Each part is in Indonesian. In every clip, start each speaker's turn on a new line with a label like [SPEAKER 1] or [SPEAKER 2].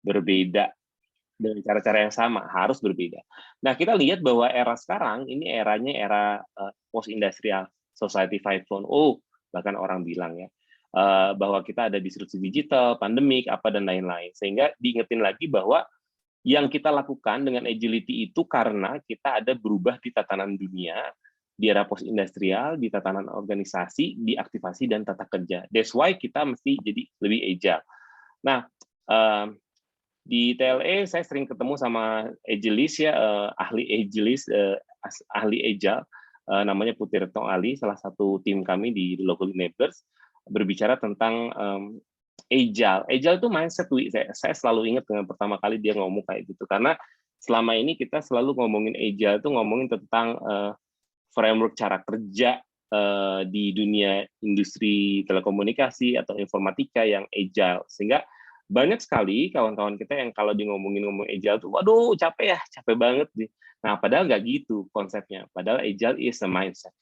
[SPEAKER 1] berbeda dengan cara-cara yang sama, harus berbeda. Nah, kita lihat bahwa era sekarang ini eranya era post industrial society 5.0, bahkan orang bilang ya, bahwa kita ada disrupsi digital, pandemik, apa dan lain-lain. Sehingga diingetin lagi bahwa yang kita lakukan dengan agility itu karena kita ada berubah di tatanan dunia, di era post industrial, di tatanan organisasi, di aktivasi dan tata kerja. That's why kita mesti jadi lebih agile. Nah, di TLE saya sering ketemu sama agilis ya, ahli agilis, ahli agile, namanya Putirto Ali, salah satu tim kami di Local Enablers, berbicara tentang agile. Agile itu mindset, saya selalu ingat dengan pertama kali dia ngomong kayak gitu, karena selama ini kita selalu ngomongin agile itu ngomongin tentang framework cara kerja di dunia industri telekomunikasi atau informatika yang agile, sehingga banyak sekali kawan-kawan kita yang kalau di ngomong agile tuh, waduh capek banget nih. Nah, padahal nggak gitu konsepnya. Padahal agile is a mindset.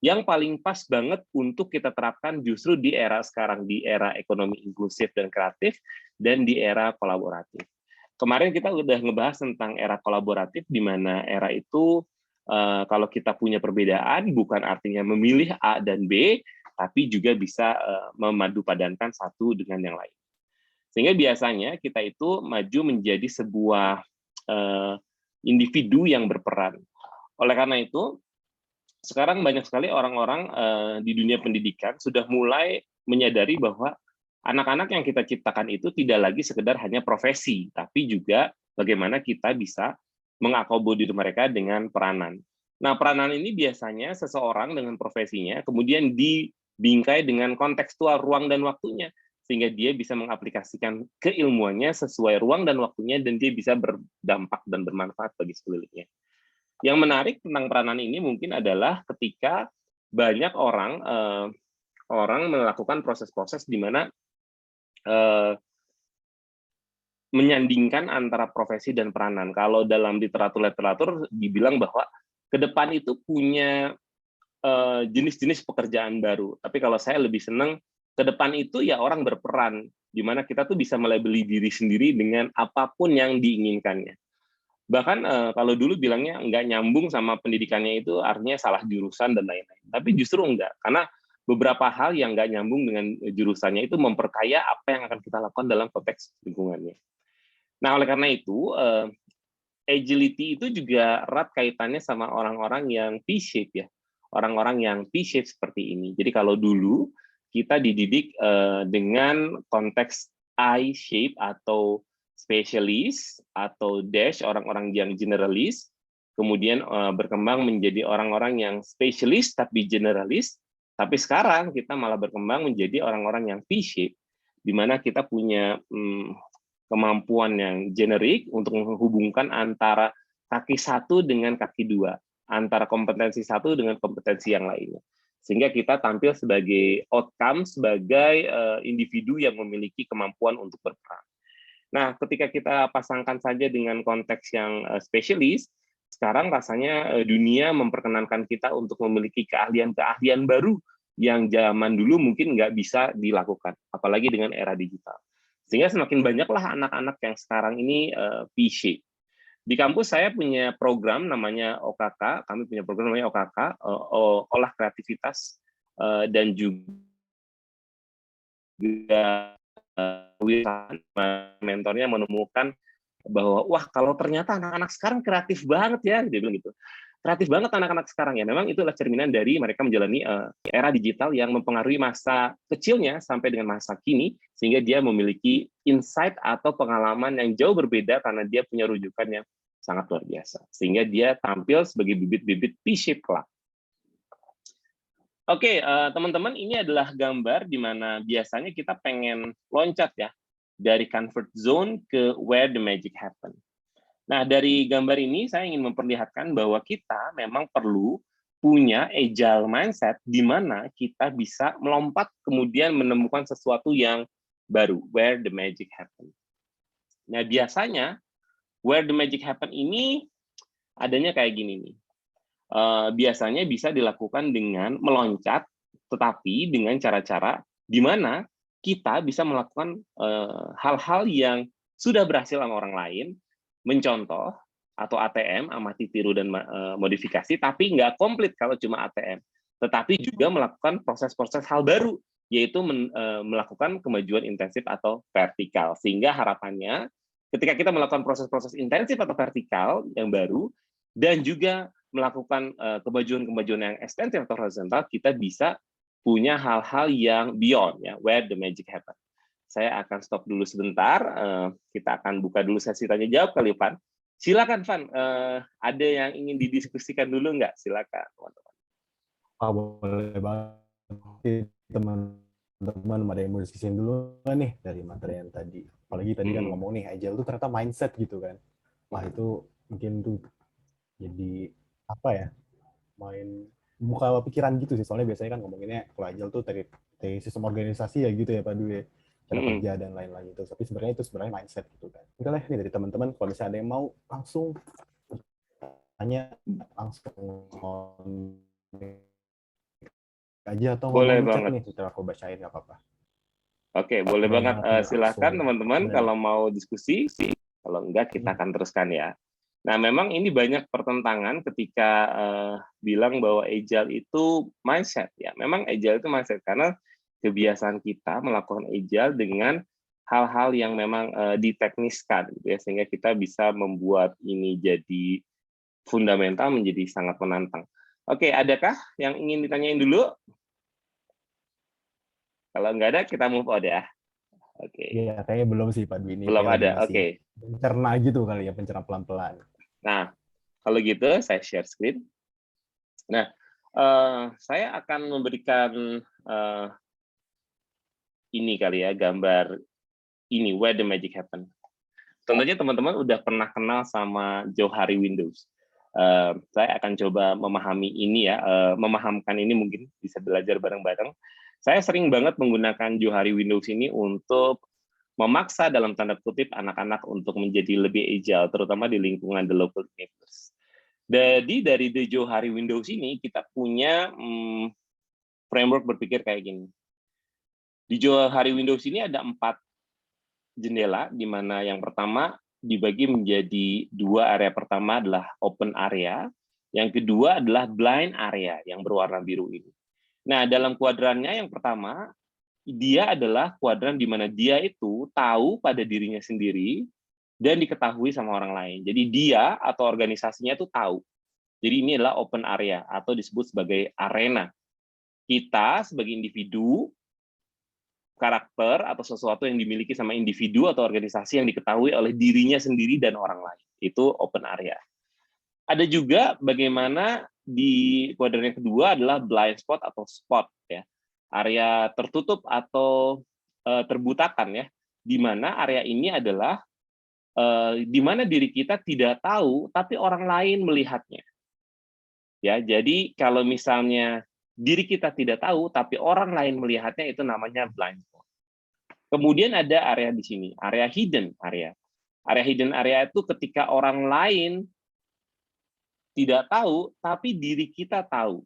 [SPEAKER 1] Yang paling pas banget untuk kita terapkan justru di era sekarang, di era ekonomi inklusif dan kreatif, dan di era kolaboratif. Kemarin kita udah ngebahas tentang era kolaboratif, di mana era itu kalau kita punya perbedaan, bukan artinya memilih A dan B, tapi juga bisa memadupadankan satu dengan yang lain. Sehingga biasanya kita itu maju menjadi sebuah individu yang berperan. Oleh karena itu, sekarang banyak sekali orang-orang di dunia pendidikan sudah mulai menyadari bahwa anak-anak yang kita ciptakan itu tidak lagi sekedar hanya profesi, tapi juga bagaimana kita bisa mengakomodir mereka dengan peranan. Nah, peranan ini biasanya seseorang dengan profesinya kemudian dibingkai dengan kontekstual ruang dan waktunya, sehingga dia bisa mengaplikasikan keilmuannya sesuai ruang dan waktunya, dan dia bisa berdampak dan bermanfaat bagi sekelilingnya. Yang menarik tentang peranan ini mungkin adalah ketika banyak orang melakukan proses-proses di mana menyandingkan antara profesi dan peranan. Kalau dalam literatur dibilang bahwa ke depan itu punya jenis-jenis pekerjaan baru. Tapi kalau saya lebih senang ke depan itu ya orang berperan, di mana kita tuh bisa melabeli diri sendiri dengan apapun yang diinginkannya. Bahkan kalau dulu bilangnya nggak nyambung sama pendidikannya itu artinya salah jurusan dan lain-lain. Tapi justru enggak, karena beberapa hal yang nggak nyambung dengan jurusannya itu memperkaya apa yang akan kita lakukan dalam konteks lingkungannya. Nah, oleh karena itu, agility itu juga erat kaitannya sama orang-orang yang P-shape ya. Orang-orang yang P-shape seperti ini. Jadi kalau dulu kita dididik dengan konteks I-shape atau specialist atau dash orang-orang yang generalis, kemudian berkembang menjadi orang-orang yang specialist tapi generalis, tapi sekarang kita malah berkembang menjadi orang-orang yang P-shape, di mana kita punya kemampuan yang generik untuk menghubungkan antara kaki satu dengan kaki dua, antara kompetensi satu dengan kompetensi yang lainnya. Sehingga kita tampil sebagai outcome, sebagai individu yang memiliki kemampuan untuk berperan. Nah, ketika kita pasangkan saja dengan konteks yang spesialis, sekarang rasanya dunia memperkenankan kita untuk memiliki keahlian-keahlian baru yang zaman dulu mungkin nggak bisa dilakukan, apalagi dengan era digital. Sehingga semakin banyaklah anak-anak yang sekarang ini P-shape. Di kampus saya punya program namanya OKK, kami punya program namanya OKK, olah kreativitas, dan juga mentornya menemukan bahwa wah kalau ternyata anak-anak sekarang kreatif banget ya, dia bilang gitu. Kreatif banget anak-anak sekarang ya. Memang itulah cerminan dari mereka menjalani era digital yang mempengaruhi masa kecilnya sampai dengan masa kini, sehingga dia memiliki insight atau pengalaman yang jauh berbeda karena dia punya rujukan yang sangat luar biasa. Sehingga dia tampil sebagai bibit-bibit P-shape kelak. Oke, teman-teman, ini adalah gambar di mana biasanya kita pengen loncat ya, dari comfort zone ke where the magic happen. Nah, dari gambar ini saya ingin memperlihatkan bahwa kita memang perlu punya agile mindset di mana kita bisa melompat kemudian menemukan sesuatu yang baru, where the magic happen. Nah, biasanya where the magic happen ini adanya kayak gini nih. Biasanya bisa dilakukan dengan meloncat, tetapi dengan cara-cara di mana kita bisa melakukan hal-hal yang sudah berhasil sama orang lain, mencontoh atau ATM, amati, tiru, dan modifikasi, tapi nggak komplit kalau cuma ATM. Tetapi juga melakukan proses-proses hal baru, yaitu melakukan kemajuan intensif atau vertikal. Sehingga harapannya, ketika kita melakukan proses-proses intensif atau vertikal yang baru, dan juga melakukan kemajuan-kemajuan yang ekstensif atau horizontal, kita bisa punya hal-hal yang beyond, ya, where the magic happen. Saya akan stop dulu sebentar, kita akan buka dulu sesi tanya-jawab kali, Van. Silakan, Van, ada yang ingin didiskusikan dulu nggak? Silakan, teman-teman.
[SPEAKER 2] Boleh banget, teman-teman, ada yang mau diskusiin dulu nih dari materi yang tadi. Apalagi tadi kan ngomong nih, agile itu ternyata mindset gitu kan. Wah, itu mungkin tuh jadi apa ya, buka pikiran gitu sih, soalnya biasanya kan ngomonginnya kalau agile tuh dari sistem organisasi ya gitu ya Pak Dwi, cara kerja dan lain-lain itu. Tapi sebenarnya itu mindset gitu kan. Udah lah, ini dari teman-teman, kalau misalnya ada yang mau langsung tanya, langsung aja atau
[SPEAKER 1] Boleh
[SPEAKER 2] ngomong chat
[SPEAKER 1] banget.
[SPEAKER 2] nih, setelah aku bacain nggak apa-apa.
[SPEAKER 1] Oke, boleh banget. Silakan teman-teman kalau mau diskusi. Kalau enggak, kita akan teruskan ya. Nah, memang ini banyak pertentangan ketika bilang bahwa agile itu mindset. Ya, memang agile itu mindset karena kebiasaan kita melakukan agile dengan hal-hal yang memang ditekniskan, gitu ya, sehingga kita bisa membuat ini jadi fundamental, menjadi sangat menantang. Oke, adakah yang ingin ditanyain dulu? Kalau nggak ada, kita move on ya. Oke.
[SPEAKER 2] Iya, kayaknya belum sih Pak Dwi, ini
[SPEAKER 1] Belum
[SPEAKER 2] kayak lagi
[SPEAKER 1] ada,
[SPEAKER 2] masih
[SPEAKER 1] oke.
[SPEAKER 2] mencerna gitu kali ya, pencerna pelan-pelan.
[SPEAKER 1] Nah, kalau gitu saya share screen. Nah, saya akan memberikan ini kali ya, gambar ini, where the magic happen. Tentunya teman-teman udah pernah kenal sama Johari Windows. Saya akan coba memahami ini ya, memahamkan ini, mungkin bisa belajar bareng-bareng. Saya sering banget menggunakan Johari Windows ini untuk memaksa dalam tanda kutip anak-anak untuk menjadi lebih agile, terutama di lingkungan the local universe. Jadi dari The Johari Windows ini kita punya framework berpikir kayak gini. Di Johari Windows ini ada 4 jendela, di mana yang pertama dibagi menjadi 2 area. Pertama adalah open area, yang kedua adalah blind area yang berwarna biru ini. Nah, dalam kuadrannya yang pertama, dia adalah kuadran di mana dia itu tahu pada dirinya sendiri dan diketahui sama orang lain. Jadi dia atau organisasinya itu tahu. Jadi ini adalah open area atau disebut sebagai arena. Kita sebagai individu, karakter atau sesuatu yang dimiliki sama individu atau organisasi yang diketahui oleh dirinya sendiri dan orang lain. Itu open area. Ada juga bagaimana di kuadran yang kedua adalah blind spot atau spot, ya, area tertutup atau terbutakan, ya, di mana area ini adalah di mana diri kita tidak tahu tapi orang lain melihatnya, ya. Jadi kalau misalnya diri kita tidak tahu tapi orang lain melihatnya, itu namanya blind spot. Kemudian ada area di sini, area hidden area. Area hidden area itu ketika orang lain tidak tahu, tapi diri kita tahu.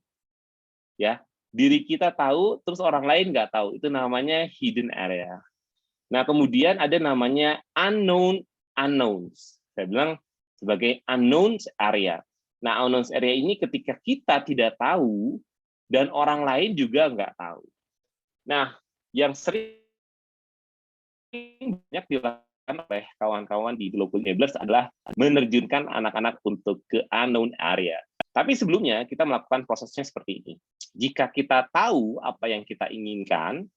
[SPEAKER 1] Ya, diri kita tahu, terus orang lain nggak tahu. Itu namanya hidden area. Nah, kemudian ada namanya unknown unknowns. Saya bilang sebagai unknowns area. Nah, unknowns area ini ketika kita tidak tahu dan orang lain juga nggak tahu. Nah, yang sering banyak dilakukan oleh kawan-kawan di Global Enablers adalah menerjunkan anak-anak untuk ke unknown area. Tapi sebelumnya kita melakukan prosesnya seperti ini. Jika kita tahu apa yang kita inginkan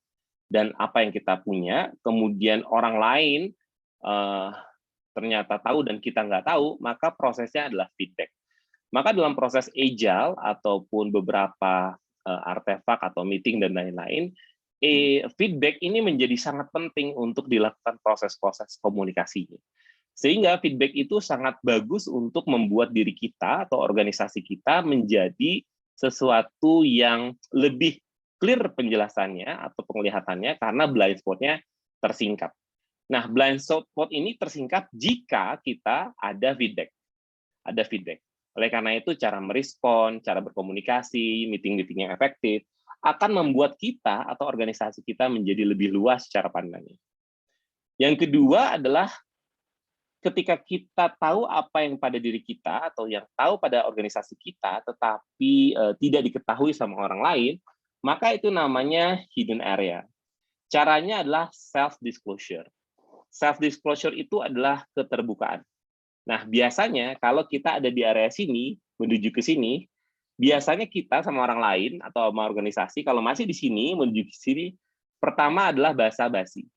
[SPEAKER 1] dan apa yang kita punya, kemudian orang lain ternyata tahu dan kita nggak tahu, maka prosesnya adalah feedback. Maka dalam proses agile ataupun beberapa artefak atau meeting dan lain-lain, feedback ini menjadi sangat penting untuk dilakukan proses-proses komunikasi. Sehingga feedback itu sangat bagus untuk membuat diri kita atau organisasi kita menjadi sesuatu yang lebih clear penjelasannya atau penglihatannya karena blind spot-nya tersingkap. Nah, blind spot ini tersingkap jika kita ada feedback. Ada feedback. Oleh karena itu, cara merespon, cara berkomunikasi, meeting-meeting yang efektif, akan membuat kita atau organisasi kita menjadi lebih luas cara pandangnya. Yang kedua adalah ketika kita tahu apa yang pada diri kita atau yang tahu pada organisasi kita, tetapi tidak diketahui sama orang lain, maka itu namanya hidden area. Caranya adalah self-disclosure. Self-disclosure itu adalah keterbukaan. Nah, biasanya kalau kita ada di area sini, menuju ke sini, biasanya kita sama orang lain atau sama organisasi, kalau masih di sini, menuju ke sini, pertama adalah basa-basi.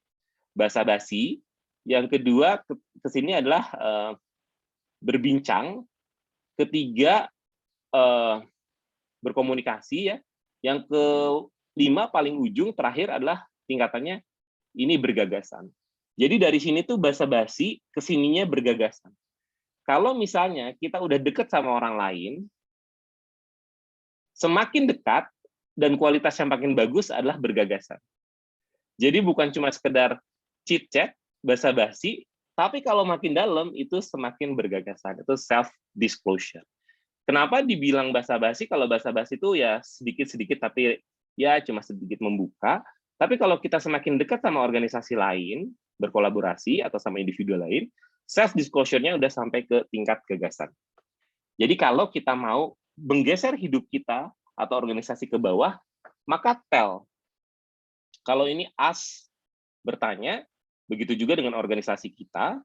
[SPEAKER 1] Basa-basi, yang kedua ke sini adalah berbincang, ketiga berkomunikasi ya, yang kelima paling ujung terakhir adalah tingkatannya ini bergagasan. Jadi dari sini tuh basa-basi, kesininya bergagasan. Kalau misalnya kita udah deket sama orang lain, semakin dekat dan kualitas yang makin bagus adalah bergagasan. Jadi bukan cuma sekedar chit-chat, basa-basi, tapi kalau makin dalam itu semakin bergagasan. Itu self-disclosure. Kenapa dibilang basa-basi? Kalau basa-basi itu ya sedikit-sedikit, tapi ya cuma sedikit membuka. Tapi kalau kita semakin dekat sama organisasi lain, berkolaborasi, atau sama individu lain, self-disclosure-nya udah sampai ke tingkat gagasan. Jadi kalau kita mau menggeser hidup kita atau organisasi ke bawah, maka tell. Kalau ini us bertanya, begitu juga dengan organisasi kita.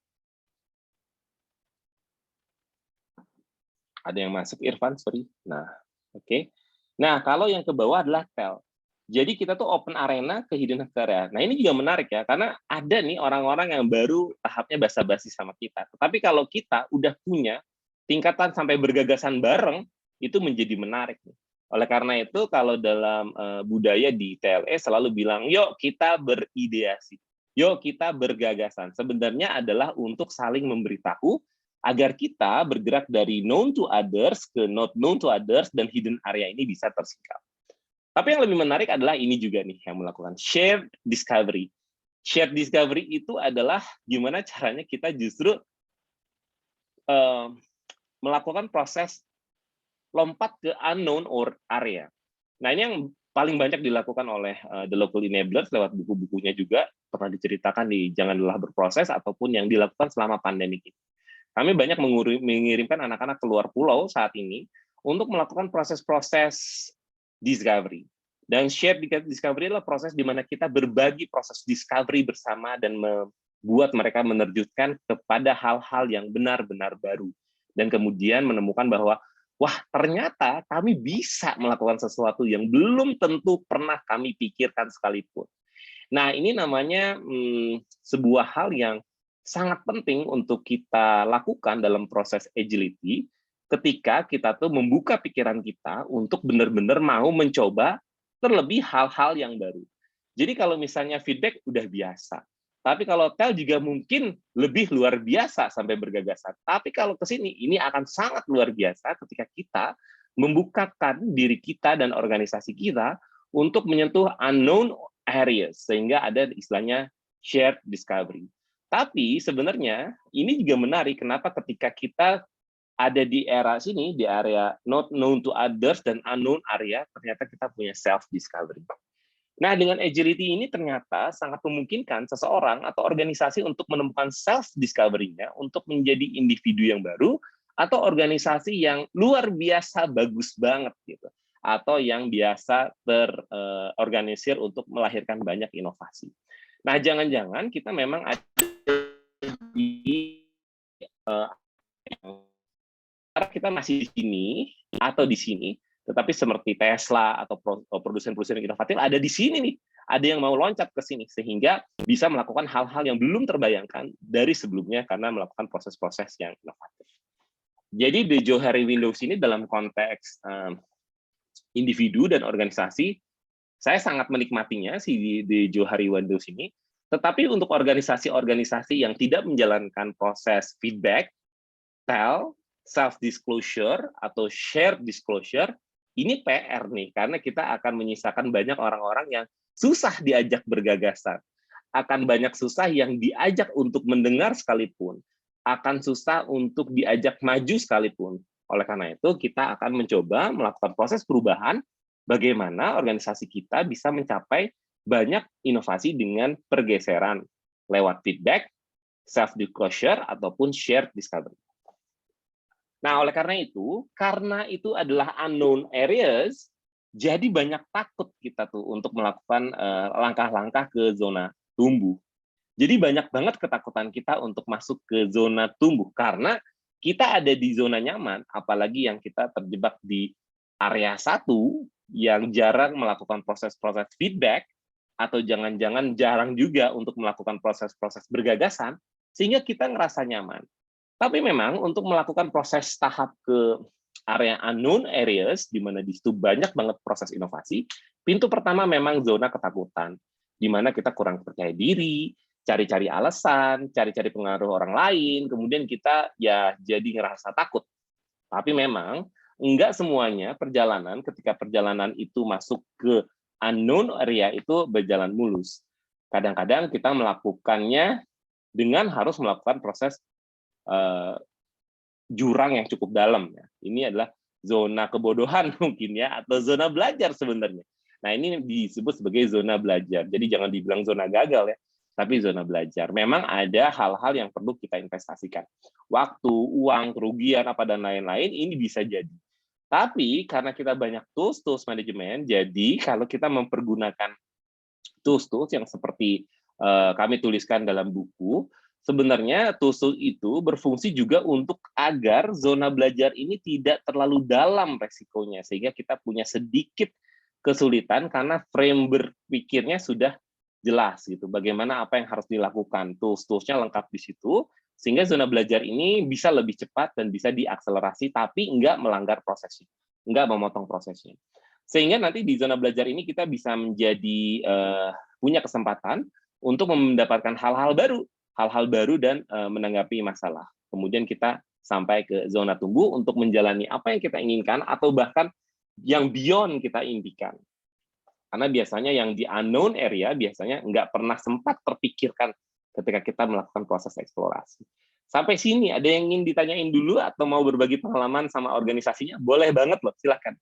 [SPEAKER 1] Ada yang masuk, Irfan, sorry. Nah, oke. Nah, kalau yang ke bawah adalah tell. Jadi kita tuh open arena ke hidden area. Nah, ini juga menarik ya, karena ada nih orang-orang yang baru tahapnya basa-basi sama kita. Tapi kalau kita udah punya tingkatan sampai bergagasan bareng, itu menjadi menarik. Oleh karena itu, kalau dalam budaya di TLE selalu bilang, yuk kita berideasi, yuk kita bergagasan. Sebenarnya adalah untuk saling memberitahu, agar kita bergerak dari known to others ke not known to others, dan hidden area ini bisa tersingkap. Tapi yang lebih menarik adalah ini juga nih yang melakukan shared discovery. Shared discovery itu adalah gimana caranya kita justru melakukan proses lompat ke unknown or area. Nah, ini yang paling banyak dilakukan oleh The Local Enablers lewat buku-bukunya juga, pernah diceritakan di Jangan Lelah Berproses, ataupun yang dilakukan selama pandemi ini. Kami banyak mengirimkan anak-anak keluar pulau saat ini untuk melakukan proses-proses discovery. Dan shared discovery adalah proses di mana kita berbagi proses discovery bersama dan membuat mereka menerjunkan kepada hal-hal yang benar-benar baru. Dan kemudian menemukan bahwa, wah, ternyata kami bisa melakukan sesuatu yang belum tentu pernah kami pikirkan sekalipun. Nah, ini namanya sebuah hal yang sangat penting untuk kita lakukan dalam proses agility, ketika kita tuh membuka pikiran kita untuk benar-benar mau mencoba terlebih hal-hal yang baru. Jadi kalau misalnya feedback udah biasa, tapi kalau tell juga mungkin lebih luar biasa sampai bergagasan. Tapi kalau ke sini, ini akan sangat luar biasa ketika kita membukakan diri kita dan organisasi kita untuk menyentuh unknown areas, sehingga ada istilahnya shared discovery. Tapi sebenarnya ini juga menarik, kenapa ketika kita ada di era sini, di area not known to others dan unknown area, ternyata kita punya self-discovery. Nah, dengan agility ini ternyata sangat memungkinkan seseorang atau organisasi untuk menemukan self-discovery-nya untuk menjadi individu yang baru, atau organisasi yang luar biasa bagus banget, gitu, atau yang biasa terorganisir untuk melahirkan banyak inovasi. Nah, jangan-jangan kita memang ada di karena kita masih di sini atau di sini, tetapi seperti Tesla atau produsen-produsen inovatif ada di sini nih, ada yang mau loncat ke sini sehingga bisa melakukan hal-hal yang belum terbayangkan dari sebelumnya karena melakukan proses-proses yang inovatif. Jadi the Johari Windows ini dalam konteks individu dan organisasi, saya sangat menikmatinya si the Johari Windows ini. Tetapi untuk organisasi-organisasi yang tidak menjalankan proses feedback, tell, self-disclosure, atau shared disclosure, ini PR nih, karena kita akan menyisakan banyak orang-orang yang susah diajak bergagasan, akan banyak susah yang diajak untuk mendengar sekalipun, akan susah untuk diajak maju sekalipun. Oleh karena itu, kita akan mencoba melakukan proses perubahan, bagaimana organisasi kita bisa mencapai banyak inovasi dengan pergeseran lewat feedback, self-disclosure ataupun shared discovery. Nah, oleh karena itu adalah unknown areas, jadi banyak takut kita tuh untuk melakukan langkah-langkah ke zona tumbuh. Jadi banyak banget ketakutan kita untuk masuk ke zona tumbuh karena kita ada di zona nyaman, apalagi yang kita terjebak di area satu yang jarang melakukan proses-proses feedback atau jangan-jangan jarang juga untuk melakukan proses-proses bergagasan sehingga kita ngerasa nyaman. Tapi memang untuk melakukan proses tahap ke area unknown areas, di mana di situ banyak banget proses inovasi, pintu pertama memang zona ketakutan, di mana kita kurang percaya diri, cari-cari alasan, cari-cari pengaruh orang lain, kemudian kita ya jadi ngerasa takut. Tapi memang enggak semuanya perjalanan, ketika perjalanan itu masuk ke unknown area itu berjalan mulus. Kadang-kadang kita melakukannya dengan harus melakukan proses jurang yang cukup dalam. Ya. Ini adalah zona kebodohan mungkin ya, atau zona belajar sebenarnya. Nah ini disebut sebagai zona belajar. Jadi jangan dibilang zona gagal ya, tapi zona belajar. Memang ada hal-hal yang perlu kita investasikan. Waktu, uang, kerugian, apa dan lain-lain, ini bisa jadi. Tapi karena kita banyak tools manajemen, jadi kalau kita mempergunakan tools yang seperti kami tuliskan dalam buku, sebenarnya tools itu berfungsi juga untuk agar zona belajar ini tidak terlalu dalam resikonya, sehingga kita punya sedikit kesulitan karena frame berpikirnya sudah jelas gitu. Bagaimana apa yang harus dilakukan, tools-toolsnya lengkap di situ, sehingga zona belajar ini bisa lebih cepat dan bisa diakselerasi, tapi enggak melanggar prosesnya, enggak memotong prosesnya. Sehingga nanti di zona belajar ini kita bisa menjadi punya kesempatan untuk mendapatkan hal-hal baru dan menanggapi masalah. Kemudian kita sampai ke zona tumbuh untuk menjalani apa yang kita inginkan atau bahkan yang beyond kita impikan. Karena biasanya yang di unknown area biasanya nggak pernah sempat terpikirkan ketika kita melakukan proses eksplorasi. Sampai sini ada yang ingin ditanyain dulu atau mau berbagi pengalaman sama organisasinya? Boleh banget loh, silakan.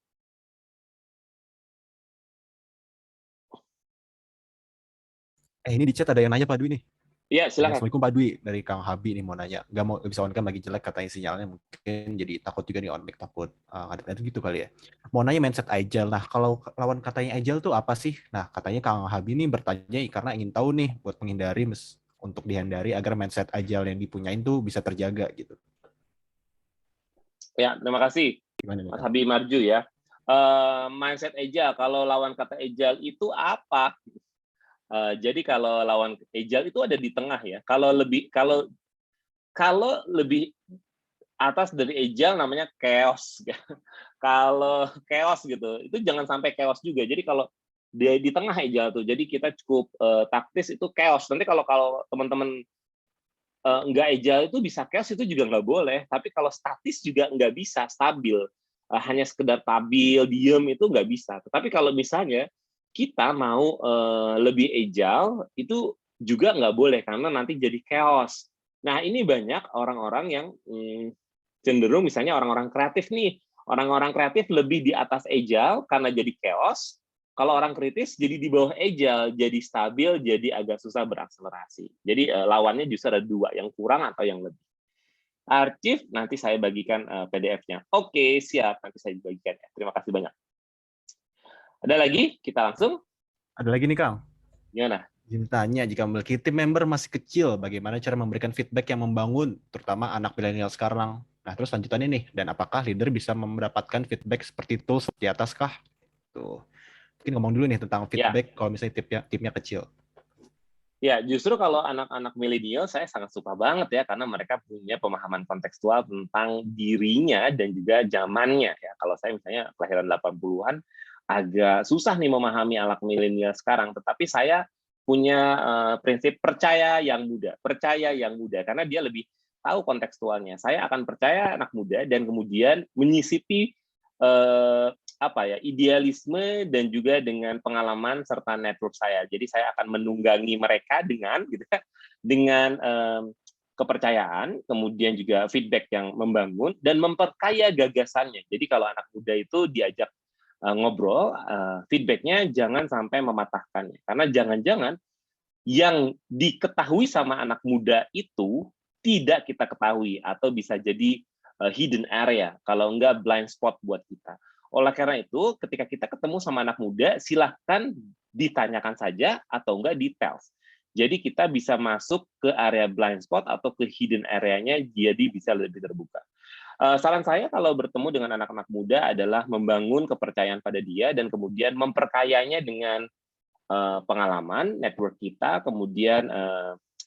[SPEAKER 2] Ini di chat ada yang nanya Pak Dwi nih.
[SPEAKER 1] Iya, silakan.
[SPEAKER 2] Assalamualaikum Pak Dwi, dari Kang Habi nih mau nanya. Nggak mau bisa on cam lagi jelek katanya sinyalnya, mungkin jadi takut juga nih on mic, takut ada gitu kali ya. Mau nanya mindset agile. Nah, kalau lawan katanya agile tuh apa sih? Nah, katanya Kang Habi nih bertanya karena ingin tahu nih buat menghindari untuk dihindari agar mindset agile yang dipunyain tuh bisa terjaga gitu.
[SPEAKER 1] Ya, terima kasih.
[SPEAKER 2] Gimana nih,
[SPEAKER 1] Mas
[SPEAKER 2] Kang?
[SPEAKER 1] Habib Marju ya. Mindset agile, kalau lawan kata agile itu apa? Jadi kalau lawan agile itu ada di tengah ya. Kalau lebih atas dari agile namanya chaos. Kalau chaos gitu, itu jangan sampai chaos juga. Jadi kalau dia di tengah agile tuh, jadi kita cukup taktis itu chaos. Nanti kalau teman-teman nggak agile itu bisa chaos itu juga nggak boleh. Tapi kalau statis juga nggak bisa stabil. Hanya sekedar stabil, diem itu nggak bisa. Tetapi kalau misalnya kita mau lebih agile, itu juga nggak boleh karena nanti jadi chaos. Nah, ini banyak orang-orang yang cenderung misalnya orang-orang kreatif nih. Orang-orang kreatif lebih di atas agile karena jadi chaos. Kalau orang kritis jadi di bawah agile, jadi stabil, jadi agak susah berakselerasi. Jadi lawannya justru ada dua, yang kurang atau yang lebih. Arsip nanti saya bagikan PDF-nya. Oke, siap. Nanti saya bagikan ya. Terima kasih banyak. Ada lagi? Kita langsung.
[SPEAKER 2] Ada lagi nih Kang.
[SPEAKER 1] Gimana?
[SPEAKER 2] Izin tanya, jika memiliki tim member masih kecil, bagaimana cara memberikan feedback yang membangun, terutama anak milenial sekarang? Nah, terus lanjutannya nih, dan apakah leader bisa mendapatkan feedback seperti tools di atas kah? Tuh. Mungkin ngomong dulu nih tentang feedback kalau misalnya timnya kecil.
[SPEAKER 1] Ya, justru kalau anak-anak milenial saya sangat suka banget ya, karena mereka punya pemahaman kontekstual tentang dirinya dan juga zamannya. Ya. Kalau saya misalnya kelahiran 80-an, agak susah nih memahami anak milenial sekarang, tetapi saya punya prinsip percaya yang muda, karena dia lebih tahu kontekstualnya. Saya akan percaya anak muda dan kemudian menyisipi idealisme dan juga dengan pengalaman serta network saya. Jadi saya akan menunggangi mereka dengan kepercayaan, kemudian juga feedback yang membangun dan memperkaya gagasannya. Jadi kalau anak muda itu diajak ngobrol, feedbacknya jangan sampai mematahkannya. Karena jangan-jangan yang diketahui sama anak muda itu tidak kita ketahui, atau bisa jadi hidden area, kalau enggak blind spot buat kita. Oleh karena itu, ketika kita ketemu sama anak muda, silahkan ditanyakan saja atau enggak details. Jadi kita bisa masuk ke area blind spot atau ke hidden area-nya, jadi bisa lebih terbuka. Saran saya kalau bertemu dengan anak-anak muda adalah membangun kepercayaan pada dia dan kemudian memperkayanya dengan pengalaman, network kita, kemudian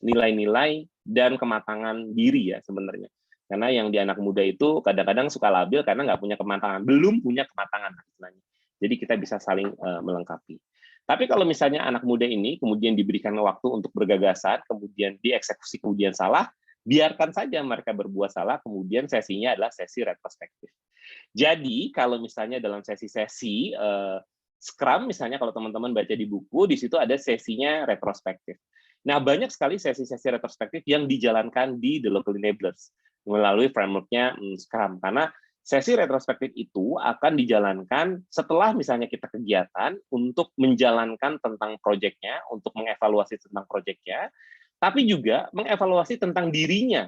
[SPEAKER 1] nilai-nilai dan kematangan diri ya sebenarnya. Karena yang di anak muda itu kadang-kadang suka labil karena nggak punya kematangan, belum punya kematangan istilahnya. Jadi kita bisa saling melengkapi. Tapi kalau misalnya anak muda ini kemudian diberikan waktu untuk bergagasan, kemudian dieksekusi, kemudian salah, biarkan saja mereka berbuat salah, kemudian sesinya adalah sesi retrospektif. Jadi kalau misalnya dalam sesi-sesi Scrum, misalnya kalau teman-teman baca di buku, di situ ada sesinya retrospektif. Nah, banyak sekali sesi-sesi retrospektif yang dijalankan di The Local Enablers melalui framework-nya Scrum. Karena sesi retrospektif itu akan dijalankan setelah misalnya kita kegiatan untuk menjalankan tentang proyeknya, untuk mengevaluasi tentang proyeknya, tapi juga mengevaluasi tentang dirinya.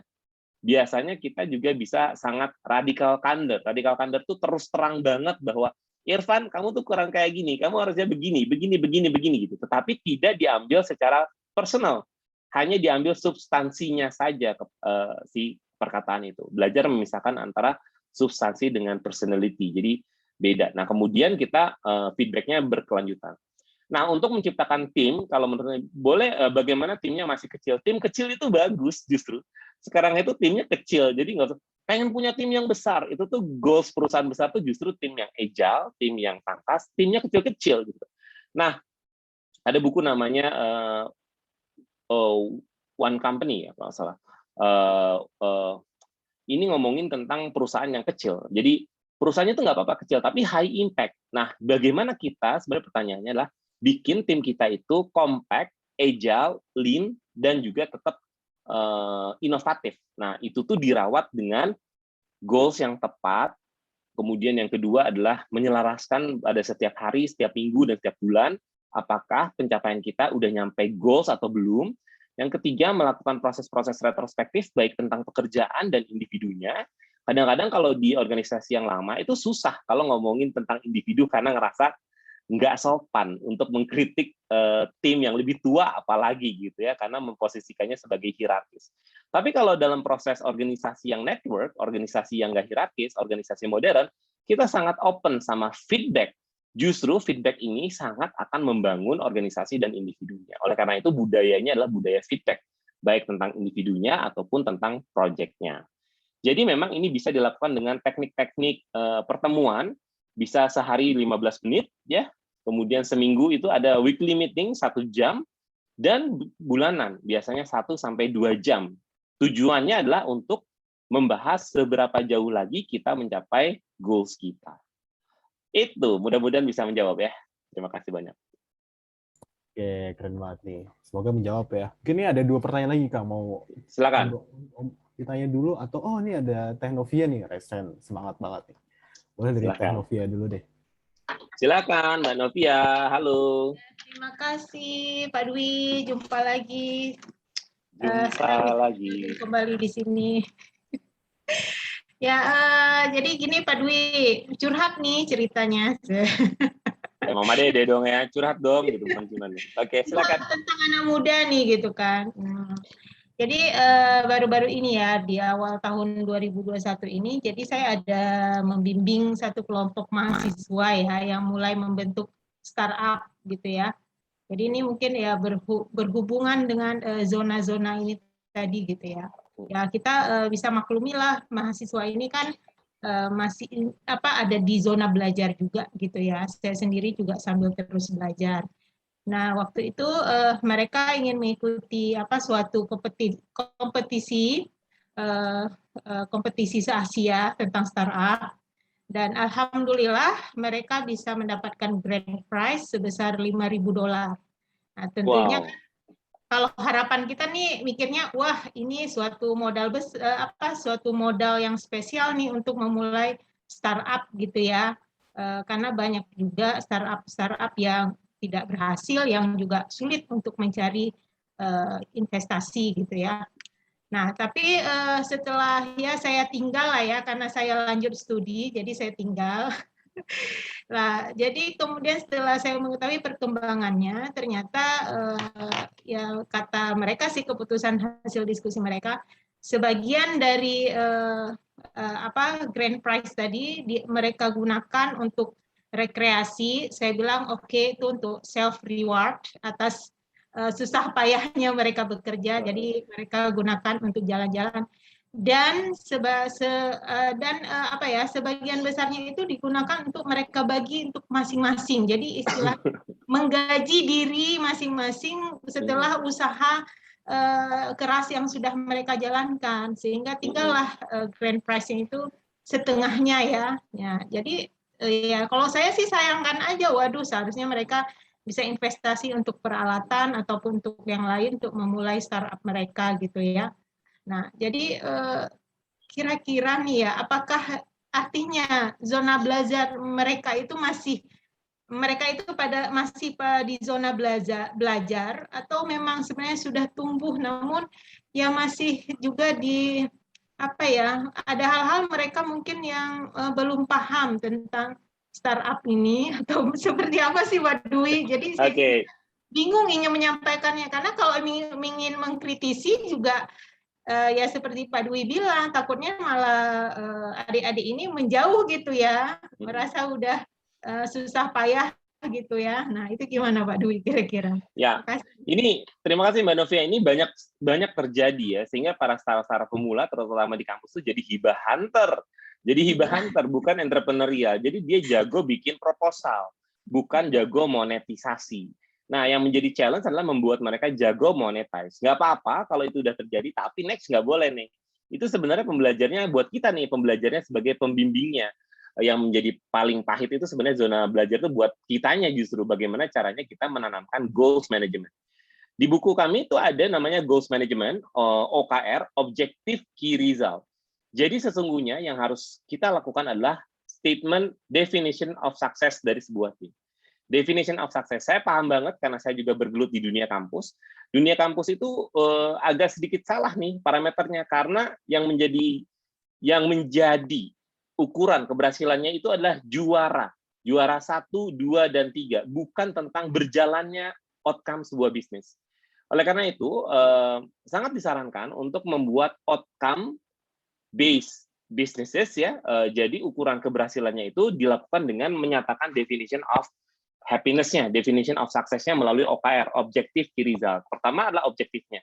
[SPEAKER 1] Biasanya kita juga bisa sangat radikal candor. Radikal candor itu terus terang banget bahwa Irfan, kamu tuh kurang kayak gini, kamu harusnya begini, begini gitu. Tetapi tidak diambil secara personal, hanya diambil substansinya saja si perkataan itu. Belajar memisahkan antara substansi dengan personality, jadi beda. Nah, kemudian kita feedbacknya berkelanjutan. Nah, untuk menciptakan tim, kalau menurut saya, boleh bagaimana timnya masih kecil. Tim kecil itu bagus justru. Sekarang itu timnya kecil, jadi nggak usah pengen punya tim yang besar. Itu tuh goals perusahaan besar tuh justru tim yang agile, tim yang tangkas, timnya kecil-kecil gitu. Nah, ada buku namanya One Company ya kalau salah. Ini ngomongin tentang perusahaan yang kecil. Jadi perusahaannya itu nggak apa-apa kecil, tapi high impact. Nah, bagaimana kita, sebenarnya pertanyaannya adalah bikin tim kita itu compact, agile, lean, dan juga tetap inovatif. Nah, itu tuh dirawat dengan goals yang tepat. Kemudian yang kedua adalah menyelaraskan pada setiap hari, setiap minggu, dan setiap bulan, apakah pencapaian kita udah nyampe goals atau belum. Yang ketiga, melakukan proses-proses retrospektif, baik tentang pekerjaan dan individunya. Kadang-kadang kalau di organisasi yang lama, itu susah kalau ngomongin tentang individu karena ngerasa nggak sopan untuk mengkritik tim yang lebih tua apalagi gitu ya, karena memposisikannya sebagai hierarkis. Tapi kalau dalam proses organisasi yang network, organisasi yang nggak hierarkis, organisasi modern, kita sangat open sama feedback. Justru feedback ini sangat akan membangun organisasi dan individunya. Oleh karena itu budayanya adalah budaya feedback, baik tentang individunya ataupun tentang proyeknya. Jadi memang ini bisa dilakukan dengan teknik-teknik pertemuan, bisa sehari 15 menit, ya. Kemudian seminggu itu ada weekly meeting 1 jam, dan bulanan biasanya 1-2 jam. Tujuannya adalah untuk membahas seberapa jauh lagi kita mencapai goals kita. Itu mudah-mudahan bisa menjawab ya. Terima kasih banyak.
[SPEAKER 2] Oke, keren banget nih. Semoga menjawab ya. Mungkin ini ada 2 pertanyaan lagi, Kang. Mau
[SPEAKER 1] Silakan.
[SPEAKER 2] ditanya dulu atau ini ada Teknovia nih, resen semangat banget nih. Boleh dari Teknovia dulu deh.
[SPEAKER 1] Silakan Mbak Novia, halo.
[SPEAKER 3] Terima kasih Pak Dwi, jumpa lagi.
[SPEAKER 1] Lagi.
[SPEAKER 3] Kembali di sini. Ya, jadi gini Pak Dwi, curhat nih ceritanya.
[SPEAKER 1] Ya, Mama Dede dong ya, curhat dong gitu teman-teman. Oke, silakan.
[SPEAKER 3] Tentang anak muda nih gitu kan. Jadi baru-baru ini ya, di awal tahun 2021 ini, jadi saya ada membimbing satu kelompok mahasiswa ya, yang mulai membentuk startup gitu ya. Jadi ini mungkin ya berhubungan dengan zona-zona ini tadi gitu ya. Ya kita bisa maklumi lah, mahasiswa ini kan masih ada di zona belajar juga gitu ya. Saya sendiri juga sambil terus belajar. Nah, waktu itu mereka ingin mengikuti suatu kompetisi se-Asia tentang startup, dan alhamdulillah mereka bisa mendapatkan grand prize sebesar $5.000. Nah, tentunya kalau harapan kita nih mikirnya, wah ini suatu modal suatu modal yang spesial nih untuk memulai startup gitu ya, karena banyak juga startup yang tidak berhasil, yang juga sulit untuk mencari investasi gitu ya. Nah, tapi setelah ya saya tinggal lah ya, karena saya lanjut studi, jadi saya tinggal. Nah, jadi kemudian setelah saya mengetahui perkembangannya, ternyata ya kata mereka sih, keputusan hasil diskusi mereka, sebagian dari grand prize tadi mereka gunakan untuk rekreasi. Saya bilang oke, itu untuk self reward atas susah payahnya mereka bekerja, jadi mereka gunakan untuk jalan-jalan. Dan sebagian besarnya itu digunakan untuk mereka bagi untuk masing-masing. Jadi istilah menggaji diri masing-masing setelah usaha keras yang sudah mereka jalankan, sehingga tinggallah grand prize-nya itu setengahnya ya. Jadi ya kalau saya sih sayangkan aja, waduh, seharusnya mereka bisa investasi untuk peralatan ataupun untuk yang lain untuk memulai startup mereka gitu ya. Nah, jadi kira-kira nih ya, apakah artinya zona belajar mereka itu masih di zona belajar atau memang sebenarnya sudah tumbuh, namun ya masih juga di ada hal-hal mereka mungkin yang belum paham tentang startup ini, atau seperti apa sih Pak Dwi? Jadi saya bingung ingin menyampaikannya, karena kalau ingin mengkritisi juga ya seperti Pak Dwi bilang, takutnya malah adik-adik ini menjauh gitu ya, merasa udah susah payah gitu ya. Nah, itu gimana Pak Dwi kira-kira?
[SPEAKER 1] Ya, ini terima kasih Mbak Novia, ini banyak terjadi ya, sehingga para startup pemula terutama di kampus itu jadi hibah hunter. Jadi hibah hunter, bukan entrepreneurial. Jadi dia jago bikin proposal, bukan jago monetisasi. Nah, yang menjadi challenge adalah membuat mereka jago monetize. Nggak apa-apa kalau itu udah terjadi, tapi next nggak boleh nih. Itu sebenarnya pembelajarnya buat kita nih, pembelajarnya sebagai pembimbingnya. Yang menjadi paling pahit itu sebenarnya zona belajar itu buat kitanya, justru bagaimana caranya kita menanamkan goals management. Di buku kami itu ada namanya goals management, OKR, Objective Key Result. Jadi sesungguhnya yang harus kita lakukan adalah statement definition of success dari sebuah tim. Definition of success, saya paham banget karena saya juga bergelut di dunia kampus. Dunia kampus itu agak sedikit salah nih parameternya, karena yang menjadi ukuran keberhasilannya itu adalah juara 1, 2, dan 3, bukan tentang berjalannya outcome sebuah bisnis. Oleh karena itu, sangat disarankan untuk membuat outcome based businesses ya. Jadi ukuran keberhasilannya itu dilakukan dengan menyatakan definition of happiness-nya, definition of success-nya melalui OKR, Objective Key Result. Pertama adalah objektifnya.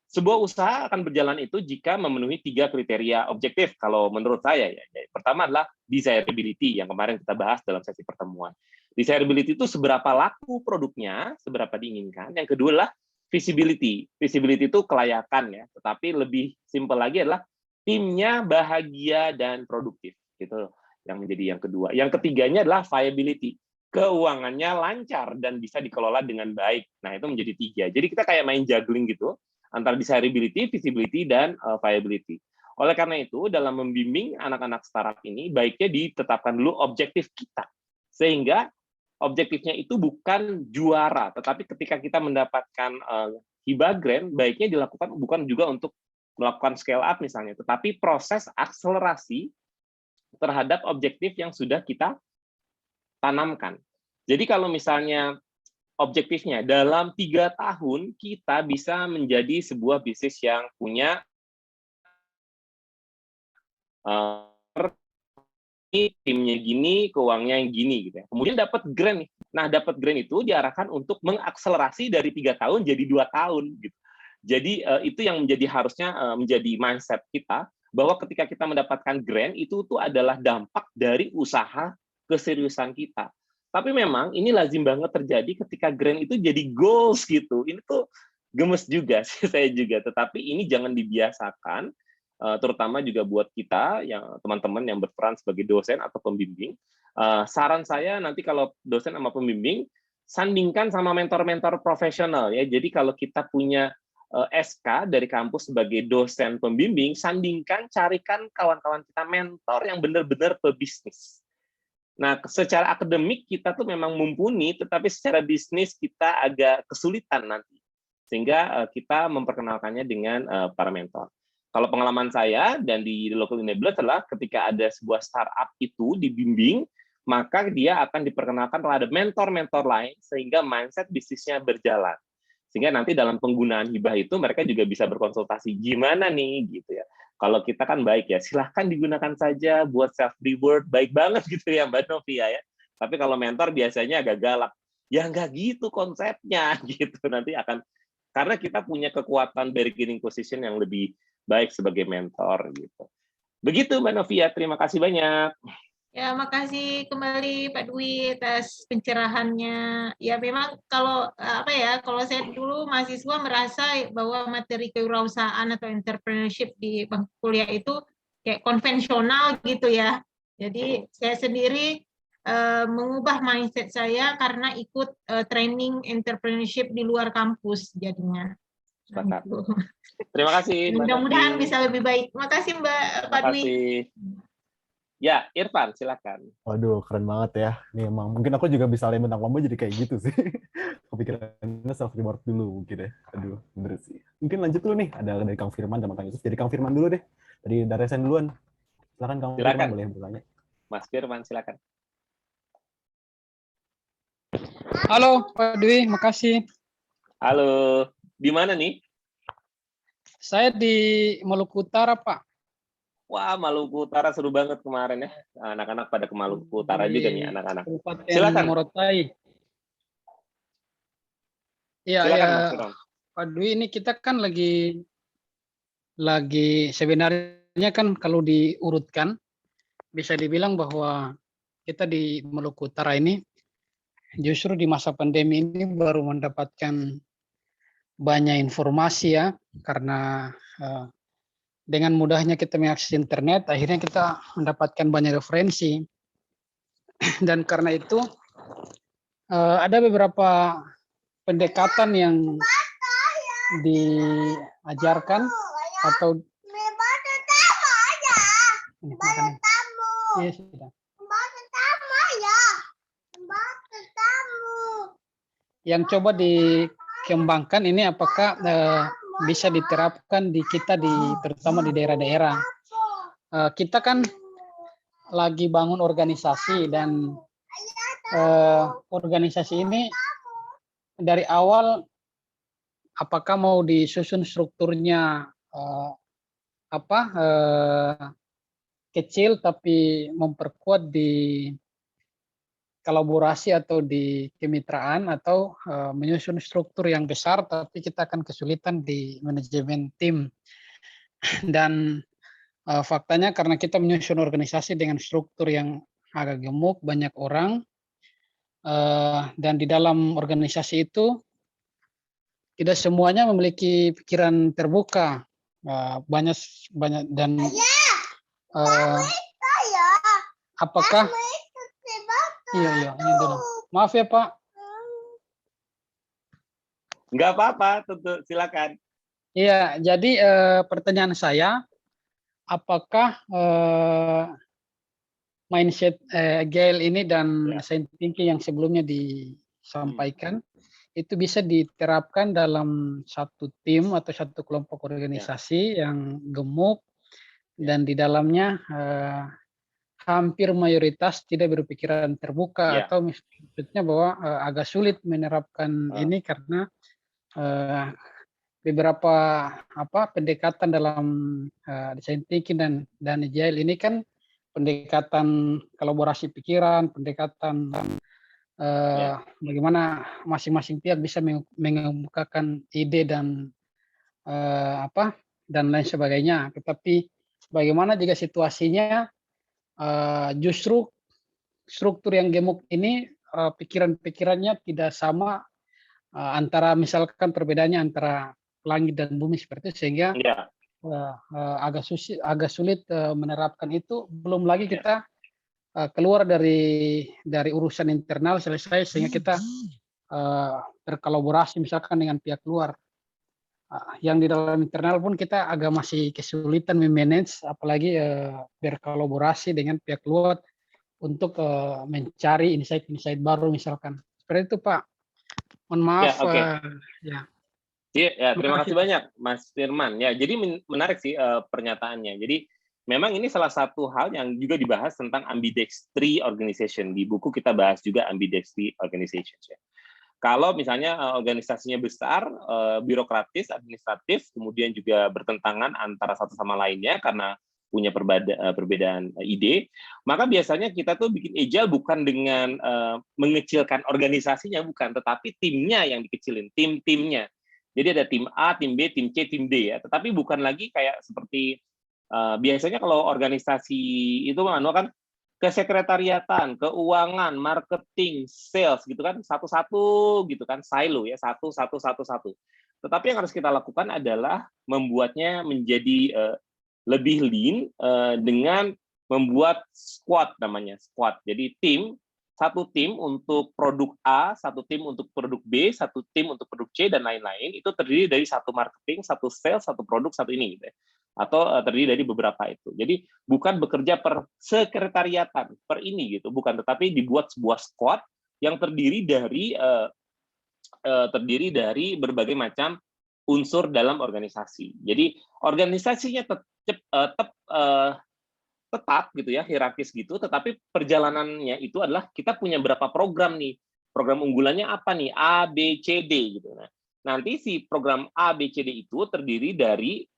[SPEAKER 1] Sebuah usaha akan berjalan itu jika memenuhi 3 kriteria objektif kalau menurut saya ya. Pertama adalah desirability yang kemarin kita bahas dalam sesi pertemuan. Desirability itu seberapa laku produknya, seberapa diinginkan. Yang kedua adalah visibility. Visibility itu kelayakan ya, tetapi lebih simpel lagi adalah timnya bahagia dan produktif. Gitu yang menjadi yang kedua. Yang ketiganya adalah viability. Keuangannya lancar dan bisa dikelola dengan baik. Nah, itu menjadi 3. Jadi kita kayak main juggling gitu antara desirability, visibility, dan viability. Oleh karena itu, dalam membimbing anak-anak startup ini, baiknya ditetapkan dulu objektif kita. Sehingga objektifnya itu bukan juara, tetapi ketika kita mendapatkan hibah grant, baiknya dilakukan bukan juga untuk melakukan scale up misalnya, tetapi proses akselerasi terhadap objektif yang sudah kita tanamkan. Jadi kalau misalnya objektifnya dalam 3 tahun kita bisa menjadi sebuah bisnis yang punya timnya gini, keuangannya gini gitu ya. Kemudian dapat grant nih. Nah, dapat grant itu diarahkan untuk mengakselerasi dari 3 tahun jadi 2 tahun gitu. Jadi itu yang menjadi harusnya menjadi mindset kita, bahwa ketika kita mendapatkan grant itu tuh adalah dampak dari usaha keseriusan kita. Tapi memang ini lazim banget terjadi ketika grant itu jadi goals gitu. Ini tuh gemes juga sih saya juga. Tetapi ini jangan dibiasakan, terutama juga buat kita yang teman-teman yang berperan sebagai dosen atau pembimbing. Saran saya nanti kalau dosen sama pembimbing, sandingkan sama mentor-mentor profesional ya. Jadi kalau kita punya SK dari kampus sebagai dosen pembimbing, sandingkan, carikan kawan-kawan kita mentor yang benar-benar pebisnis. Nah, secara akademik kita tuh memang mumpuni, tetapi secara bisnis kita agak kesulitan nanti. sehingga kita memperkenalkannya dengan para mentor. Kalau pengalaman saya dan di local enabler adalah ketika ada sebuah startup itu dibimbing, maka dia akan diperkenalkan terhadap mentor-mentor lain sehingga mindset bisnisnya berjalan. Sehingga nanti dalam penggunaan hibah itu mereka juga bisa berkonsultasi gimana nih gitu ya. Kalau kita kan baik ya, silahkan digunakan saja buat self reward, baik banget gitu ya Mbak Novia ya. Tapi kalau mentor biasanya agak galak. Ya nggak gitu konsepnya gitu. Nanti akan, karena kita punya kekuatan bargaining position yang lebih baik sebagai mentor gitu. Begitu Mbak Novia, terima kasih banyak.
[SPEAKER 3] Ya, makasih kembali Pak Dwi atas pencerahannya. Ya, memang kalau kalau saya dulu mahasiswa merasa bahwa materi kewirausahaan atau entrepreneurship di bangku kuliah itu kayak konvensional gitu ya. Jadi saya sendiri mengubah mindset saya karena ikut training entrepreneurship di luar kampus jadinya.
[SPEAKER 1] Sepakat. Terima kasih.
[SPEAKER 3] Mudah-mudahan bisa lebih baik. Makasih Pak Dwi.
[SPEAKER 1] Ya, Irfan, silakan.
[SPEAKER 2] Waduh, keren banget ya. Nih emang mungkin aku juga bisa mentang lomba jadi kayak gitu sih. Kepikirannya self reward dulu mungkin ya. Aduh, bener sih. Mungkin lanjut dulu nih. Ada dari Kang Firman sama Kang Yusuf. Jadi Kang Firman dulu deh. Dari Daresen duluan. Silakan Kang Firman, boleh bertanya.
[SPEAKER 1] Mas Firman, silakan.
[SPEAKER 4] Halo Pak Dwi, makasih.
[SPEAKER 1] Halo, di mana nih?
[SPEAKER 4] Saya di Maluku Utara, Pak.
[SPEAKER 1] Wah, Maluku Utara seru banget kemarin ya. Anak-anak pada ke Maluku Utara juga nih, anak-anak.
[SPEAKER 4] Silakan. Morotai. Iya, ya, Pak Dwi, ini kita kan lagi sebenarnya kan kalau diurutkan bisa dibilang bahwa kita di Maluku Utara ini justru di masa pandemi ini baru mendapatkan banyak informasi ya, karena dengan mudahnya kita mengakses internet, akhirnya kita mendapatkan banyak referensi. Dan karena itu ada beberapa pendekatan yang diajarkan atau yang coba dikembangkan ini apakah bisa diterapkan di kita terutama di daerah-daerah. Kita kan lagi bangun organisasi dan organisasi ini dari awal apakah mau disusun strukturnya kecil tapi memperkuat di kolaborasi atau di kemitraan atau menyusun struktur yang besar tapi kita akan kesulitan di manajemen tim. Dan faktanya karena kita menyusun organisasi dengan struktur yang agak gemuk, banyak orang, dan di dalam organisasi itu tidak semuanya memiliki pikiran terbuka, banyak dan apakah Iya, ini dulu. Maaf ya Pak.
[SPEAKER 1] Nggak apa-apa, tentu silakan.
[SPEAKER 4] Iya, jadi pertanyaan saya, apakah mindset Agile ini dan design thinking yang sebelumnya disampaikan itu bisa diterapkan dalam satu tim atau satu kelompok organisasi yang gemuk dan di dalamnya hampir mayoritas tidak berpikiran terbuka atau maksudnya bahwa agak sulit menerapkan ini karena beberapa pendekatan dalam design thinking dan agile ini kan pendekatan kolaborasi pikiran, pendekatan bagaimana masing-masing pihak bisa mengemukakan ide dan dan lain sebagainya. Tetapi bagaimana jika situasinya justru struktur yang gemuk ini pikiran-pikirannya tidak sama antara misalkan perbedaannya antara langit dan bumi seperti itu sehingga agak sulit menerapkan itu. Belum lagi kita keluar dari urusan internal selesai sehingga kita berkolaborasi misalkan dengan pihak luar. Yang di dalam internal pun kita agak masih kesulitan memanage, apalagi berkolaborasi dengan pihak luar untuk mencari insight-insight baru misalkan. Seperti itu Pak. Mohon maaf.
[SPEAKER 1] Ya, okay. Ya, terima kasih banyak Mas Firman. Ya, jadi menarik sih pernyataannya. Jadi memang ini salah satu hal yang juga dibahas tentang ambidextrous organization. Di buku kita bahas juga ambidextrous organization. Ya. Kalau misalnya organisasinya besar, birokratis, administratif, kemudian juga bertentangan antara satu sama lainnya karena punya perbedaan ide, maka biasanya kita tuh bikin agile bukan dengan mengecilkan organisasinya, bukan, tetapi timnya yang dikecilin, tim-timnya. Jadi ada tim A, tim B, tim C, tim D ya. Tetapi bukan lagi kayak seperti biasanya kalau organisasi itu kan kesekretariatan, keuangan, marketing, sales gitu kan satu-satu gitu kan silo ya satu. Tetapi yang harus kita lakukan adalah membuatnya menjadi lebih lean dengan membuat squad namanya squad. Jadi satu tim untuk produk A, satu tim untuk produk B, satu tim untuk produk C dan lain-lain itu terdiri dari satu marketing, satu sales, satu produk, satu ini gitu ya. Atau terdiri dari beberapa itu. Jadi bukan bekerja per sekretariatan, per ini gitu, bukan, tetapi dibuat sebuah squad yang terdiri dari berbagai macam unsur dalam organisasi. Jadi organisasinya tetap gitu ya, hierarkis gitu, tetapi perjalanannya itu adalah kita punya berapa program nih. Program unggulannya apa nih? A, B, C, D gitu. Nah, nanti si program A, B, C, D itu terdiri dari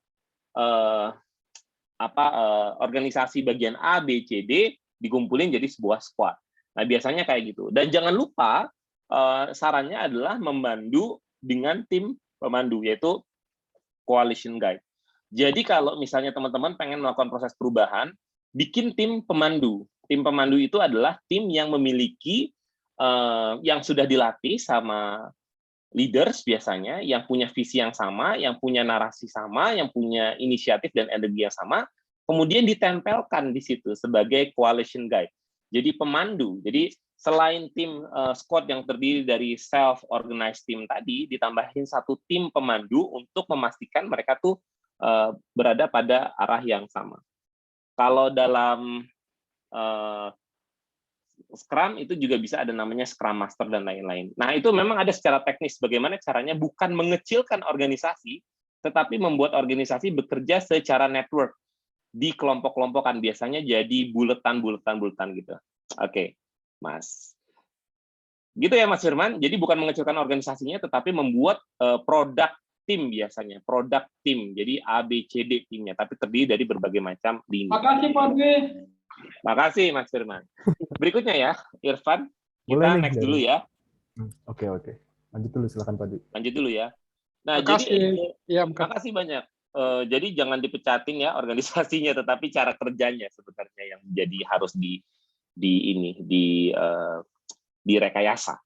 [SPEAKER 1] organisasi bagian A, B, C, D dikumpulin jadi sebuah squad. Nah, biasanya kayak gitu. Dan jangan lupa sarannya adalah memandu dengan tim pemandu, yaitu coalition guide. Jadi kalau misalnya teman-teman pengen melakukan proses perubahan, bikin tim pemandu. Tim pemandu itu adalah tim yang memiliki yang sudah dilatih sama leaders biasanya, yang punya visi yang sama, yang punya narasi sama, yang punya inisiatif dan energi yang sama, kemudian ditempelkan di situ sebagai coalition guide. Jadi pemandu. Jadi selain tim squad yang terdiri dari self-organized team tadi, ditambahin satu tim pemandu untuk memastikan mereka tuh berada pada arah yang sama. Kalau dalam Scrum itu juga bisa ada namanya Scrum Master dan lain-lain. Nah, itu memang ada secara teknis bagaimana caranya bukan mengecilkan organisasi, tetapi membuat organisasi bekerja secara network di kelompok-kelompokan, biasanya jadi buletan gitu. Oke, Mas. Gitu ya Mas Firman. Jadi bukan mengecilkan organisasinya, tetapi membuat produk tim biasanya, produk tim. Jadi A, B, C, D timnya, tapi terdiri dari berbagai macam lini.
[SPEAKER 4] Makasih Pak Dwi.
[SPEAKER 1] Makasih Mas Firman. Berikutnya ya, Irfan. Kita
[SPEAKER 2] Boleh nih,
[SPEAKER 1] next dulu ya.
[SPEAKER 2] Oke. Lanjut dulu, silakan Pak Dwi.
[SPEAKER 1] Lanjut dulu ya. Nah, makasih banyak. Jadi jangan dipecatin ya organisasinya, tetapi cara kerjanya sebenarnya yang jadi harus direkayasa.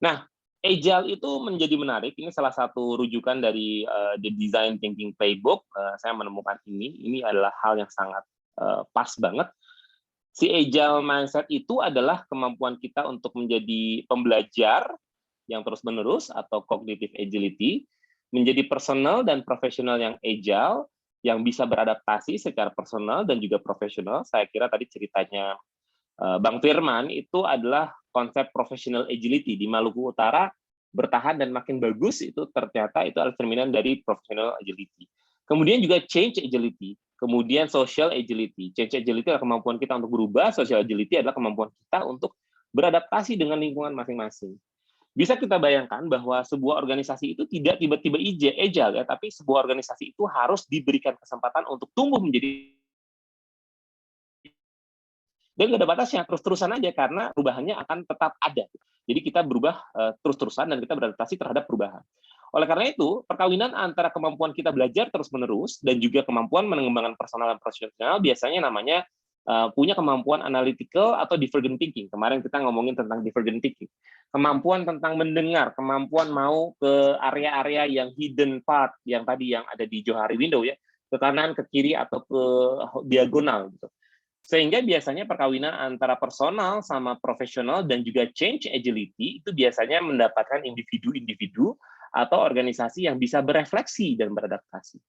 [SPEAKER 1] Nah, Agile itu menjadi menarik. Ini salah satu rujukan dari The Design Thinking Playbook. Saya menemukan ini adalah hal yang sangat pas banget. Si Agile mindset itu adalah kemampuan kita untuk menjadi pembelajar yang terus-menerus atau cognitive agility, menjadi personal dan profesional yang agile, yang bisa beradaptasi secara personal dan juga profesional. Saya kira tadi ceritanya Bang Firman itu adalah konsep professional agility di Maluku Utara, bertahan dan makin bagus itu ternyata itu adalah cerminan dari professional agility. Kemudian juga change agility, kemudian social agility. Change agility adalah kemampuan kita untuk berubah, social agility adalah kemampuan kita untuk beradaptasi dengan lingkungan masing-masing. Bisa kita bayangkan bahwa sebuah organisasi itu tidak tiba-tiba agile ya, tapi sebuah organisasi itu harus diberikan kesempatan untuk tumbuh menjadi, dan nggak ada batasnya, terus-terusan aja, karena perubahannya akan tetap ada. Jadi kita berubah terus-terusan dan kita beradaptasi terhadap perubahan. Oleh karena itu, perkawinan antara kemampuan kita belajar terus-menerus dan juga kemampuan mengembangkan personal dan profesional biasanya namanya punya kemampuan analytical atau divergent thinking. Kemarin kita ngomongin tentang divergent thinking. Kemampuan tentang mendengar, kemampuan mau ke area-area yang hidden part, yang tadi yang ada di Johari window ya, ke kanan, ke kiri, atau ke diagonal gitu. Sehingga biasanya perkawinan antara personal sama profesional dan juga change agility itu biasanya mendapatkan individu-individu atau organisasi yang bisa berefleksi dan beradaptasi.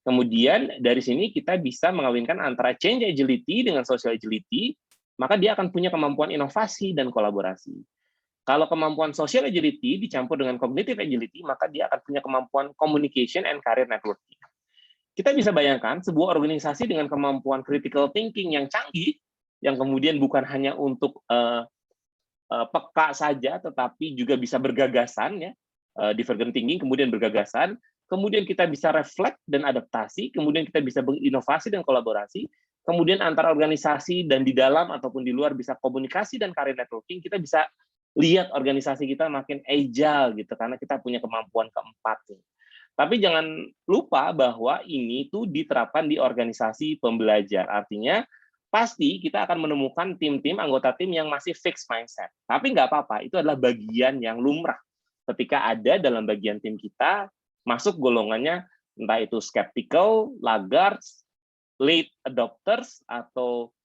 [SPEAKER 1] Kemudian dari sini kita bisa mengawinkan antara change agility dengan social agility, maka dia akan punya kemampuan inovasi dan kolaborasi. Kalau kemampuan social agility dicampur dengan cognitive agility, maka dia akan punya kemampuan communication and career networking. Kita bisa bayangkan sebuah organisasi dengan kemampuan critical thinking yang canggih, yang kemudian bukan hanya untuk peka saja, tetapi juga bisa bergagasan, ya, divergent thinking, kemudian bergagasan, kemudian kita bisa reflect dan adaptasi, kemudian kita bisa berinovasi dan kolaborasi, kemudian antara organisasi dan di dalam ataupun di luar bisa komunikasi dan career networking, kita bisa lihat organisasi kita makin agile gitu karena kita punya kemampuan keempat nih. Tapi jangan lupa bahwa ini tuh diterapkan di organisasi pembelajar. Artinya pasti kita akan menemukan tim-tim, anggota tim yang masih fixed mindset. Tapi nggak apa-apa, itu adalah bagian yang lumrah. Ketika ada dalam bagian tim kita, masuk golongannya entah itu skeptical, laggards, late adopters, atau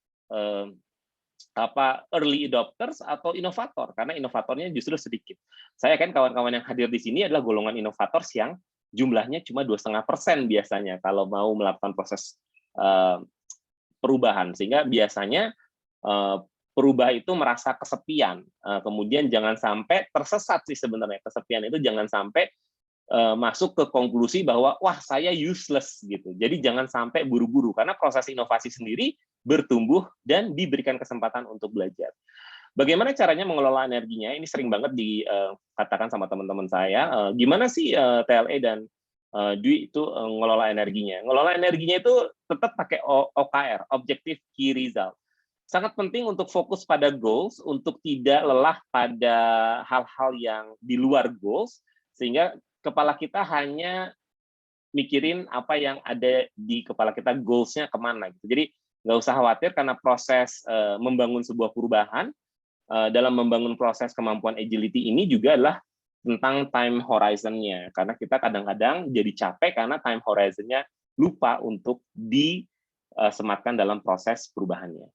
[SPEAKER 1] early adopters atau inovator, karena inovatornya justru sedikit. Saya kan kawan-kawan yang hadir di sini adalah golongan inovators yang jumlahnya cuma 2,5% biasanya kalau mau melakukan proses perubahan, sehingga biasanya perubah itu merasa kesepian. Kemudian jangan sampai tersesat sih sebenarnya, kesepian itu jangan sampai masuk ke konklusi bahwa wah saya useless gitu. Jadi jangan sampai buru-buru karena proses inovasi sendiri bertumbuh dan diberikan kesempatan untuk belajar. Bagaimana caranya mengelola energinya? Ini sering banget dikatakan sama teman-teman saya. Gimana sih TLE dan Dwi itu mengelola energinya? Ngelola energinya itu tetap pakai OKR, Objective Key Result. Sangat penting untuk fokus pada goals, untuk tidak lelah pada hal-hal yang di luar goals, sehingga kepala kita hanya mikirin apa yang ada di kepala kita, goals-nya kemana. Gitu. Jadi nggak usah khawatir karena proses membangun sebuah perubahan, dalam membangun proses kemampuan agility ini juga adalah tentang time horizon-nya. Karena kita kadang-kadang jadi capek karena time horizon-nya lupa untuk disematkan dalam proses perubahannya.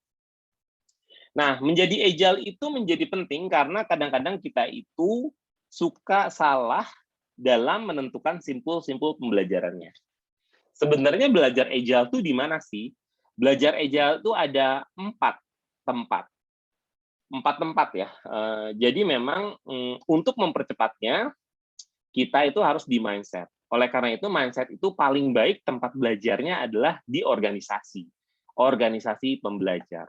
[SPEAKER 1] Nah, menjadi agile itu menjadi penting karena kadang-kadang kita itu suka salah dalam menentukan simpul-simpul pembelajarannya. Sebenarnya belajar agile itu di mana sih? Belajar agile itu ada 4 tempat ya. Jadi memang untuk mempercepatnya, kita itu harus di mindset. Oleh karena itu, mindset itu paling baik tempat belajarnya adalah di organisasi pembelajar.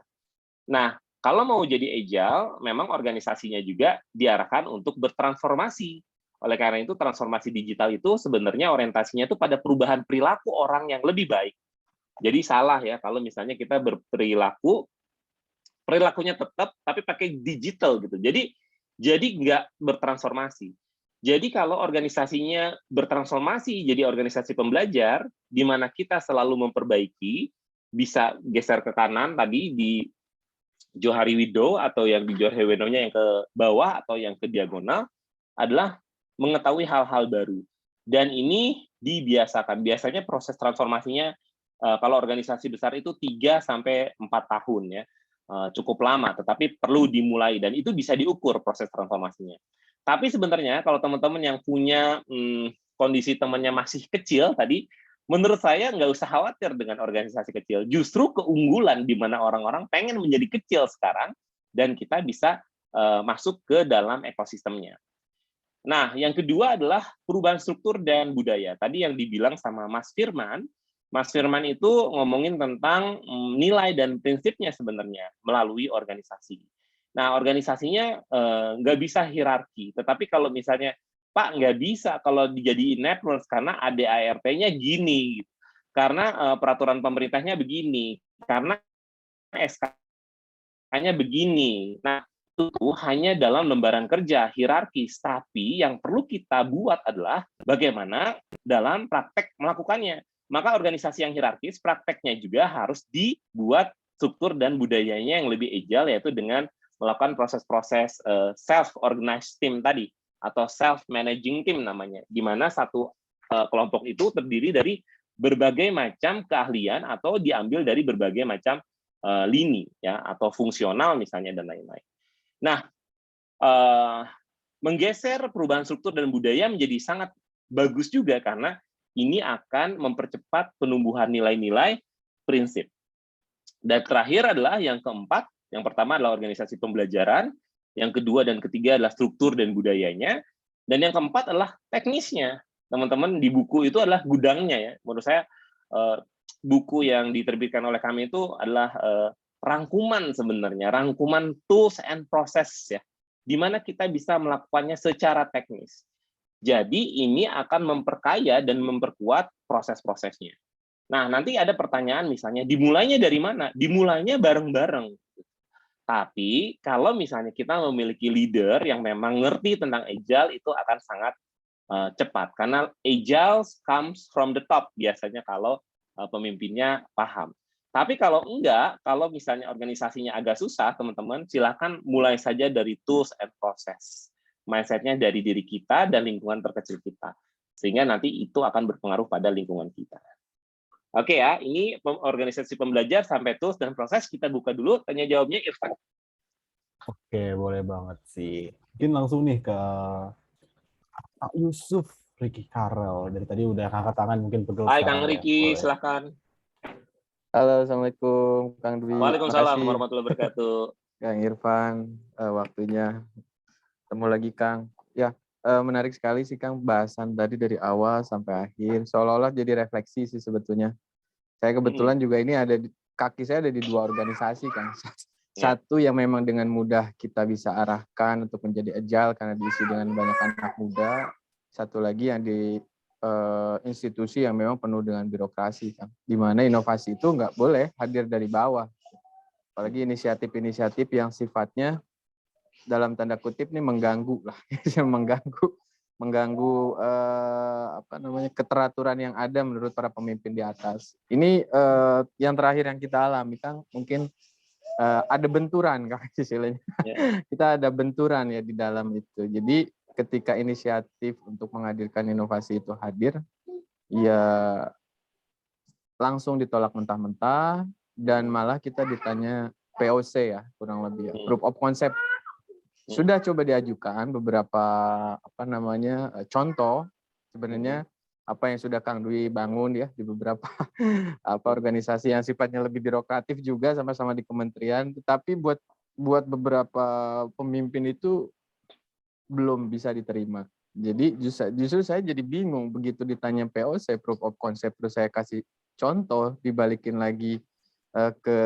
[SPEAKER 1] Nah, kalau mau jadi agile, memang organisasinya juga diarahkan untuk bertransformasi. Oleh karena itu, transformasi digital itu sebenarnya orientasinya itu pada perubahan perilaku orang yang lebih baik. Jadi salah ya kalau misalnya kita perilakunya tetap tapi pakai digital gitu. Jadi nggak bertransformasi. Jadi kalau organisasinya bertransformasi jadi organisasi pembelajar, di mana kita selalu memperbaiki, bisa geser ke kanan tadi di Johari Widow atau yang di Johari Widow-nya yang ke bawah atau yang ke diagonal, adalah mengetahui hal-hal baru. Dan ini dibiasakan. Biasanya proses transformasinya kalau organisasi besar itu 3-4 tahun ya. Cukup lama, tetapi perlu dimulai dan itu bisa diukur proses transformasinya. Tapi sebenarnya kalau teman-teman yang punya kondisi temannya masih kecil tadi, menurut saya nggak usah khawatir dengan organisasi kecil. Justru keunggulan di mana orang-orang pengen menjadi kecil sekarang dan kita bisa masuk ke dalam ekosistemnya. Nah, yang kedua adalah perubahan struktur dan budaya. Tadi yang dibilang sama Mas Firman itu ngomongin tentang nilai dan prinsipnya sebenarnya melalui organisasi. Nah, organisasinya nggak bisa hierarki, tetapi kalau misalnya, Pak, nggak bisa kalau dijadiin network karena ADART-nya gini, karena peraturan pemerintahnya begini, karena SK-nya begini. Nah, itu hanya dalam lembaran kerja hierarkis, tapi yang perlu kita buat adalah bagaimana dalam praktek melakukannya. Maka organisasi yang hierarkis, prakteknya juga harus dibuat struktur dan budayanya yang lebih agile, yaitu dengan melakukan proses-proses self-organized team tadi, atau self-managing team namanya, di mana satu kelompok itu terdiri dari berbagai macam keahlian atau diambil dari berbagai macam lini, ya, atau fungsional misalnya, dan lain-lain. Nah, menggeser perubahan struktur dan budaya menjadi sangat bagus juga karena ini akan mempercepat penumbuhan nilai-nilai prinsip. Dan terakhir adalah yang keempat, yang pertama adalah organisasi pembelajaran, Yang kedua dan ketiga adalah struktur dan budayanya. Dan yang keempat adalah teknisnya. Teman-teman, di buku itu adalah gudangnya ya. Menurut saya buku yang diterbitkan oleh kami itu adalah rangkuman sebenarnya, rangkuman tools and process ya, di mana kita bisa melakukannya secara teknis. Jadi ini akan memperkaya dan memperkuat proses-prosesnya. Nah, nanti ada pertanyaan misalnya, dimulainya dari mana? Dimulainya bareng-bareng. Tapi kalau misalnya kita memiliki leader yang memang ngerti tentang agile, itu akan sangat cepat. Karena agile comes from the top biasanya kalau pemimpinnya paham. Tapi kalau enggak, kalau misalnya organisasinya agak susah, teman-teman, silakan mulai saja dari tools and process. Mindset-nya dari diri kita dan lingkungan terkecil kita. Sehingga nanti itu akan berpengaruh pada lingkungan kita. Oke ya, ini organisasi pembelajar sampai tools dan proses. Kita buka dulu, tanya jawabnya Irfan.
[SPEAKER 2] Oke, boleh banget sih. Mungkin langsung nih ke Pak Yusuf Ricky Karel. Dari tadi udah angkat tangan, mungkin pegel
[SPEAKER 1] Hai
[SPEAKER 2] sekarang
[SPEAKER 1] Kang
[SPEAKER 2] ya.
[SPEAKER 1] Ricky,
[SPEAKER 2] Boleh.
[SPEAKER 1] silakan.
[SPEAKER 5] Halo, Assalamualaikum Kang Dwi.
[SPEAKER 1] Waalaikumsalam
[SPEAKER 5] Makasih,
[SPEAKER 1] warahmatullahi wabarakatuh.
[SPEAKER 5] Kang Irfan, waktunya. Ketemu lagi Kang. Ya, menarik sekali sih Kang bahasan tadi dari awal sampai akhir. Seolah-olah jadi refleksi sih sebetulnya. Saya kebetulan juga ini ada kaki saya ada di 2 organisasi Kang. Satu yang memang dengan mudah kita bisa arahkan untuk menjadi agile karena diisi dengan banyak anak muda. Satu lagi yang di institusi yang memang penuh dengan birokrasi Kang. Di mana inovasi itu nggak boleh hadir dari bawah. Apalagi inisiatif-inisiatif yang sifatnya dalam tanda kutip nih mengganggu lah, mengganggu keteraturan yang ada menurut para pemimpin di atas. Ini yang terakhir yang kita alami Kang, mungkin ada benturan Kang istilahnya. Kita ada benturan ya di dalam itu. Jadi ketika inisiatif untuk menghadirkan inovasi itu hadir, ya langsung ditolak mentah-mentah dan malah kita ditanya POC ya, kurang lebih ya, proof of concept. Sudah coba diajukan beberapa contoh sebenarnya apa yang sudah Kang Dwi bangun ya di beberapa organisasi yang sifatnya lebih birokratif juga sama-sama di kementerian, tetapi buat beberapa pemimpin itu belum bisa diterima. Jadi justru saya jadi bingung begitu ditanya POC proof of concept terus saya kasih contoh dibalikin lagi ke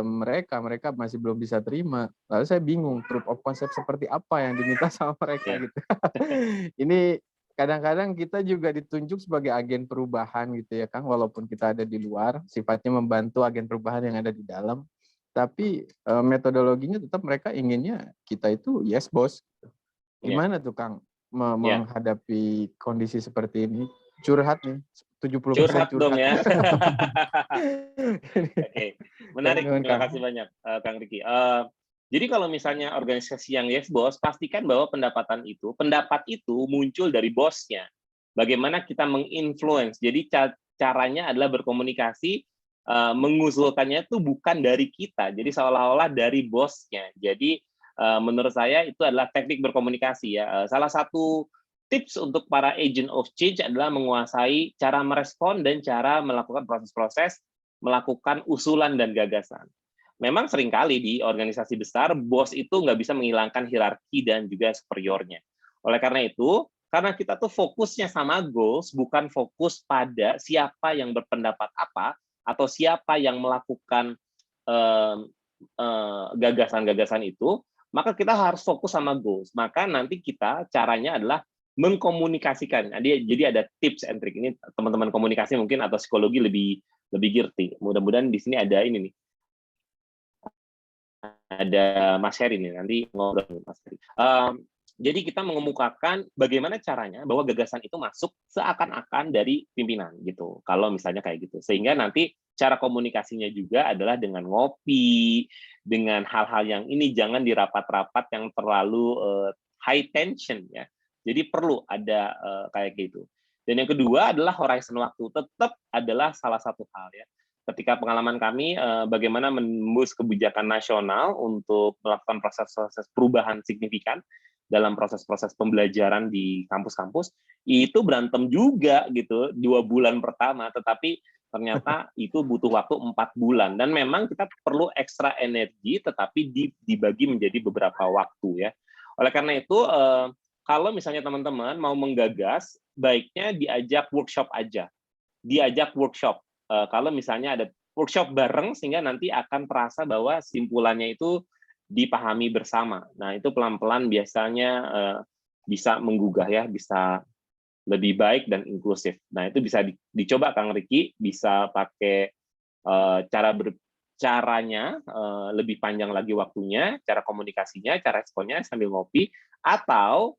[SPEAKER 5] mereka masih belum bisa terima. Lalu saya bingung proof of concept seperti apa yang diminta sama mereka gitu. Ini kadang-kadang kita juga ditunjuk sebagai agen perubahan gitu ya Kang, walaupun kita ada di luar, sifatnya membantu agen perubahan yang ada di dalam. Tapi metodologinya tetap mereka inginnya kita itu yes bos. Gimana tuh Kang menghadapi kondisi seperti ini? Curhat nih, 70% curhat.
[SPEAKER 1] Dong ya. Oke. Menarik, terima kasih banyak Kang Ricky. Jadi kalau misalnya organisasi yang yes bos, pastikan bahwa pendapat itu muncul dari bosnya. Bagaimana kita menginfluence. Jadi caranya adalah berkomunikasi, mengusulkannya itu bukan dari kita. Jadi seolah-olah dari bosnya. Jadi menurut saya itu adalah teknik berkomunikasi ya. Salah satu tips untuk para agent of change adalah menguasai cara merespon dan cara melakukan proses-proses, melakukan usulan dan gagasan. Memang seringkali di organisasi besar, bos itu nggak bisa menghilangkan hierarki dan juga superiornya. Oleh karena itu, karena kita tuh fokusnya sama goals, bukan fokus pada siapa yang berpendapat apa, atau siapa yang melakukan gagasan-gagasan itu, maka kita harus fokus sama goals. Maka nanti kita caranya adalah mengkomunikasikan. Jadi ada tips and trick ini teman-teman komunikasi mungkin atau psikologi lebih ngerti. Mudah-mudahan di sini ada ini nih. Ada Mas Heri nih, nanti ngobrol dengan Mas Heri. Jadi kita mengemukakan bagaimana caranya bahwa gagasan itu masuk seakan-akan dari pimpinan gitu. Kalau misalnya kayak gitu. Sehingga nanti cara komunikasinya juga adalah dengan ngopi, dengan hal-hal yang ini jangan di rapat-rapat yang terlalu high tension ya. Jadi perlu ada kayak gitu. Dan yang kedua adalah horizon waktu. Tetap adalah salah satu hal ya. Ketika pengalaman kami bagaimana menembus kebijakan nasional untuk melakukan proses-proses perubahan signifikan dalam proses-proses pembelajaran di kampus-kampus, itu berantem juga gitu 2 bulan pertama, tetapi ternyata itu butuh waktu 4 bulan. Dan memang kita perlu ekstra energi, tetapi dibagi menjadi beberapa waktu ya. Oleh karena itu, kalau misalnya teman-teman mau menggagas, baiknya diajak workshop aja. Diajak workshop. Kalau misalnya ada workshop bareng, sehingga nanti akan terasa bahwa simpulannya itu dipahami bersama. Nah, itu pelan-pelan biasanya bisa menggugah ya, bisa lebih baik dan inklusif. Nah, itu bisa dicoba Kang Riki, bisa pakai caranya lebih panjang lagi waktunya, cara komunikasinya, cara responnya sambil ngopi, atau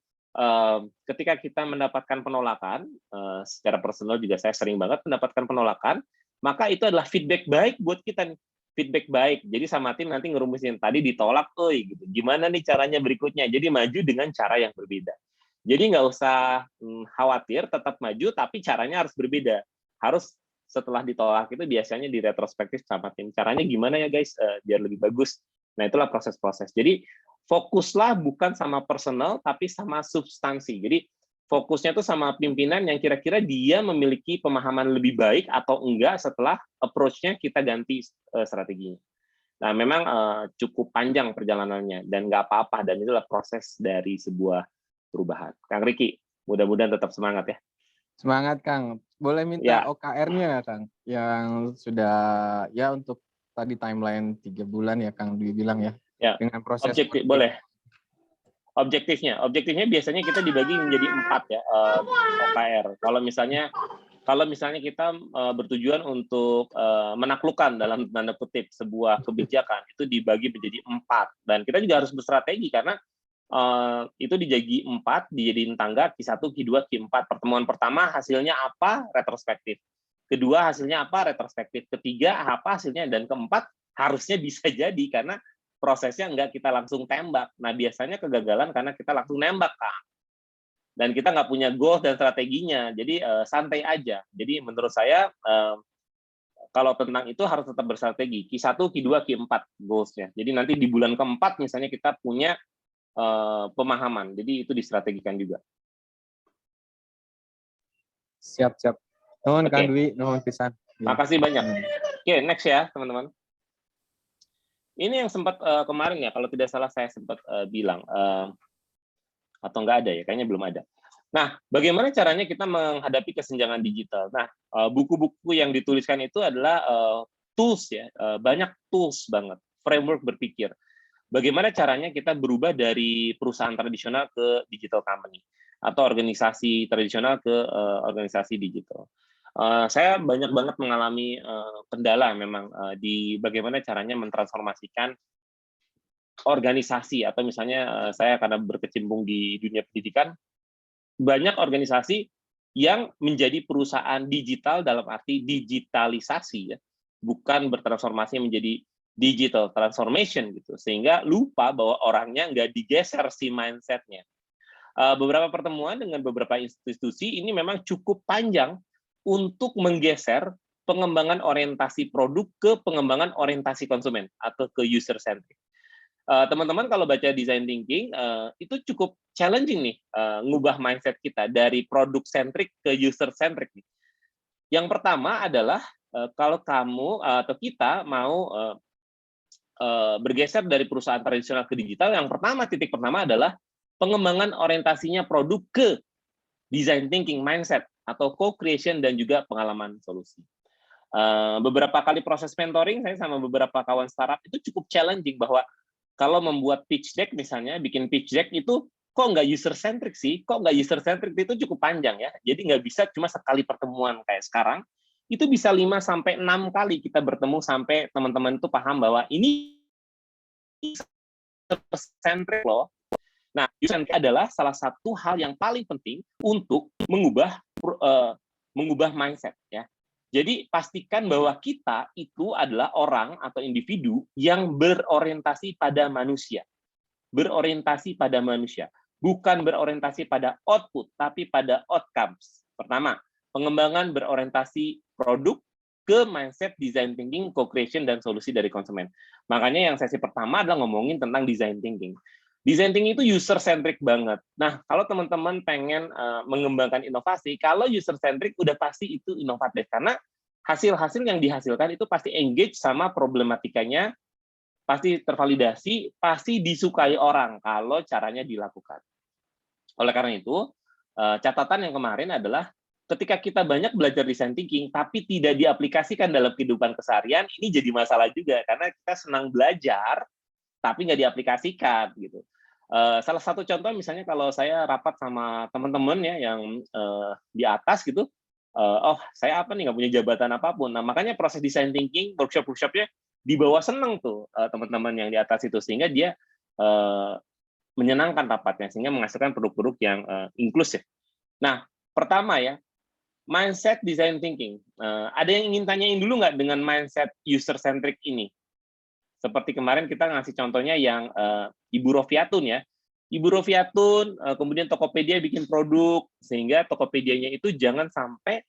[SPEAKER 1] ketika kita mendapatkan penolakan, secara personal juga saya sering banget mendapatkan penolakan, maka itu adalah feedback baik buat kita nih. Feedback baik. Jadi sama tim nanti ngerumusin, tadi ditolak, gitu. Gimana nih caranya berikutnya? Jadi maju dengan cara yang berbeda. Jadi nggak usah khawatir, tetap maju, tapi caranya harus berbeda. Harus setelah ditolak itu biasanya di retrospektif sama tim. Caranya gimana ya guys, biar lebih bagus. Nah, itulah proses-proses. Jadi fokuslah bukan sama personal, tapi sama substansi. Jadi fokusnya itu sama pimpinan yang kira-kira dia memiliki pemahaman lebih baik atau enggak setelah approach-nya kita ganti strateginya. Nah, memang cukup panjang perjalanannya, dan nggak apa-apa, dan itulah proses dari sebuah perubahan. Kang Riki, mudah-mudahan tetap semangat ya.
[SPEAKER 5] Semangat Kang. Boleh minta OKR-nya ya Kang, yang sudah ya untuk tadi timeline 3 bulan ya Kang Dwi bilang ya. Dengan proses
[SPEAKER 1] objektif boleh. Objektifnya biasanya kita dibagi menjadi 4 ya, OKR. Kalau misalnya kita bertujuan untuk menaklukkan dalam tanda kutip sebuah kebijakan, itu dibagi menjadi 4, dan kita juga harus berstrategi karena itu dijagi 4, dijadiin tangga Q1, Q2, Q4. Pertemuan pertama hasilnya apa? Retrospektif. Kedua hasilnya apa? Retrospektif. Ketiga apa hasilnya? Dan keempat harusnya bisa jadi karena prosesnya nggak kita langsung tembak. Nah, biasanya kegagalan karena kita langsung nembak, Kang. Dan kita nggak punya goal dan strateginya. Jadi santai aja. Jadi menurut saya kalau tentang itu harus tetap bersrategi. Q1, Q2, Q4 goals-nya. Jadi nanti di bulan keempat misalnya kita punya pemahaman. Jadi itu distrategikan juga.
[SPEAKER 5] Siap. Nuhun Kang Dwi, nuhun pisan.
[SPEAKER 1] Makasih banyak. Oke, next ya teman-teman. Ini yang sempat kemarin ya, kalau tidak salah saya sempat bilang, atau nggak ada ya, kayaknya belum ada. Nah, bagaimana caranya kita menghadapi kesenjangan digital? Nah, buku-buku yang dituliskan itu adalah tools ya, banyak tools banget, framework berpikir. Bagaimana caranya kita berubah dari perusahaan tradisional ke digital company, atau organisasi tradisional ke organisasi digital. Saya banyak banget mengalami kendala memang di bagaimana caranya mentransformasikan organisasi, atau misalnya saya karena berkecimpung di dunia pendidikan, banyak organisasi yang menjadi perusahaan digital dalam arti digitalisasi ya, bukan bertransformasi menjadi digital transformation gitu, sehingga lupa bahwa orangnya nggak digeser si mindset-nya. Beberapa pertemuan dengan beberapa institusi ini memang cukup panjang untuk menggeser pengembangan orientasi produk ke pengembangan orientasi konsumen atau ke user centric. Teman-teman kalau baca design thinking itu cukup challenging nih, ngubah mindset kita dari produk centric ke user centric. Yang pertama adalah kalau kamu atau kita mau bergeser dari perusahaan tradisional ke digital, yang pertama, titik pertama adalah pengembangan orientasinya produk ke design thinking mindset atau co-creation dan juga pengalaman solusi. Beberapa kali proses mentoring saya sama beberapa kawan startup itu cukup challenging, bahwa kalau membuat pitch deck misalnya, bikin pitch deck itu kok nggak user centric sih, kok nggak user centric, itu cukup panjang ya. Jadi nggak bisa cuma sekali pertemuan kayak sekarang, itu bisa 5-6 kali kita bertemu sampai teman-teman itu paham bahwa ini user centric loh. Nah, user centric adalah salah satu hal yang paling penting untuk mengubah mindset ya. Jadi pastikan bahwa kita itu adalah orang atau individu yang berorientasi pada manusia. Berorientasi pada manusia. Bukan berorientasi pada output, tapi pada outcomes. Pertama, pengembangan berorientasi produk ke mindset design thinking, co-creation, dan solusi dari konsumen. Makanya yang sesi pertama adalah ngomongin tentang design thinking. Design thinking itu user-centric banget. Nah, kalau teman-teman pengen mengembangkan inovasi, kalau user-centric udah pasti itu inovatif. Karena hasil-hasil yang dihasilkan itu pasti engage sama problematikanya, pasti tervalidasi, pasti disukai orang kalau caranya dilakukan. Oleh karena itu, catatan yang kemarin adalah ketika kita banyak belajar design thinking tapi tidak diaplikasikan dalam kehidupan keseharian, ini jadi masalah juga karena kita senang belajar tapi nggak diaplikasikan gitu. Salah satu contoh misalnya kalau saya rapat sama teman-teman ya yang di atas gitu, oh saya apa nih nggak punya jabatan apapun. Nah makanya proses design thinking workshop-workshopnya dibawa seneng tuh teman-teman yang di atas itu sehingga dia menyenangkan rapatnya sehingga menghasilkan produk-produk yang inklusif. Nah pertama ya mindset design thinking. Ada yang ingin tanyain dulu nggak dengan mindset user centric ini? Seperti kemarin kita ngasih contohnya yang Ibu Rofiatun ya. Ibu Rofiatun, kemudian Tokopedia bikin produk, sehingga Tokopedia-nya itu jangan sampai,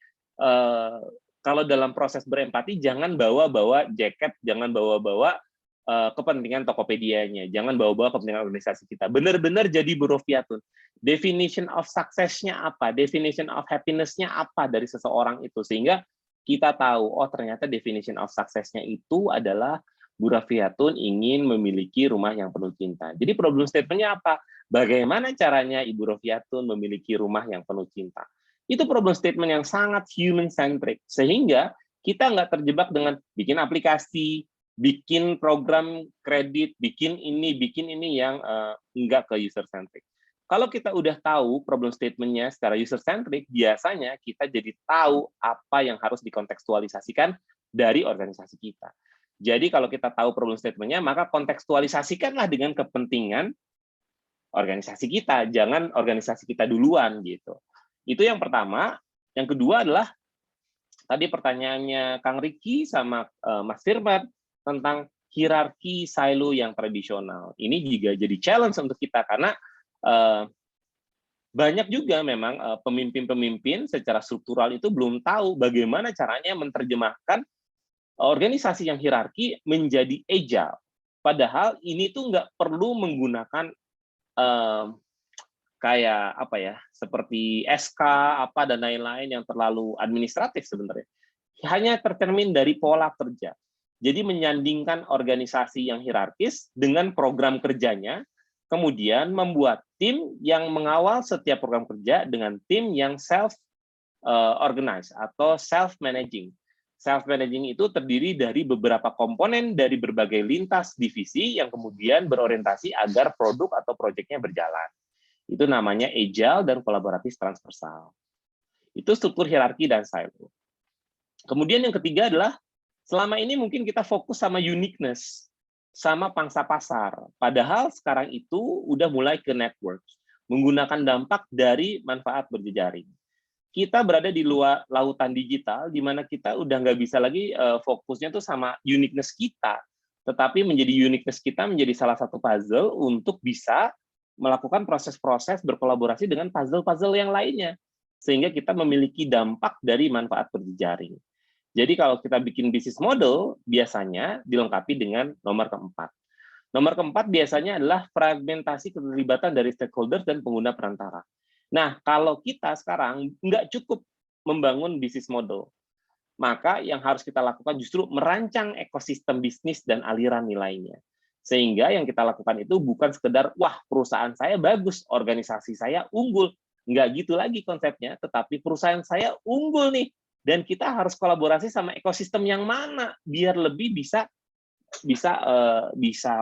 [SPEAKER 1] kalau dalam proses berempati, jangan bawa-bawa jaket, jangan bawa-bawa kepentingan Tokopedia-nya, jangan bawa-bawa kepentingan organisasi kita. Benar-benar jadi Bu Rofiatun. Definition of success-nya apa? Definition of happiness-nya apa dari seseorang itu? Sehingga kita tahu, oh ternyata definition of success-nya itu adalah Bu Rofiatun ingin memiliki rumah yang penuh cinta. Jadi problem statement-nya apa? Bagaimana caranya Ibu Rofiatun memiliki rumah yang penuh cinta? Itu problem statement yang sangat human-centric. Sehingga kita nggak terjebak dengan bikin aplikasi, bikin program kredit, bikin ini yang nggak ke user-centric. Kalau kita udah tahu problem statement-nya secara user-centric, biasanya kita jadi tahu apa yang harus dikontekstualisasikan dari organisasi kita. Jadi kalau kita tahu problem statement-nya, maka kontekstualisasikanlah dengan kepentingan organisasi kita, jangan organisasi kita duluan gitu. Itu yang pertama. Yang kedua adalah tadi pertanyaannya Kang Riki sama Mas Firman tentang hierarki silo yang tradisional. Ini juga jadi challenge untuk kita karena banyak juga memang pemimpin-pemimpin secara struktural itu belum tahu bagaimana caranya menerjemahkan organisasi yang hierarki menjadi agile. Padahal ini tuh nggak perlu menggunakan kayak apa ya, seperti SK apa dan lain-lain yang terlalu administratif sebenarnya. Hanya tercermin dari pola kerja. Jadi menyandingkan organisasi yang hierarkis dengan program kerjanya, kemudian membuat tim yang mengawal setiap program kerja dengan tim yang self-organized atau self-managing. Self-managing itu terdiri dari beberapa komponen dari berbagai lintas divisi yang kemudian berorientasi agar produk atau proyeknya berjalan. Itu namanya agile dan kolaboratif transversal. Itu struktur hierarki dan silo. Kemudian yang ketiga adalah selama ini mungkin kita fokus sama uniqueness, sama pangsa pasar. Padahal sekarang itu udah mulai ke network, menggunakan dampak dari manfaat berjejaring. Kita berada di luar lautan digital, di mana kita udah nggak bisa lagi fokusnya tuh sama uniqueness kita, tetapi menjadi uniqueness kita menjadi salah satu puzzle untuk bisa melakukan proses-proses berkolaborasi dengan puzzle-puzzle yang lainnya, sehingga kita memiliki dampak dari manfaat berjejaring. Jadi kalau kita bikin bisnis model, biasanya dilengkapi dengan nomor keempat. Nomor keempat biasanya adalah fragmentasi keterlibatan dari stakeholders dan pengguna perantara. Nah, kalau kita sekarang nggak cukup membangun bisnis model, maka yang harus kita lakukan justru merancang ekosistem bisnis dan aliran nilainya. Sehingga yang kita lakukan itu bukan sekedar, wah perusahaan saya bagus, organisasi saya unggul. Nggak gitu lagi konsepnya, tetapi perusahaan saya unggul nih, dan kita harus kolaborasi sama ekosistem yang mana, biar lebih bisa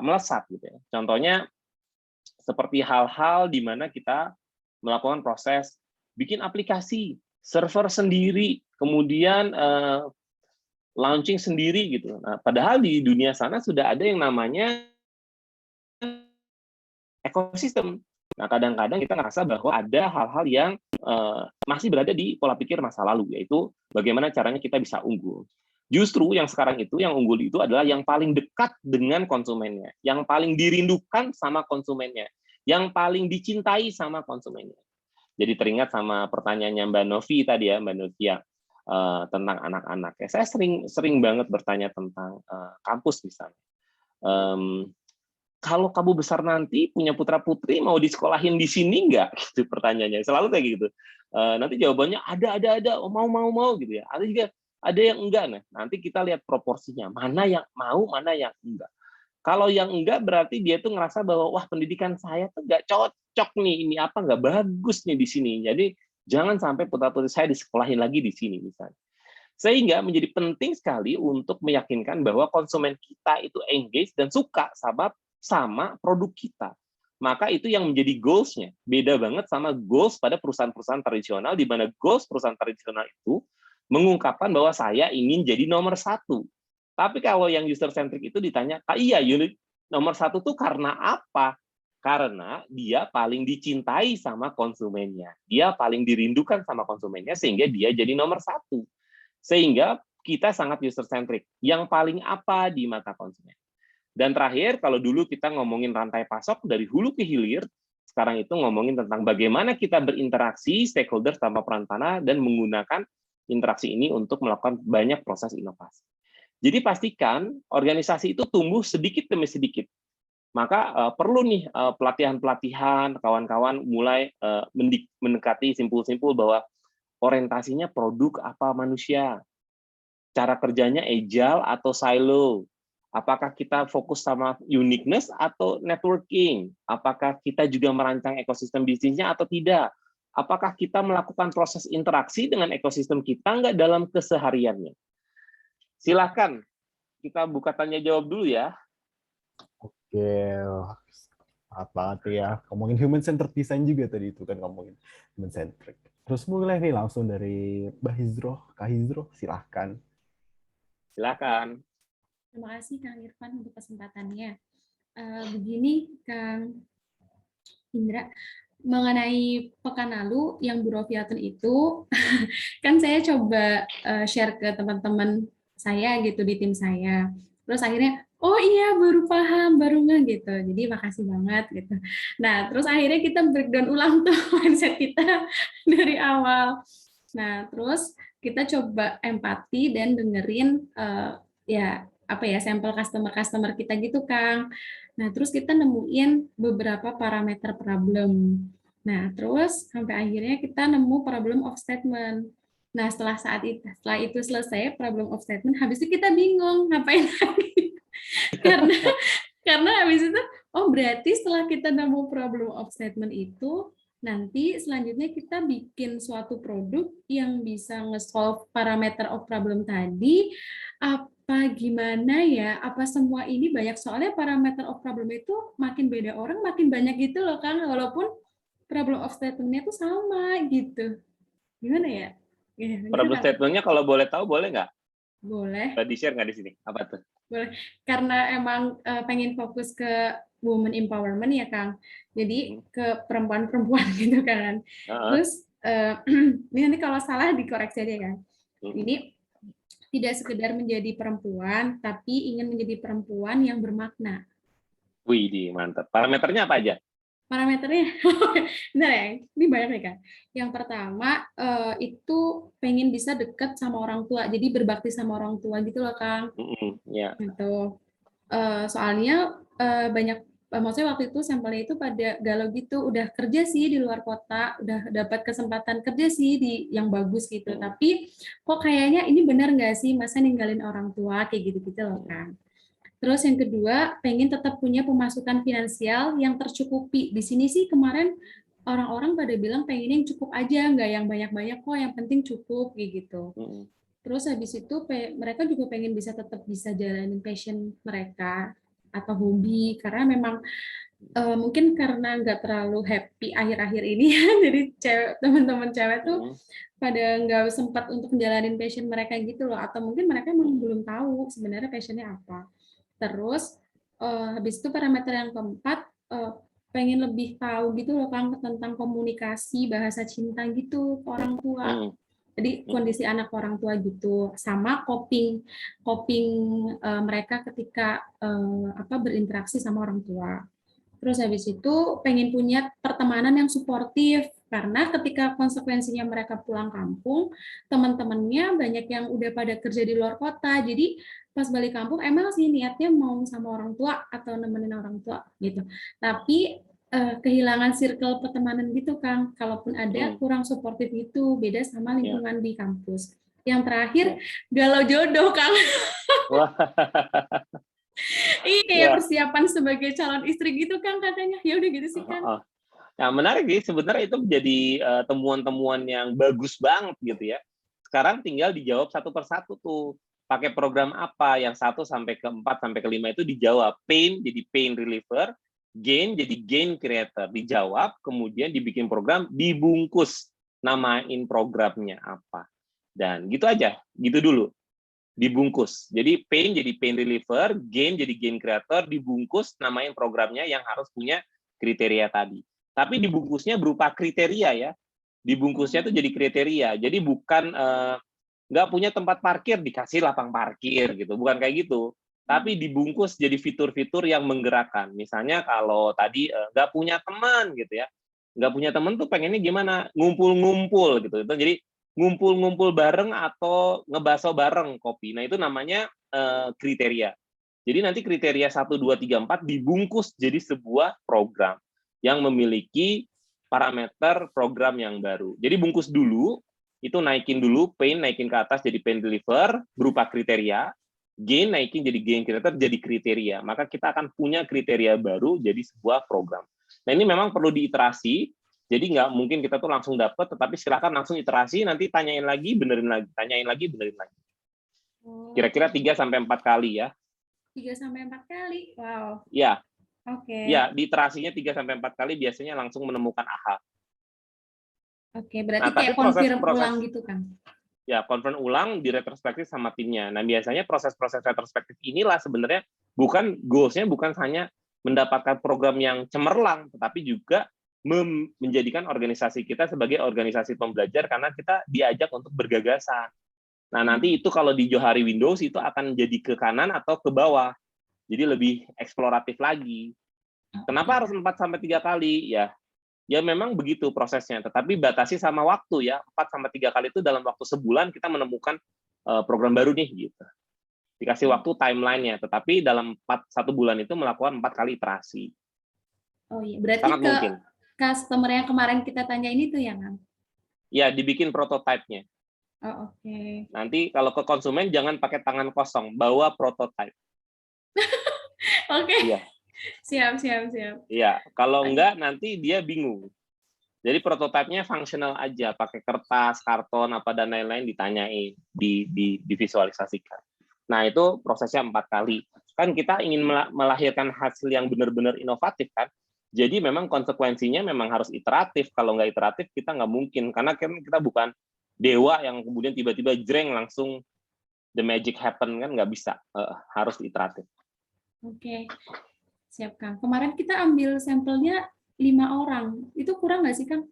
[SPEAKER 1] melesat gitu ya. Contohnya, seperti hal-hal di mana kita melakukan proses bikin aplikasi, server sendiri, kemudian launching sendiri gitu. Nah, padahal di dunia sana sudah ada yang namanya ekosistem. Nah, kadang-kadang kita ngerasa bahwa ada hal-hal yang masih berada di pola pikir masa lalu, yaitu bagaimana caranya kita bisa unggul. Justru yang sekarang itu, yang unggul itu adalah yang paling dekat dengan konsumennya, yang paling dirindukan sama konsumennya, yang paling dicintai sama konsumennya. Jadi teringat sama pertanyaannya Mbak Novi tadi ya, Mbak Novia, tentang anak-anak. Saya sering banget bertanya tentang kampus misalnya. Kalau kamu besar nanti punya putra-putri mau disekolahin di sini nggak? Gitu pertanyaannya. Selalu kayak gitu. Nanti jawabannya ada, oh, mau gitu ya. ada yang enggak. Nah, nanti kita lihat proporsinya, mana yang mau, mana yang enggak. Kalau yang enggak berarti dia tuh ngerasa bahwa wah pendidikan saya tuh nggak cocok nih, ini apa nggak bagus nih di sini. Jadi jangan sampai putra-putri saya disekolahin lagi di sini misalnya. Sehingga menjadi penting sekali untuk meyakinkan bahwa konsumen kita itu engage dan suka sama produk kita. Maka itu yang menjadi goals-nya. Beda banget sama goals pada perusahaan-perusahaan tradisional, di mana goals perusahaan tradisional itu mengungkapkan bahwa saya ingin jadi nomor satu. Tapi kalau yang user-centric itu ditanya, iya unit nomor satu itu karena apa? Karena dia paling dicintai sama konsumennya. Dia paling dirindukan sama konsumennya, sehingga dia jadi nomor satu. Sehingga kita sangat user-centric. Yang paling apa di mata konsumen. Dan terakhir, kalau dulu kita ngomongin rantai pasok dari hulu ke hilir, sekarang itu ngomongin tentang bagaimana kita berinteraksi stakeholder tanpa perantara dan menggunakan interaksi ini untuk melakukan banyak proses inovasi. Jadi pastikan organisasi itu tumbuh sedikit demi sedikit. Maka perlu nih pelatihan-pelatihan, kawan-kawan mulai mendekati simpul-simpul bahwa orientasinya produk apa manusia, cara kerjanya agile atau silo, apakah kita fokus sama uniqueness atau networking, apakah kita juga merancang ekosistem bisnisnya atau tidak, apakah kita melakukan proses interaksi dengan ekosistem kita nggak dalam kesehariannya. Silakan kita buka tanya jawab dulu ya.
[SPEAKER 2] Oke, apa tuh ya, ngomongin human centered design juga tadi itu kan, ngomongin human centric. Terus mulai nih langsung dari Mbak Hizro, Kak Hizro, silahkan.
[SPEAKER 1] Silakan.
[SPEAKER 6] Terima kasih Kang Irfan untuk kesempatannya. Begini Kang Indra, mengenai pekan lalu yang Bureau Viaton itu, kan saya coba share ke teman-teman saya gitu di tim saya. Terus akhirnya, oh iya baru paham, baru nggak gitu. Jadi makasih banget gitu. Nah terus akhirnya kita breakdown ulang tuh mindset kita dari awal. Nah terus kita coba empati dan dengerin ya apa ya sampel customer kita gitu Kang. Nah terus kita nemuin beberapa parameter problem. Nah terus sampai akhirnya kita nemu problem of statement. Nah setelah itu selesai problem of statement, habis itu kita bingung ngapain lagi karena habis itu oh berarti setelah kita nemu problem of statement itu nanti selanjutnya kita bikin suatu produk yang bisa nge-solve parameter of problem tadi. Apa gimana ya, apa semua ini banyak, soalnya parameter of problem itu makin beda orang makin banyak gitu loh Kang, walaupun problem of statement-nya itu sama gitu. Gimana ya?
[SPEAKER 1] Problem statement-nya kalau boleh tahu boleh nggak?
[SPEAKER 6] Boleh.
[SPEAKER 1] Di-share nggak di sini? Apa tuh?
[SPEAKER 6] Boleh. Karena emang pengen fokus ke women empowerment ya Kang. Jadi ke perempuan-perempuan gitu kan. Terus ini nanti kalau salah dikoreksi aja kan. Ini tidak sekedar menjadi perempuan, tapi ingin menjadi perempuan yang bermakna.
[SPEAKER 1] Wih, mantap. Parameternya apa aja?
[SPEAKER 6] Parameternya, benar ya, ini banyak nih kan. Yang pertama itu pengen bisa dekat sama orang tua, jadi berbakti sama orang tua gitu loh Kang.
[SPEAKER 1] Yeah.
[SPEAKER 6] Gitu. Soalnya banyak, maksudnya waktu itu sampelnya itu pada galau gitu, udah kerja sih di luar kota, udah dapat kesempatan kerja sih di yang bagus gitu, tapi kok kayaknya ini benar nggak sih masa ninggalin orang tua kayak gitu-gitu loh Kang. Terus yang kedua, pengen tetap punya pemasukan finansial yang tercukupi. Di sini sih kemarin orang-orang pada bilang pengen yang cukup aja, nggak yang banyak-banyak kok, yang penting cukup kayak gitu. Terus habis itu mereka juga pengen bisa tetap bisa jalanin passion mereka atau hobi, karena memang mungkin karena nggak terlalu happy akhir-akhir ini ya, jadi teman-teman cewek tuh pada nggak sempat untuk menjalanin passion mereka gitu loh, atau mungkin mereka memang belum tahu sebenarnya passionnya apa. Terus habis itu parameter yang keempat, pengen lebih tahu gitu loh Kang tentang komunikasi bahasa cinta gitu ke orang tua. Jadi kondisi anak orang tua gitu, sama coping mereka ketika berinteraksi sama orang tua. Terus habis itu pengen punya pertemanan yang suportif, karena ketika konsekuensinya mereka pulang kampung, teman-temannya banyak yang udah pada kerja di luar kota, jadi pas balik kampung emang sih niatnya mau sama orang tua atau nemenin orang tua gitu, tapi kehilangan circle pertemanan gitu Kang, kalaupun ada kurang suportif itu, beda sama lingkungan di kampus. Yang terakhir galau jodoh, Kang.
[SPEAKER 1] Wah,
[SPEAKER 6] Iya, kayak
[SPEAKER 1] ya.
[SPEAKER 6] persiapan sebagai calon istri gitu, Kang, katanya. Ya udah gitu sih, Kang.
[SPEAKER 1] Oh. Nah, menarik sih sebenarnya itu menjadi temuan-temuan yang bagus banget gitu ya. Sekarang tinggal dijawab satu persatu tuh. Pakai program apa yang 1 sampai ke 4 sampai ke 5 itu dijawab. Pain jadi pain reliever, gain jadi gain creator. Dijawab, kemudian dibikin program, dibungkus. Namain programnya apa. Dan gitu aja, gitu dulu. Dibungkus. Jadi pain jadi pain reliever, gain jadi gain creator, dibungkus, namain programnya yang harus punya kriteria tadi. Tapi dibungkusnya berupa kriteria ya. Dibungkusnya itu jadi kriteria. Jadi bukan nggak punya tempat parkir dikasih lapang parkir gitu, bukan kayak gitu. Tapi dibungkus jadi fitur-fitur yang menggerakkan. Misalnya kalau tadi nggak punya teman gitu ya, nggak punya teman tuh pengennya gimana? Ngumpul-ngumpul gitu. Jadi ngumpul-ngumpul bareng atau ngebaso bareng kopi. Nah itu namanya kriteria. Jadi nanti kriteria 1, 2, 3, 4 dibungkus jadi sebuah program yang memiliki parameter program yang baru. Jadi bungkus dulu, itu naikin dulu, pain naikin ke atas jadi pain deliver berupa kriteria, gain naikin jadi gain creator jadi kriteria. Maka kita akan punya kriteria baru jadi sebuah program. Nah ini memang perlu diiterasi, jadi nggak mungkin kita tuh langsung dapat, tetapi silakan langsung iterasi, nanti tanyain lagi, benerin lagi, tanyain lagi, benerin lagi. Kira-kira 3-4 kali ya.
[SPEAKER 6] 3-4 kali, wow.
[SPEAKER 1] Ya,
[SPEAKER 6] Oke.
[SPEAKER 1] ya di iterasinya 3-4 kali biasanya langsung menemukan aha.
[SPEAKER 6] Oke, berarti
[SPEAKER 1] Nah, tapi
[SPEAKER 6] kayak confirm ulang gitu, Kang.
[SPEAKER 1] Ya, confirm ulang di retrospektif sama timnya. Nah, biasanya proses-proses retrospektif inilah sebenarnya bukan goals-nya bukan hanya mendapatkan program yang cemerlang, tetapi juga menjadikan organisasi kita sebagai organisasi pembelajar karena kita diajak untuk bergagasan. Nah, nanti itu kalau di Johari Windows itu akan jadi ke kanan atau ke bawah. Jadi lebih eksploratif lagi. Kenapa harus 4-3 kali? Ya memang begitu prosesnya, tetapi batasi sama waktu ya. 4-3 kali itu dalam waktu sebulan kita menemukan program baru nih gitu. Dikasih waktu timeline-nya, tetapi dalam 1 bulan itu melakukan 4 kali iterasi.
[SPEAKER 6] Oh iya, berarti
[SPEAKER 1] Sangat
[SPEAKER 6] ke
[SPEAKER 1] mungkin.
[SPEAKER 6] customer yang kemarin kita tanya ini tuh ya, Kang?
[SPEAKER 1] Ya, dibikin prototipe-nya.
[SPEAKER 6] Oh, oke.
[SPEAKER 1] Nanti kalau ke konsumen jangan pakai tangan kosong, bawa prototipe.
[SPEAKER 6] Oke.
[SPEAKER 1] Iya.
[SPEAKER 6] Siap.
[SPEAKER 1] Iya, kalau enggak nanti dia bingung. Jadi prototipenya fungsional aja, pakai kertas, karton, apa dan lain-lain ditanyain, divisualisasikan. Nah itu prosesnya 4 kali. Kan kita ingin melahirkan hasil yang benar-benar inovatif kan. Jadi memang konsekuensinya memang harus iteratif. Kalau nggak iteratif kita nggak mungkin, karena kita bukan dewa yang kemudian tiba-tiba jreng langsung the magic happen kan nggak bisa. Harus iteratif.
[SPEAKER 6] Oke. Siap, Kang. Kemarin kita ambil sampelnya 5 orang. Itu kurang nggak sih, Kang?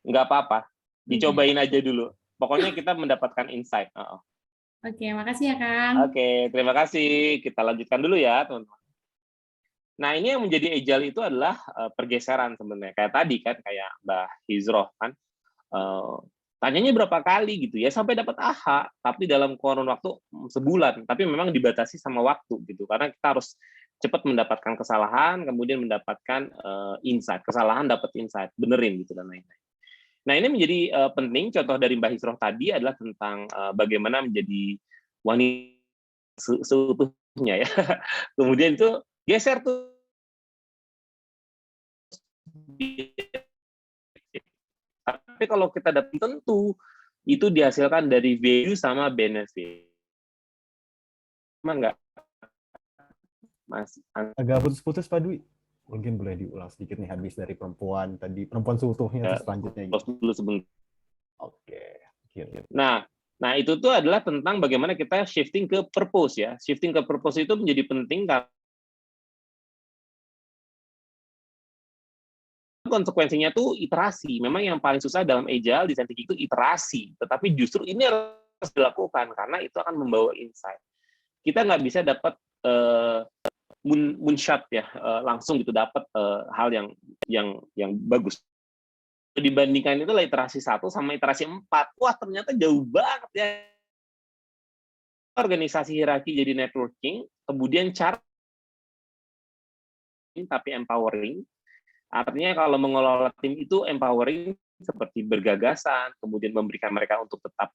[SPEAKER 1] Nggak apa-apa. Dicobain aja dulu. Pokoknya kita mendapatkan insight.
[SPEAKER 6] Oke, makasih ya, Kang.
[SPEAKER 1] Oke, terima kasih. Kita lanjutkan dulu ya, teman-teman. Nah, ini yang menjadi agile itu adalah pergeseran sebenarnya. Kayak tadi kan, kayak Mbak Hizroh kan, tanyanya berapa kali gitu ya, sampai dapat aha, tapi dalam kurun waktu sebulan. Tapi memang dibatasi sama waktu gitu, karena kita harus cepat mendapatkan kesalahan, kemudian mendapatkan insight. Kesalahan dapat insight, benerin gitu dan lain-lain. Nah, ini menjadi penting. Contoh dari Mbak Hizroh tadi adalah tentang bagaimana menjadi wanita seutuhnya ya. Kemudian itu geser tuh. Tapi kalau kita dapat tentu itu dihasilkan dari value sama benefit. Emang enggak? Mas,
[SPEAKER 2] Agak putus-putus Pak Dwi. Mungkin boleh diulang sedikit nih habis dari perempuan tadi, perempuan seutuhnya terus selanjutnya gitu.
[SPEAKER 1] Dulu sebentar.
[SPEAKER 2] Oke.
[SPEAKER 1] Nah itu tuh adalah tentang bagaimana kita shifting ke purpose ya. Shifting ke purpose itu menjadi penting karena konsekuensinya tuh iterasi. Memang yang paling susah dalam agile design thinking itu iterasi. Tetapi justru ini harus dilakukan karena itu akan membawa insight. Kita nggak bisa dapat moonshot ya langsung gitu dapat hal yang bagus. Dibandingkan itu iterasi 1 sama iterasi 4. Wah, ternyata jauh banget ya. Organisasi hierarki jadi networking, kemudian cara tapi empowering. Artinya kalau mengelola tim itu empowering seperti bergagasan, kemudian memberikan mereka untuk tetap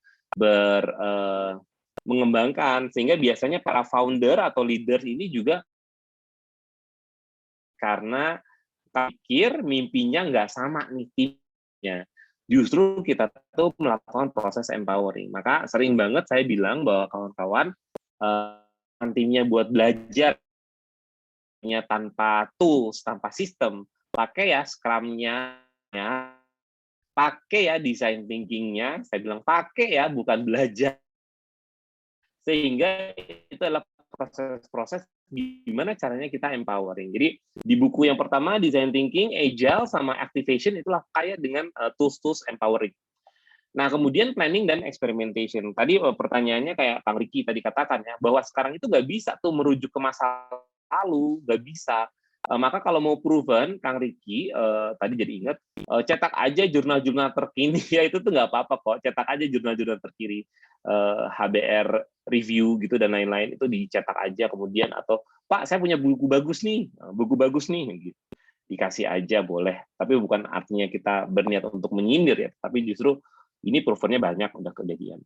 [SPEAKER 1] mengembangkan, sehingga biasanya para founder atau leaders ini juga karena pikir mimpinya nggak sama nih timnya. Justru kita tuh melakukan proses empowering. Maka sering banget saya bilang bahwa kawan-kawan timnya buat belajar tanpa tools, tanpa sistem, pakai ya Scrum-nya, pakai ya design thinking-nya, saya bilang pakai ya, bukan belajar. Sehingga itu adalah proses-proses gimana caranya kita empowering. Jadi di buku yang pertama, design thinking, agile, sama activation, itulah kaya dengan tools-tools empowering. Nah, kemudian planning dan experimentation. Tadi pertanyaannya kayak Kang Riki tadi katakan ya, bahwa sekarang itu nggak bisa tuh merujuk ke masa lalu, nggak bisa. Maka kalau mau proven, Kang Riki, tadi jadi ingat, cetak aja jurnal-jurnal terkini, ya itu tuh nggak apa-apa kok, cetak aja jurnal-jurnal terkini, HBR review gitu dan lain-lain, itu dicetak aja kemudian, atau Pak, saya punya buku bagus nih, gitu. Dikasih aja boleh, tapi bukan artinya kita berniat untuk menyindir ya, tapi justru ini provennya banyak, udah kejadian.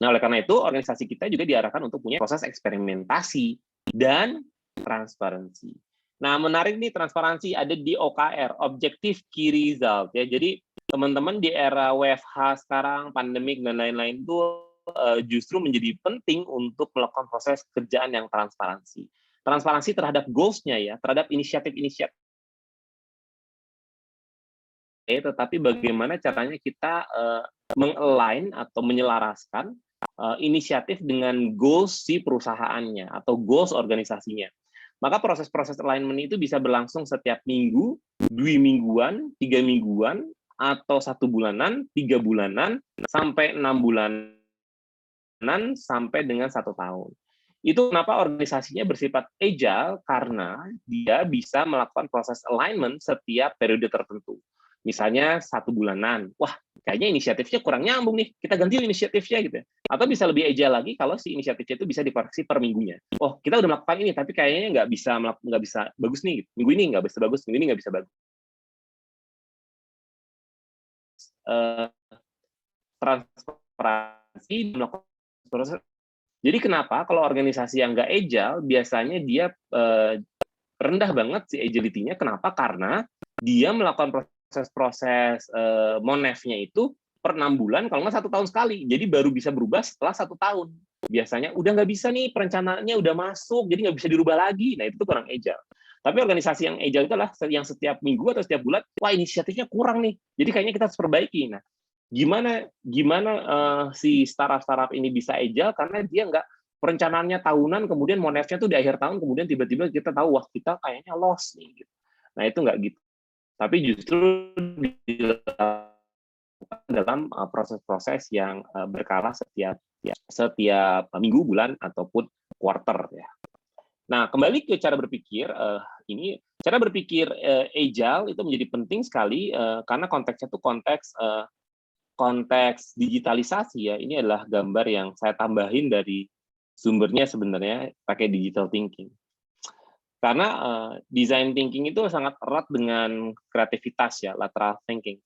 [SPEAKER 1] Nah, oleh karena itu, organisasi kita juga diarahkan untuk punya proses eksperimentasi dan transparansi. Nah, menarik nih transparansi ada di OKR, Objective Key Result. Ya, jadi teman-teman di era WFH sekarang, pandemik dan lain-lain itu justru menjadi penting untuk melakukan proses kerjaan yang transparansi. Transparansi terhadap goals-nya ya, terhadap inisiatif-inisiatif. Tetapi bagaimana caranya kita meng-align atau menyelaraskan inisiatif dengan goals si perusahaannya atau goals organisasinya. Maka proses-proses alignment itu bisa berlangsung setiap minggu, 2 mingguan, 3 mingguan, atau 1 bulanan, 3 bulanan, sampai 6 bulanan, sampai dengan 1 tahun. Itu kenapa organisasinya bersifat agile, karena dia bisa melakukan proses alignment setiap periode tertentu. Misalnya 1 bulanan, wah kayaknya inisiatifnya kurang nyambung nih, kita ganti inisiatifnya gitu. Atau bisa lebih agile lagi kalau si inisiatifnya itu bisa dikoreksi per minggunya. Oh kita udah melakukan ini, tapi kayaknya nggak bisa bagus nih. Minggu ini nggak bisa bagus, minggu ini nggak bisa bagus. Transparansi melakukan proses. Jadi kenapa kalau organisasi yang nggak agile biasanya dia rendah banget si agility-nya? Kenapa? Karena dia melakukan proses monef-nya itu per 6 bulan, kalau nggak 1 tahun sekali. Jadi baru bisa berubah setelah 1 tahun. Biasanya udah nggak bisa nih, perencanaannya udah masuk, jadi nggak bisa dirubah lagi. Nah, itu tuh kurang agile. Tapi organisasi yang agile itu adalah yang setiap minggu atau setiap bulan, wah inisiatifnya kurang nih. Jadi kayaknya kita harus perbaiki. Nah, gimana si startup ini bisa agile? Karena dia nggak perencanaannya tahunan, kemudian monef-nya tuh di akhir tahun, kemudian tiba-tiba kita tahu, wah kita kayaknya loss nih. Nah, itu nggak gitu. Tapi justru dalam proses-proses yang berkala setiap minggu, bulan, ataupun quarter ya. Nah, kembali ke cara berpikir, ini cara berpikir agile itu menjadi penting sekali karena konteksnya itu konteks digitalisasi ya. Ini adalah gambar yang saya tambahin dari sumbernya sebenarnya pakai digital thinking. Karena design thinking itu sangat erat dengan kreativitas ya, lateral thinking.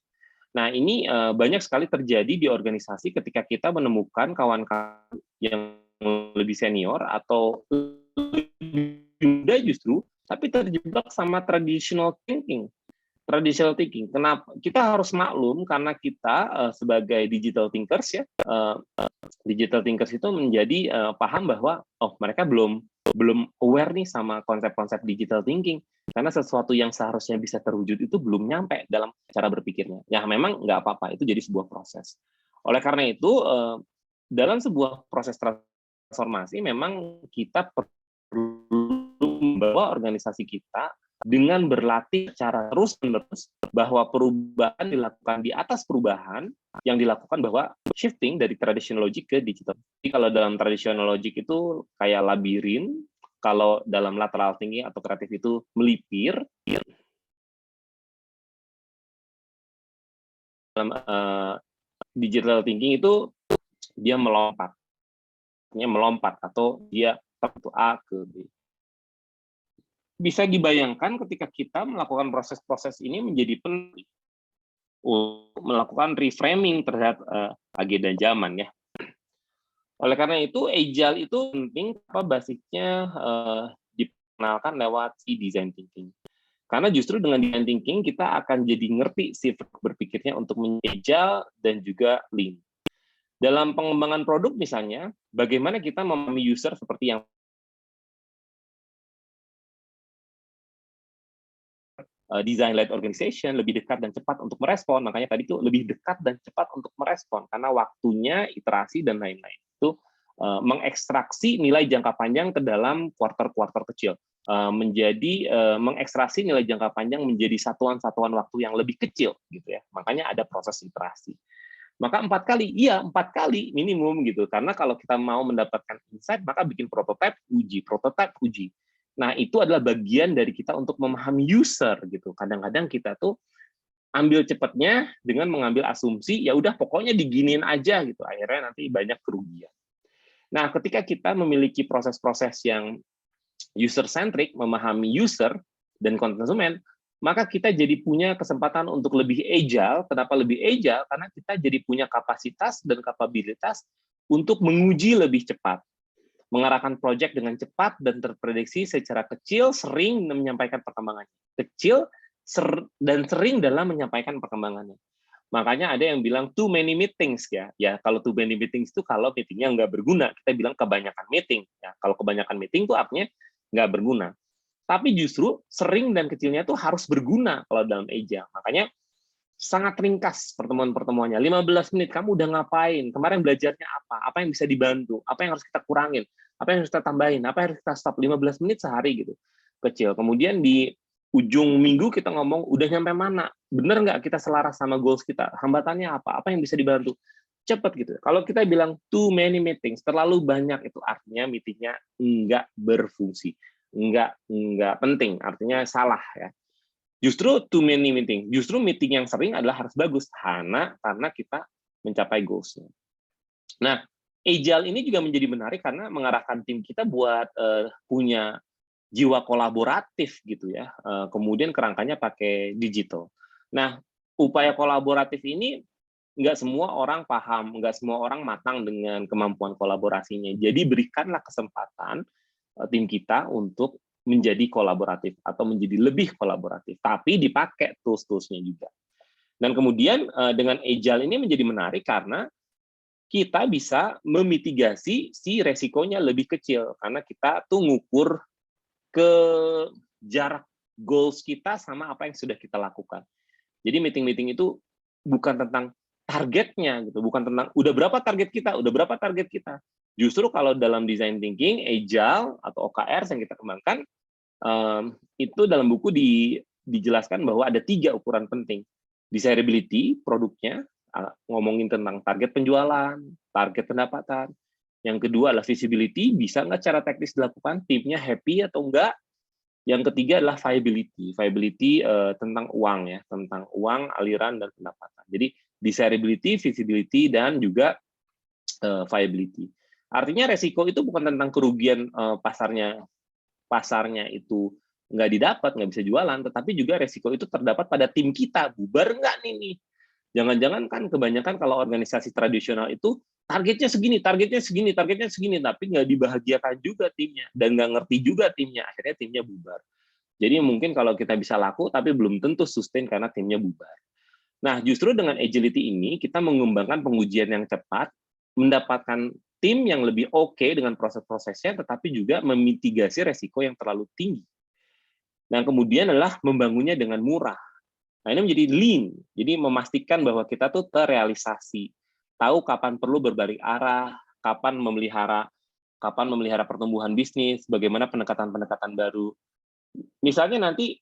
[SPEAKER 1] Nah, ini banyak sekali terjadi di organisasi ketika kita menemukan kawan-kawan yang lebih senior atau lebih muda justru, tapi terjebak sama traditional thinking. Traditional thinking. Kenapa? Kita harus maklum karena kita sebagai digital thinkers ya, digital thinkers itu menjadi paham bahwa mereka belum aware nih sama konsep-konsep digital thinking, karena sesuatu yang seharusnya bisa terwujud itu belum nyampe dalam cara berpikirnya. Ya memang nggak apa-apa, itu jadi sebuah proses. Oleh karena itu, dalam sebuah proses transformasi memang kita perlu membawa organisasi kita dengan berlatih secara terus-menerus bahwa perubahan dilakukan di atas perubahan yang dilakukan bahwa shifting dari traditional logic ke digital. Jadi kalau dalam traditional logic itu kayak labirin, kalau dalam lateral thinking atau kreatif itu melipir, dalam digital thinking itu dia melompat atau dia satu A ke B. Bisa dibayangkan ketika kita melakukan proses-proses ini menjadi penting untuk melakukan reframing terhadap agenda zaman ya. Oleh karena itu, agile itu penting, basicnya dikenalkan lewat si design thinking. Karena justru dengan design thinking kita akan jadi ngerti si berpikirnya untuk agile dan juga lean. Dalam pengembangan produk misalnya, bagaimana kita memahami user seperti yang design-led organization lebih dekat dan cepat untuk merespon, makanya tadi itu lebih dekat dan cepat untuk merespon, karena waktunya, iterasi, dan lain-lain. Itu mengekstraksi nilai jangka panjang ke dalam kuarter-kuarter kecil, mengekstraksi nilai jangka panjang menjadi satuan-satuan waktu yang lebih kecil, gitu ya. Makanya ada proses iterasi. Maka 4 kali, iya 4 kali minimum gitu, karena kalau kita mau mendapatkan insight, maka bikin prototype, uji. Nah, itu adalah bagian dari kita untuk memahami user gitu. Kadang-kadang kita tuh ambil cepatnya dengan mengambil asumsi, ya udah pokoknya diginiin aja gitu. Akhirnya nanti banyak kerugian. Nah, ketika kita memiliki proses-proses yang user-centric, memahami user dan konsumen, maka kita jadi punya kesempatan untuk lebih agile. Kenapa lebih agile? Karena kita jadi punya kapasitas dan kapabilitas untuk menguji lebih cepat, mengarahkan proyek dengan cepat dan terprediksi secara kecil, sering menyampaikan perkembangannya. Kecil dan sering dalam menyampaikan perkembangannya. Makanya ada yang bilang too many meetings ya. Ya, kalau too many meetings itu kalau meetingnya nggak berguna. Kita bilang kebanyakan meeting. Ya, kalau kebanyakan meeting itu artinya nggak berguna. Tapi justru sering dan kecilnya itu harus berguna kalau dalam agile. Makanya sangat ringkas pertemuan-pertemuannya. 15 menit, kamu udah ngapain? Kemarin belajarnya apa? Apa yang bisa dibantu? Apa yang harus kita kurangin? Apa yang harus kita tambahin? Apa yang harus kita stop? 15 menit sehari gitu. Kecil. Kemudian di ujung minggu kita ngomong, udah nyampe mana? Bener nggak kita selaras sama goals kita? Hambatannya apa? Apa yang bisa dibantu? Cepet gitu. Kalau kita bilang too many meetings, terlalu banyak, itu artinya meetingnya nggak berfungsi. Nggak penting, artinya salah ya. Justru too many meeting. Justru meeting yang sering adalah harus bagus karena kita mencapai goals-nya. Nah, agile ini juga menjadi menarik karena mengarahkan tim kita buat punya jiwa kolaboratif gitu ya. Kemudian kerangkanya pakai digital. Nah, upaya kolaboratif ini nggak semua orang paham, nggak semua orang matang dengan kemampuan kolaborasinya. Jadi berikanlah kesempatan tim kita untuk menjadi kolaboratif atau menjadi lebih kolaboratif, tapi dipakai tools-toolsnya juga. Dan kemudian dengan agile ini menjadi menarik karena kita bisa memitigasi si resikonya lebih kecil karena kita tuh ngukur ke jarak goals kita sama apa yang sudah kita lakukan. Jadi meeting-meeting itu bukan tentang targetnya gitu, bukan tentang udah berapa target kita. Justru kalau dalam design thinking, agile atau OKR yang kita kembangkan, itu dalam buku dijelaskan bahwa ada 3 ukuran penting. Desirability, produknya, ngomongin tentang target penjualan, target pendapatan. Yang kedua adalah visibility, bisa nggak cara teknis dilakukan, timnya happy atau enggak. Yang ketiga adalah viability tentang uang ya, tentang uang, aliran, dan pendapatan. Jadi desirability, visibility, dan juga viability. Artinya resiko itu bukan tentang kerugian pasarnya itu nggak didapat, nggak bisa jualan, tetapi juga resiko itu terdapat pada tim kita, bubar nggak nih? Jangan-jangan kan kebanyakan kalau organisasi tradisional itu targetnya segini, tapi nggak dibahagiakan juga timnya, dan nggak ngerti juga timnya, akhirnya timnya bubar. Jadi mungkin kalau kita bisa laku, tapi belum tentu sustain karena timnya bubar. Nah, justru dengan agility ini, kita mengembangkan pengujian yang cepat, mendapatkan tim yang lebih oke dengan proses-prosesnya, tetapi juga memitigasi resiko yang terlalu tinggi. Dan kemudian adalah membangunnya dengan murah. Nah, ini menjadi lean, jadi memastikan bahwa kita tuh terrealisasi, tahu kapan perlu berbalik arah, kapan memelihara pertumbuhan bisnis, bagaimana pendekatan-pendekatan baru. Misalnya nanti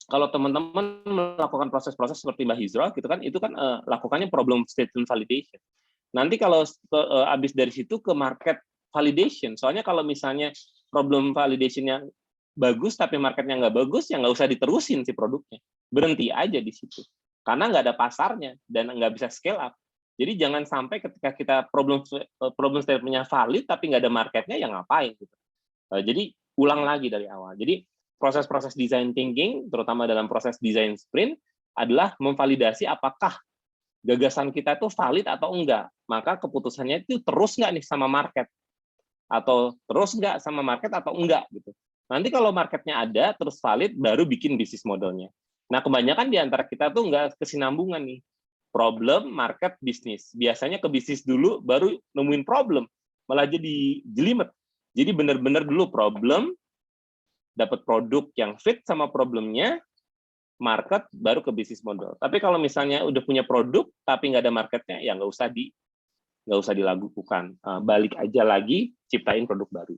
[SPEAKER 1] kalau teman-teman melakukan proses-proses seperti Mbak Hizra, gitu kan, itu kan lakukannya problem statement validation. Nanti kalau habis dari situ ke market validation, soalnya kalau misalnya problem validation-nya bagus tapi marketnya nggak bagus, ya nggak usah diterusin si produknya, berhenti aja di situ, karena nggak ada pasarnya dan nggak bisa scale up. Jadi jangan sampai ketika kita problem statement-nya valid tapi nggak ada marketnya, ya ngapain gitu. Jadi ulang lagi dari awal. Jadi proses-proses design thinking, terutama dalam proses design sprint, adalah memvalidasi apakah gagasan kita tuh valid atau enggak. Maka keputusannya itu terus nggak nih sama market, atau terus nggak sama market atau enggak gitu. Nanti kalau marketnya ada terus valid, baru bikin bisnis modelnya. Nah, kebanyakan di antara kita tuh nggak kesinambungan nih. Problem, market, bisnis. Biasanya ke bisnis dulu, baru nemuin problem. Malah jadi jelimet. Jadi benar-benar dulu problem, dapat produk yang fit sama problemnya, market, baru ke bisnis model. Tapi kalau misalnya udah punya produk, tapi nggak ada marketnya, ya nggak usah dilakukan. Balik aja lagi, ciptain produk baru.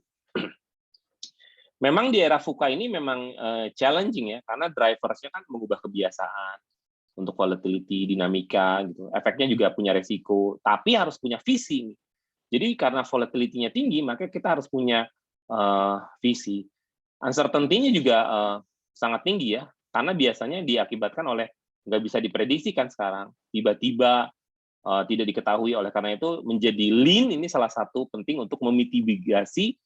[SPEAKER 1] Memang di era VUCA ini memang challenging ya, karena driversnya kan mengubah kebiasaan untuk volatility, dinamika, gitu. Efeknya juga punya resiko, tapi harus punya visi. Jadi karena volatility-nya tinggi, maka kita harus punya visi. Uncertainty-nya juga sangat tinggi ya, karena biasanya diakibatkan oleh nggak bisa diprediksikan sekarang, tiba-tiba tidak diketahui. Oleh karena itu menjadi lean ini salah satu penting untuk memitigasi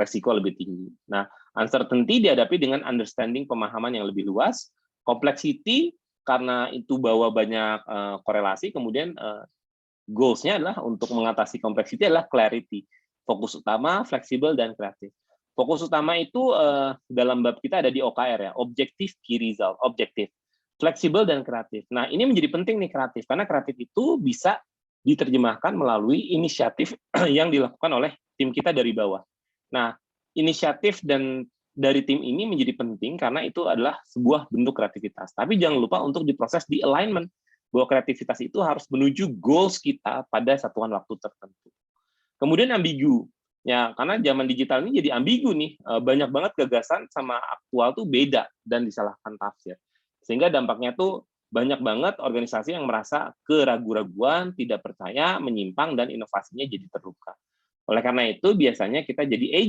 [SPEAKER 1] resiko lebih tinggi. Nah, uncertainty dihadapi dengan understanding, pemahaman yang lebih luas, complexity karena itu bawa banyak korelasi, kemudian goals-nya adalah untuk mengatasi complexity adalah clarity, fokus utama, fleksibel, dan kreatif. Fokus utama itu dalam bab kita ada di OKR ya, objektif, key result, objektif, fleksibel, dan kreatif. Nah, ini menjadi penting nih kreatif, karena kreatif itu bisa diterjemahkan melalui inisiatif yang dilakukan oleh tim kita dari bawah. Nah, inisiatif dan dari tim ini menjadi penting karena itu adalah sebuah bentuk kreativitas. Tapi jangan lupa untuk diproses di alignment, bahwa kreativitas itu harus menuju goals kita pada satuan waktu tertentu. Kemudian ambigu, ya karena zaman digital ini jadi ambigu nih, banyak banget gagasan sama aktual tuh beda dan disalahkan tafsir. Sehingga dampaknya tuh banyak banget organisasi yang merasa keraguan-raguan, tidak percaya, menyimpang, dan inovasinya jadi terluka. Oleh karena itu, biasanya kita jadi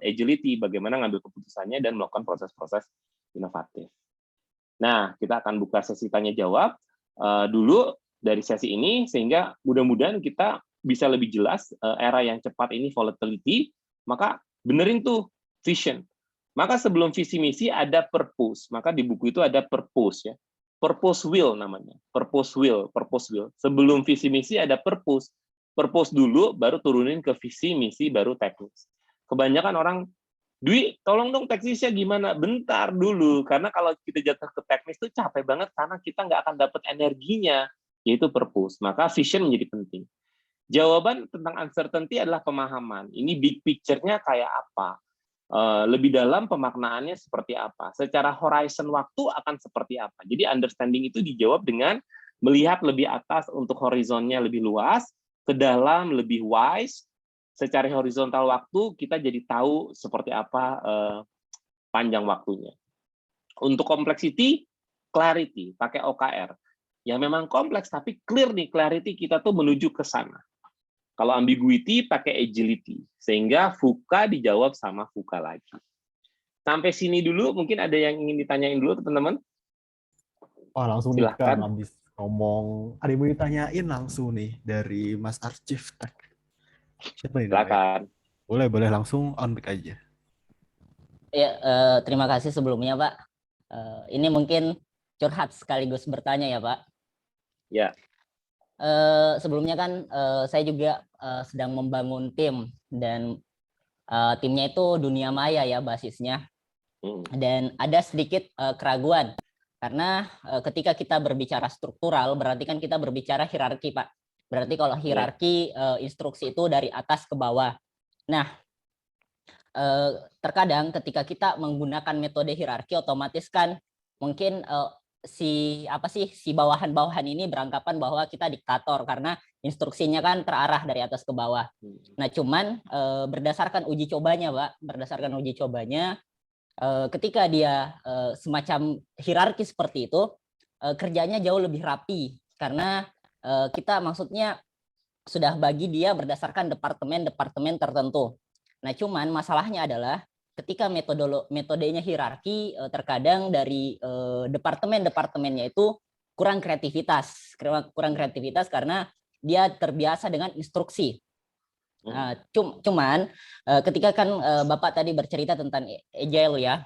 [SPEAKER 1] agility, bagaimana ngambil keputusannya dan melakukan proses-proses inovatif. Nah, kita akan buka sesi tanya-jawab dulu dari sesi ini, sehingga mudah-mudahan kita bisa lebih jelas era yang cepat ini, volatility, maka benerin tuh vision. Maka sebelum visi misi ada purpose, maka di buku itu ada purpose ya. Purpose will namanya, purpose will. Sebelum visi misi ada purpose dulu, baru turunin ke visi misi, baru teknis. Kebanyakan orang, Dwi, tolong dong teknisnya gimana? Bentar dulu, karena kalau kita jatuh ke teknis itu capek banget, karena kita nggak akan dapat energinya, yaitu purpose. Maka vision menjadi penting. Jawaban tentang uncertainty adalah pemahaman. Ini big picture-nya kayak apa? Lebih dalam pemaknaannya seperti apa? Secara horizon waktu akan seperti apa? Jadi understanding itu dijawab dengan melihat lebih atas untuk horizonnya lebih luas, ke dalam lebih wise. Secara horizontal waktu kita jadi tahu seperti apa panjang waktunya. Untuk complexity, clarity, pakai OKR. Ya memang kompleks tapi clear nih, clarity kita tuh menuju ke sana. Kalau ambiguity pakai agility, sehingga VUCA dijawab sama VUCA lagi. Sampai sini dulu, mungkin ada yang ingin ditanyain dulu teman-teman?
[SPEAKER 2] Wah, langsung nih
[SPEAKER 1] Silahkan.
[SPEAKER 2] kan habis ngomong, ada yang mau ditanyain langsung nih dari Mas Archif. Siapa nih?
[SPEAKER 1] Silakan.
[SPEAKER 2] Boleh langsung on mic aja.
[SPEAKER 7] Ya, terima kasih sebelumnya Pak. Ini mungkin curhat sekaligus bertanya ya Pak.
[SPEAKER 1] Ya.
[SPEAKER 7] Sebelumnya kan saya juga sedang membangun tim, dan timnya itu dunia maya ya basisnya. Dan ada sedikit keraguan karena ketika kita berbicara struktural berarti kan kita berbicara hierarki Pak. Berarti kalau hierarki instruksi itu dari atas ke bawah. Nah, terkadang ketika kita menggunakan metode hierarki otomatis kan mungkin si bawahan-bawahan ini beranggapan bahwa kita diktator karena instruksinya kan terarah dari atas ke bawah. Nah, cuman berdasarkan uji cobanya, Pak, ketika dia semacam hierarki seperti itu, kerjanya jauh lebih rapi karena kita maksudnya sudah bagi dia berdasarkan departemen tertentu. Nah, cuman masalahnya adalah ketika metodenya hierarki, terkadang dari departemennya itu kurang kreativitas karena dia terbiasa dengan instruksi. Cuman ketika kan Bapak tadi bercerita tentang agile ya,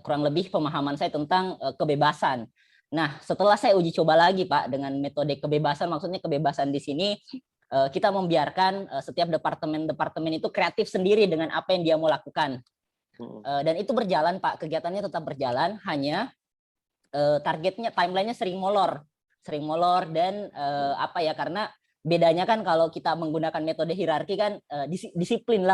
[SPEAKER 7] kurang lebih pemahaman saya tentang kebebasan. Nah, setelah saya uji coba lagi, Pak, dengan metode kebebasan, maksudnya kebebasan di sini kita membiarkan setiap departemen itu kreatif sendiri dengan apa yang dia mau lakukan. Dan itu berjalan, Pak, kegiatannya tetap berjalan, hanya targetnya, timelinenya sering molor dan apa ya, karena bedanya kan kalau kita menggunakan metode hierarki kan disiplin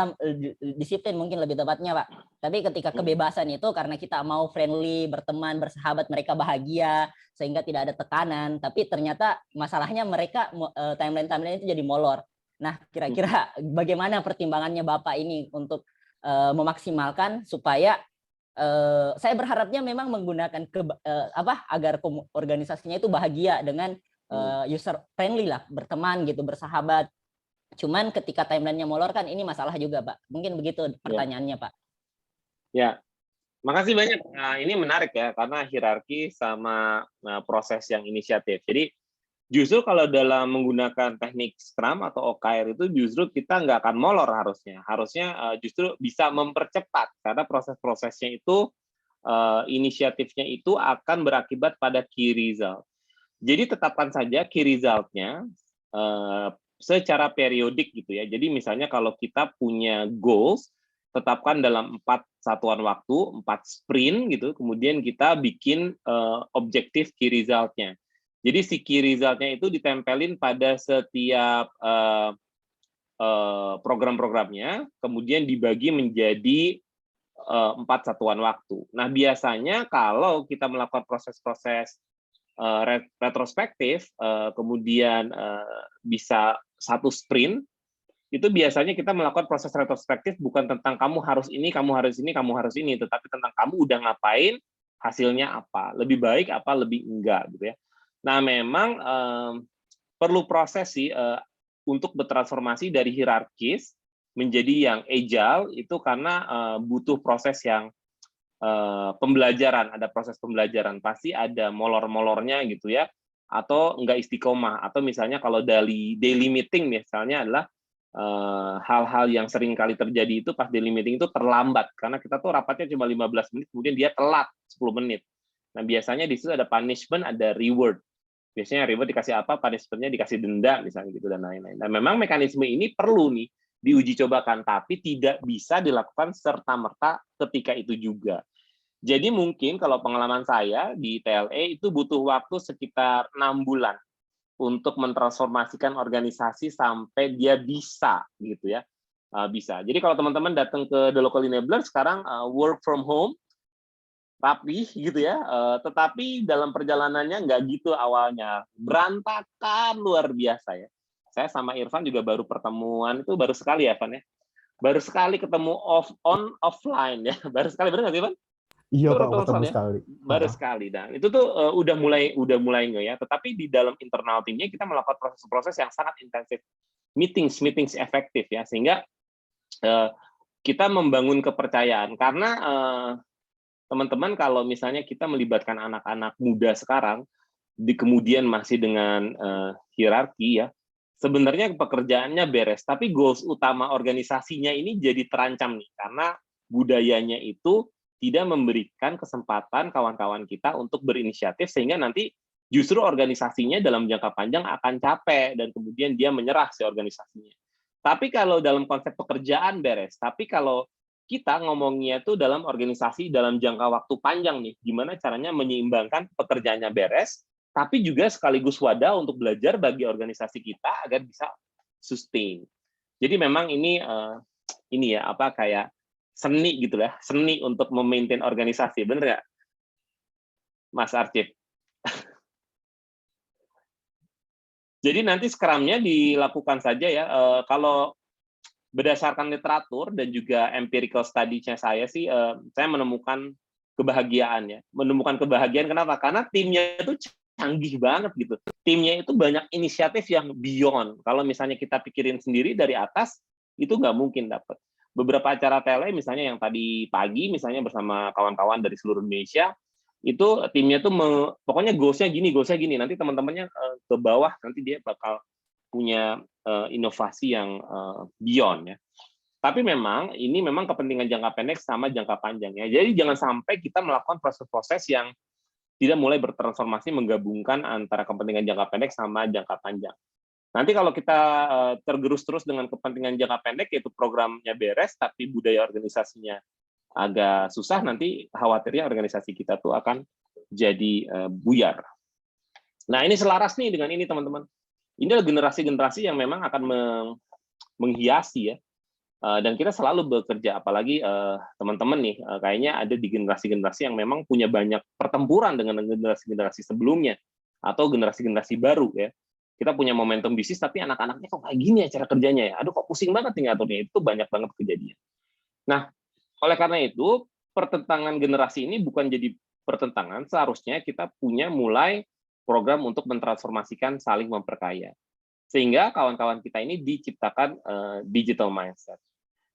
[SPEAKER 7] mungkin lebih tepatnya, Pak. Tapi ketika kebebasan itu karena kita mau friendly, berteman, bersahabat, mereka bahagia sehingga tidak ada tekanan. Tapi ternyata masalahnya mereka timeline itu jadi molor. Nah, kira-kira bagaimana pertimbangannya Bapak ini untuk memaksimalkan supaya saya berharapnya memang menggunakan agar organisasinya itu bahagia dengan user friendly lah, berteman gitu, bersahabat. Cuman ketika timelinenya molor kan ini masalah juga, Pak. Mungkin begitu pertanyaannya, Pak.
[SPEAKER 1] Ya, makasih banyak. Nah, ini menarik ya, karena hierarki sama proses yang inisiatif. Jadi justru kalau dalam menggunakan teknik Scrum atau OKR itu justru kita nggak akan molor harusnya. Harusnya justru bisa mempercepat, karena proses-prosesnya itu, inisiatifnya itu akan berakibat pada key result. Jadi tetapkan saja key result-nya secara periodik gitu ya. Jadi misalnya kalau kita punya goals, tetapkan dalam 4 satuan waktu, 4 sprint gitu, kemudian kita bikin objektif key result-nya. Jadi si key result-nya itu ditempelin pada setiap program-programnya, kemudian dibagi menjadi 4 satuan waktu. Nah, biasanya kalau kita melakukan proses-proses retrospektif, kemudian bisa 1 sprint, itu biasanya kita melakukan proses retrospektif bukan tentang kamu harus ini, kamu harus ini, kamu harus ini, tetapi tentang kamu udah ngapain, hasilnya apa, lebih baik apa, lebih enggak gitu ya. Nah, memang perlu proses sih untuk bertransformasi dari hierarkis menjadi yang agile, itu karena butuh proses yang pembelajaran, ada proses pembelajaran, pasti ada molor-molornya gitu ya, atau enggak istiqomah, atau misalnya kalau daily meeting misalnya adalah hal-hal yang sering kali terjadi itu pas daily meeting itu terlambat, karena kita tuh rapatnya cuma 15 menit, kemudian dia telat 10 menit. Nah, biasanya di situ ada punishment, ada reward. Biasanya reward dikasih apa, punishment-nya dikasih denda misalnya gitu, dan lain-lain. Nah, memang mekanisme ini perlu nih diuji cobakan, tapi tidak bisa dilakukan serta-merta ketika itu juga. Jadi mungkin kalau pengalaman saya di TLE itu butuh waktu sekitar 6 bulan untuk mentransformasikan organisasi sampai dia bisa gitu ya, bisa. Jadi kalau teman-teman datang ke The Local Enabler sekarang work from home, rapi gitu ya, tetapi dalam perjalanannya nggak gitu awalnya, berantakan luar biasa ya. Saya sama Irfan juga baru pertemuan itu baru sekali ya, Van ya, baru sekali ketemu offline ya, baru sekali, benar nggak sih, Van?
[SPEAKER 2] Iya, Pak,
[SPEAKER 1] Betul,
[SPEAKER 2] ketemu
[SPEAKER 1] ya?
[SPEAKER 2] sekali.
[SPEAKER 1] Baru sekali. Dan itu tuh udah mulai nggak ya. Tetapi di dalam internal timnya kita melakukan proses-proses yang sangat intensif, meetings efektif ya, sehingga kita membangun kepercayaan. Karena teman-teman kalau misalnya kita melibatkan anak-anak muda sekarang, di kemudian masih dengan hierarki ya, sebenarnya pekerjaannya beres, tapi goals utama organisasinya ini jadi terancam nih, karena budayanya itu tidak memberikan kesempatan kawan-kawan kita untuk berinisiatif, sehingga nanti justru organisasinya dalam jangka panjang akan capek, dan kemudian dia menyerah si organisasinya. Tapi kalau dalam konsep pekerjaan beres, tapi kalau kita ngomongnya itu dalam organisasi dalam jangka waktu panjang nih, gimana caranya menyeimbangkan pekerjaannya beres, tapi juga sekaligus wadah untuk belajar bagi organisasi kita agar bisa sustain. Jadi memang ini ya apa kayak seni gitu lah, seni untuk memaintain organisasi, bener nggak, Mas Archip? Jadi nanti Scrum-nya dilakukan saja ya, kalau berdasarkan literatur dan juga empirical study-nya saya sih, saya menemukan kebahagiaan ya, menemukan kebahagiaan. Kenapa? Karena timnya itu canggih banget gitu. Timnya itu banyak inisiatif yang beyond. Kalau misalnya kita pikirin sendiri dari atas, itu nggak mungkin dapat. Beberapa acara tele misalnya yang tadi pagi misalnya bersama kawan-kawan dari seluruh Indonesia, itu timnya tuh pokoknya goals-nya gini, nanti teman-temannya ke bawah nanti dia bakal punya inovasi yang beyond ya. Tapi memang ini memang kepentingan jangka pendek sama jangka panjang ya. Jadi jangan sampai kita melakukan proses-proses yang tidak mulai bertransformasi menggabungkan antara kepentingan jangka pendek sama jangka panjang. Nanti kalau kita tergerus terus dengan kepentingan jangka pendek, yaitu programnya beres, tapi budaya organisasinya agak susah, nanti khawatirnya organisasi kita tuh akan jadi buyar. Nah, ini selaras nih dengan ini, teman-teman. Ini adalah generasi-generasi yang memang akan menghiasi ya. Dan kita selalu bekerja, apalagi teman-teman nih, kayaknya ada di generasi-generasi yang memang punya banyak pertempuran dengan generasi-generasi sebelumnya, atau generasi-generasi baru ya. Kita punya momentum bisnis, tapi anak-anaknya kok kayak gini ya cara kerjanya ya. Aduh, kok pusing banget nih ngaturnya. Itu banyak banget kejadian. Nah, oleh karena itu, pertentangan generasi ini bukan jadi pertentangan, seharusnya kita punya mulai program untuk mentransformasikan, saling memperkaya. Sehingga kawan-kawan kita ini diciptakan digital mindset.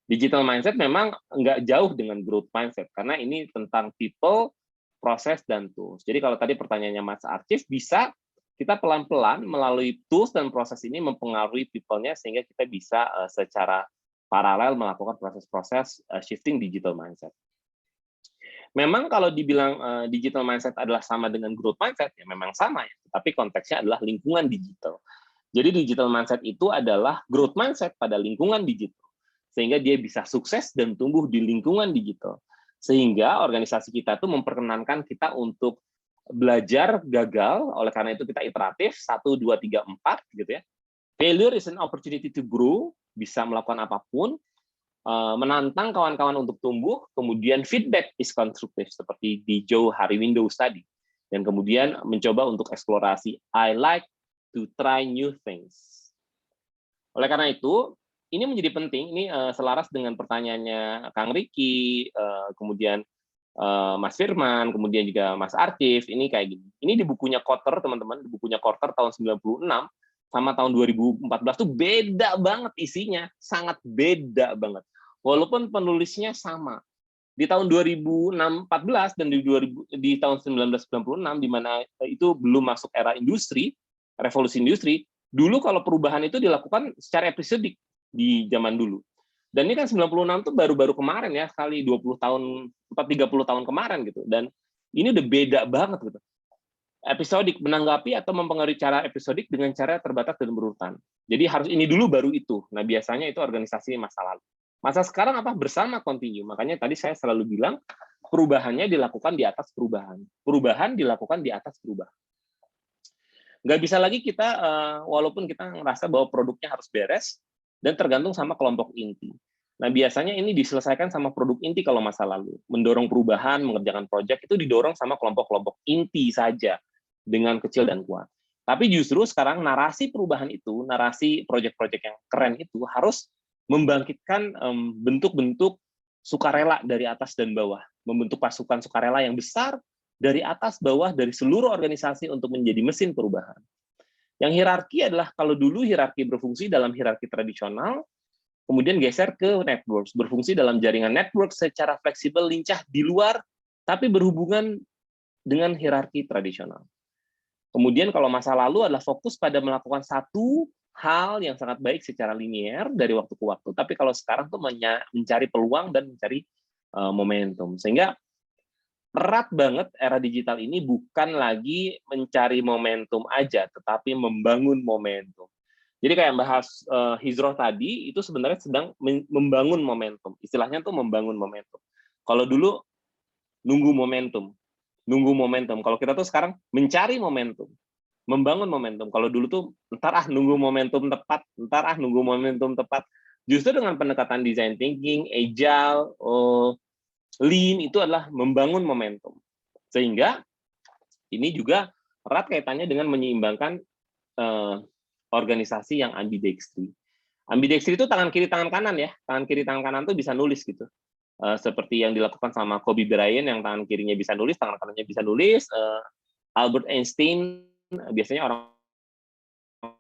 [SPEAKER 1] Digital mindset memang nggak jauh dengan growth mindset, karena ini tentang people, proses, dan tools. Jadi kalau tadi pertanyaannya Mas Archif, bisa kita pelan-pelan melalui tools dan proses ini mempengaruhi people-nya, sehingga kita bisa secara paralel melakukan proses-proses shifting digital mindset. Memang kalau dibilang digital mindset adalah sama dengan growth mindset, ya memang sama ya, tapi konteksnya adalah lingkungan digital. Jadi digital mindset itu adalah growth mindset pada lingkungan digital, sehingga dia bisa sukses dan tumbuh di lingkungan digital. Sehingga organisasi kita tuh memperkenankan kita untuk belajar gagal, oleh karena itu kita iteratif, 1, 2, 3, 4, gitu ya. Failure is an opportunity to grow, bisa melakukan apapun, menantang kawan-kawan untuk tumbuh, kemudian feedback is constructive, seperti di Joe Hari Windows tadi. Dan kemudian mencoba untuk eksplorasi, I like to try new things. Oleh karena itu, ini menjadi penting, ini selaras dengan pertanyaannya Kang Riki, kemudian Mas Firman, kemudian juga Mas Archif, ini kayak gini. Ini di bukunya Kotter, teman-teman, di bukunya Kotter tahun 96, sama tahun 2014 tuh beda banget isinya, sangat beda banget. Walaupun penulisnya sama. Di tahun 2014 dan di tahun 1996, di mana itu belum masuk era industri, revolusi industri, dulu kalau perubahan itu dilakukan secara episodik di zaman dulu. Dan ini kan 96 tuh baru-baru kemarin ya, sekali 20 tahun, 30 tahun kemarin gitu. Dan ini udah beda banget gitu. Episodik menanggapi atau mempengaruhi cara episodik dengan cara terbatas dan berurutan. Jadi harus ini dulu baru itu. Nah, biasanya itu organisasi masa lalu. Masa sekarang apa? Bersama continue. Makanya tadi saya selalu bilang, perubahannya dilakukan di atas perubahan. Perubahan dilakukan di atas perubahan. Nggak bisa lagi kita, walaupun kita ngerasa bahwa produknya harus beres, dan tergantung sama kelompok inti. Nah, biasanya ini diselesaikan sama produk inti kalau masa lalu. Mendorong perubahan, mengerjakan proyek, itu didorong sama kelompok-kelompok inti saja, dengan kecil dan kuat. Tapi justru sekarang narasi perubahan itu, narasi proyek-proyek yang keren itu, harus membangkitkan bentuk-bentuk sukarela dari atas dan bawah. Membentuk pasukan sukarela yang besar, dari atas bawah, dari seluruh organisasi untuk menjadi mesin perubahan. Yang hierarki adalah, kalau dulu hierarki berfungsi dalam hierarki tradisional, kemudian geser ke networks, berfungsi dalam jaringan network secara fleksibel, lincah di luar, tapi berhubungan dengan hierarki tradisional. Kemudian kalau masa lalu adalah fokus pada melakukan satu hal yang sangat baik secara linier dari waktu ke waktu, tapi kalau sekarang tuh mencari peluang dan mencari momentum. Sehingga erat banget era digital ini bukan lagi mencari momentum aja, tetapi membangun momentum. Jadi kayak bahas Hijrah tadi, itu sebenarnya sedang membangun momentum. Istilahnya tuh membangun momentum. Kalau dulu nunggu momentum. Kalau kita tuh sekarang mencari momentum, membangun momentum. Kalau dulu tuh ntar nunggu momentum tepat. Justru dengan pendekatan design thinking, agile, lean, itu adalah membangun momentum. Sehingga ini juga erat kaitannya dengan menyeimbangkan organisasi yang ambidextry. Ambidextry itu tangan kiri, tangan kanan ya. Tangan kiri, tangan kanan tuh bisa nulis gitu. Seperti yang dilakukan sama Kobe Bryant, yang tangan kirinya bisa nulis, tangan kanannya bisa nulis. Albert Einstein, biasanya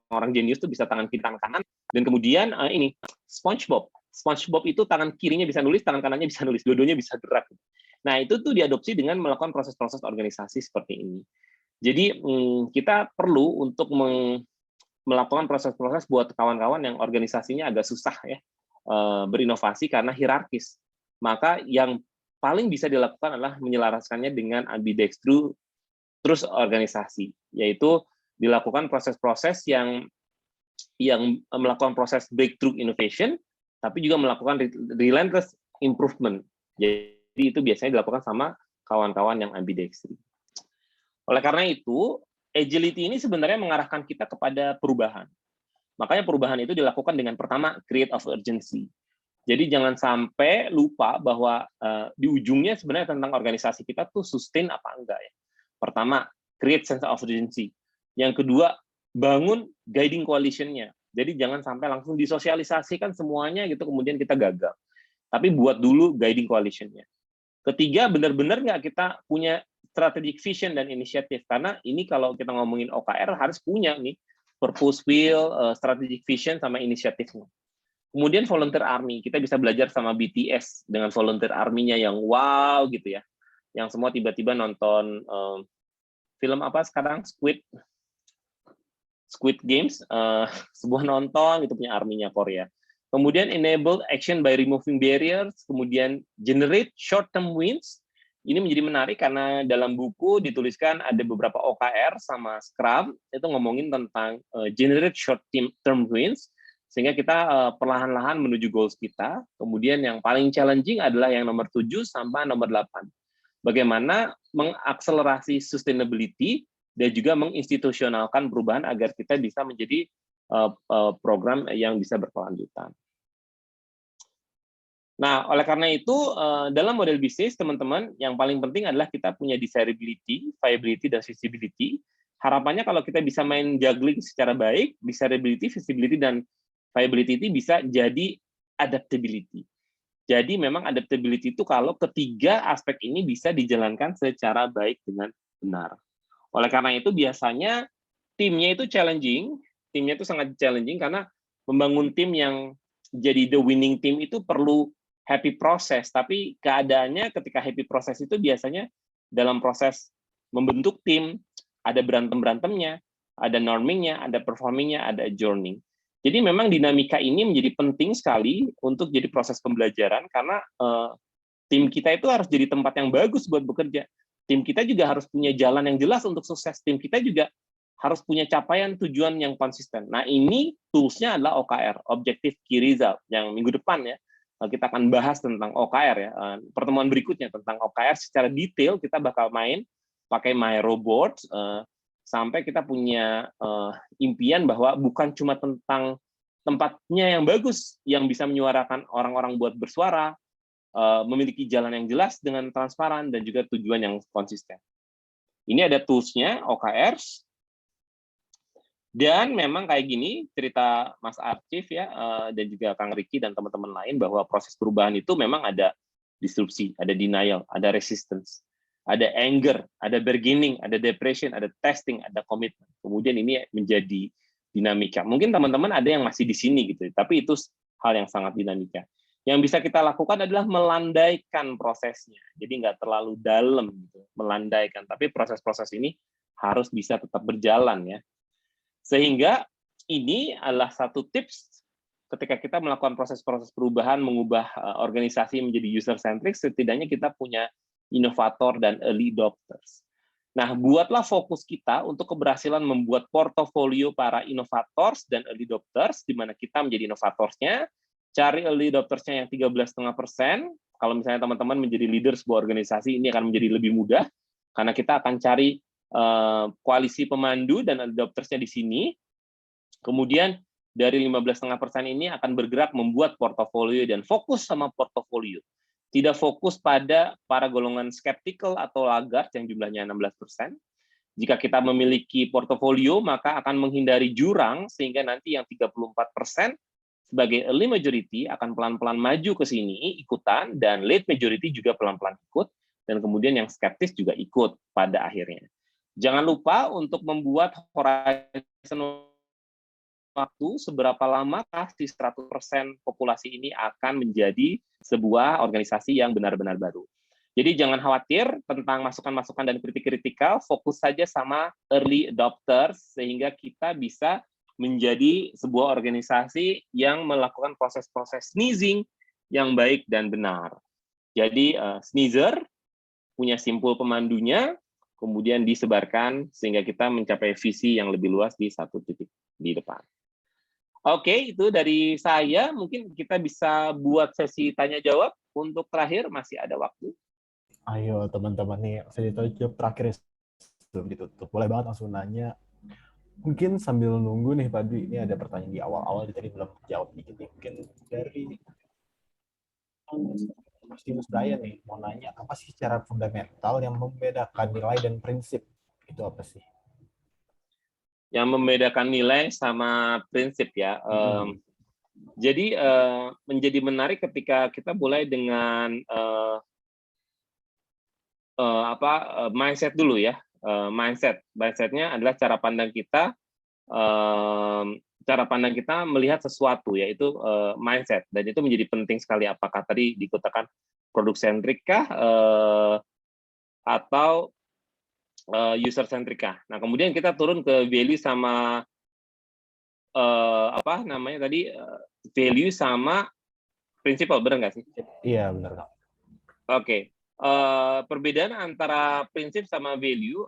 [SPEAKER 1] orang jenius tuh bisa tangan kiri, tangan kanan. Dan kemudian ini, SpongeBob. SpongeBob itu tangan kirinya bisa nulis, tangan kanannya bisa nulis, dua-duanya bisa gerak. Nah, itu tuh diadopsi dengan melakukan proses-proses organisasi seperti ini. Jadi, kita perlu untuk melakukan proses-proses buat kawan-kawan yang organisasinya agak susah ya, berinovasi karena hierarkis. Maka yang paling bisa dilakukan adalah menyelaraskannya dengan ambidextrous terus organisasi, yaitu dilakukan proses-proses yang melakukan proses breakthrough innovation, tapi juga melakukan relentless improvement. Jadi itu biasanya dilakukan sama kawan-kawan yang ambidextrous. Oleh karena itu, agility ini sebenarnya mengarahkan kita kepada perubahan. Makanya perubahan itu dilakukan dengan pertama, create of urgency. Jadi jangan sampai lupa bahwa di ujungnya sebenarnya tentang organisasi kita tuh sustain apa enggak ya. Pertama, create sense of urgency. Yang kedua, bangun guiding coalition-nya. Jadi jangan sampai langsung disosialisasikan semuanya gitu kemudian kita gagal. Tapi buat dulu guiding coalition-nya. Ketiga, benar-benar nggak kita punya strategic vision dan inisiatif. Karena ini kalau kita ngomongin OKR harus punya nih purpose will, strategic vision sama inisiatifnya. Kemudian volunteer army, kita bisa belajar sama BTS dengan volunteer army-nya yang wow gitu ya. Yang semua tiba-tiba nonton film apa sekarang, Squid Games, sebuah nonton itu punya army-nya Korea. Kemudian enable action by removing barriers, kemudian generate short-term wins. Ini menjadi menarik karena dalam buku dituliskan ada beberapa OKR sama Scrum, itu ngomongin tentang generate short-term wins, sehingga kita perlahan-lahan menuju goals kita. Kemudian yang paling challenging adalah yang nomor 7 sampai nomor 8. Bagaimana mengakselerasi sustainability dan juga menginstitusionalkan perubahan agar kita bisa menjadi program yang bisa berkelanjutan. Nah, oleh karena itu, dalam model bisnis, teman-teman, yang paling penting adalah kita punya desirability, viability, dan feasibility. Harapannya kalau kita bisa main juggling secara baik, desirability, feasibility, dan viability itu bisa jadi adaptability. Jadi memang adaptability itu kalau ketiga aspek ini bisa dijalankan secara baik dengan benar. Oleh karena itu biasanya timnya itu challenging, timnya itu sangat challenging karena membangun tim yang jadi the winning team itu perlu happy process, tapi keadaannya ketika happy process itu biasanya dalam proses membentuk tim, ada berantem-berantemnya, ada normingnya, ada performingnya, ada adjourning. Jadi memang dinamika ini menjadi penting sekali untuk jadi proses pembelajaran karena tim kita itu harus jadi tempat yang bagus buat bekerja. Tim kita juga harus punya jalan yang jelas untuk sukses. Tim kita juga harus punya capaian tujuan yang konsisten. Nah ini tools-nya adalah OKR, Objective Key Result, yang minggu depan ya kita akan bahas tentang OKR ya. Pertemuan berikutnya tentang OKR secara detail kita bakal main pakai My Robot sampai kita punya impian bahwa bukan cuma tentang tempatnya yang bagus yang bisa menyuarakan orang-orang buat bersuara, memiliki jalan yang jelas dengan transparan dan juga tujuan yang konsisten. Ini ada tools-nya OKRs. Dan memang kayak gini cerita Mas Archif ya dan juga Kang Riki dan teman-teman lain bahwa proses perubahan itu memang ada disrupsi, ada denial, ada resistance, ada anger, ada bargaining, ada depression, ada testing, ada komitmen. Kemudian ini menjadi dinamika. Mungkin teman-teman ada yang masih di sini gitu, tapi itu hal yang sangat dinamika. Yang bisa kita lakukan adalah melandaikan prosesnya. Jadi nggak terlalu dalam gitu, melandaikan, tapi proses-proses ini harus bisa tetap berjalan ya. Sehingga ini adalah satu tips ketika kita melakukan proses-proses perubahan, mengubah organisasi menjadi user-centric, setidaknya kita punya inovator dan early adopters. Nah, buatlah fokus kita untuk keberhasilan membuat portofolio para inovators dan early adopters, di mana kita menjadi inovatornya, cari early adopters-nya yang 13,5%. Kalau misalnya teman-teman menjadi leader sebuah organisasi, ini akan menjadi lebih mudah, karena kita akan cari koalisi pemandu dan adoptersnya di sini. Kemudian dari 15,5% ini akan bergerak membuat portofolio dan fokus sama portofolio. Tidak fokus pada para golongan skeptical atau laggard yang jumlahnya 16%. Jika kita memiliki portofolio, maka akan menghindari jurang sehingga nanti yang 34% sebagai early majority akan pelan-pelan maju ke sini ikutan dan late majority juga pelan-pelan ikut dan kemudian yang skeptis juga ikut pada akhirnya. Jangan lupa untuk membuat horizon waktu seberapa lamakah si 100% populasi ini akan menjadi sebuah organisasi yang benar-benar baru. Jadi jangan khawatir tentang masukan-masukan dan kritik kritikal, fokus saja sama early adopters sehingga kita bisa menjadi sebuah organisasi yang melakukan proses-proses sneezing yang baik dan benar. Jadi sneezer punya simpul pemandunya, kemudian disebarkan sehingga kita mencapai visi yang lebih luas di satu titik di depan. Oke, itu dari saya. Mungkin kita bisa buat sesi tanya jawab. Untuk terakhir masih ada waktu.
[SPEAKER 2] Ayo teman-teman nih, saya jawab terakhir sebelum ditutup. Boleh banget langsung nanya. Mungkin sambil nunggu nih Pak Dwi, ini ada pertanyaan di awal-awal tadi belum jawab dikit nih. Mungkin dari Mas Brian nih, mau nanya apa sih secara fundamental yang membedakan nilai dan prinsip? Itu apa sih?
[SPEAKER 1] Yang membedakan nilai sama prinsip ya. Jadi menjadi menarik ketika kita mulai dengan mindset dulu ya. Mindsetnya adalah cara pandang kita melihat sesuatu, yaitu mindset, dan itu menjadi penting sekali. Apakah tadi dikatakan produk sentrik kah atau user sentrik kah? Nah, kemudian kita turun ke value sama value sama prinsipal, benar nggak sih?
[SPEAKER 2] Iya, benar Kak.
[SPEAKER 1] Oke. Perbedaan antara prinsip sama value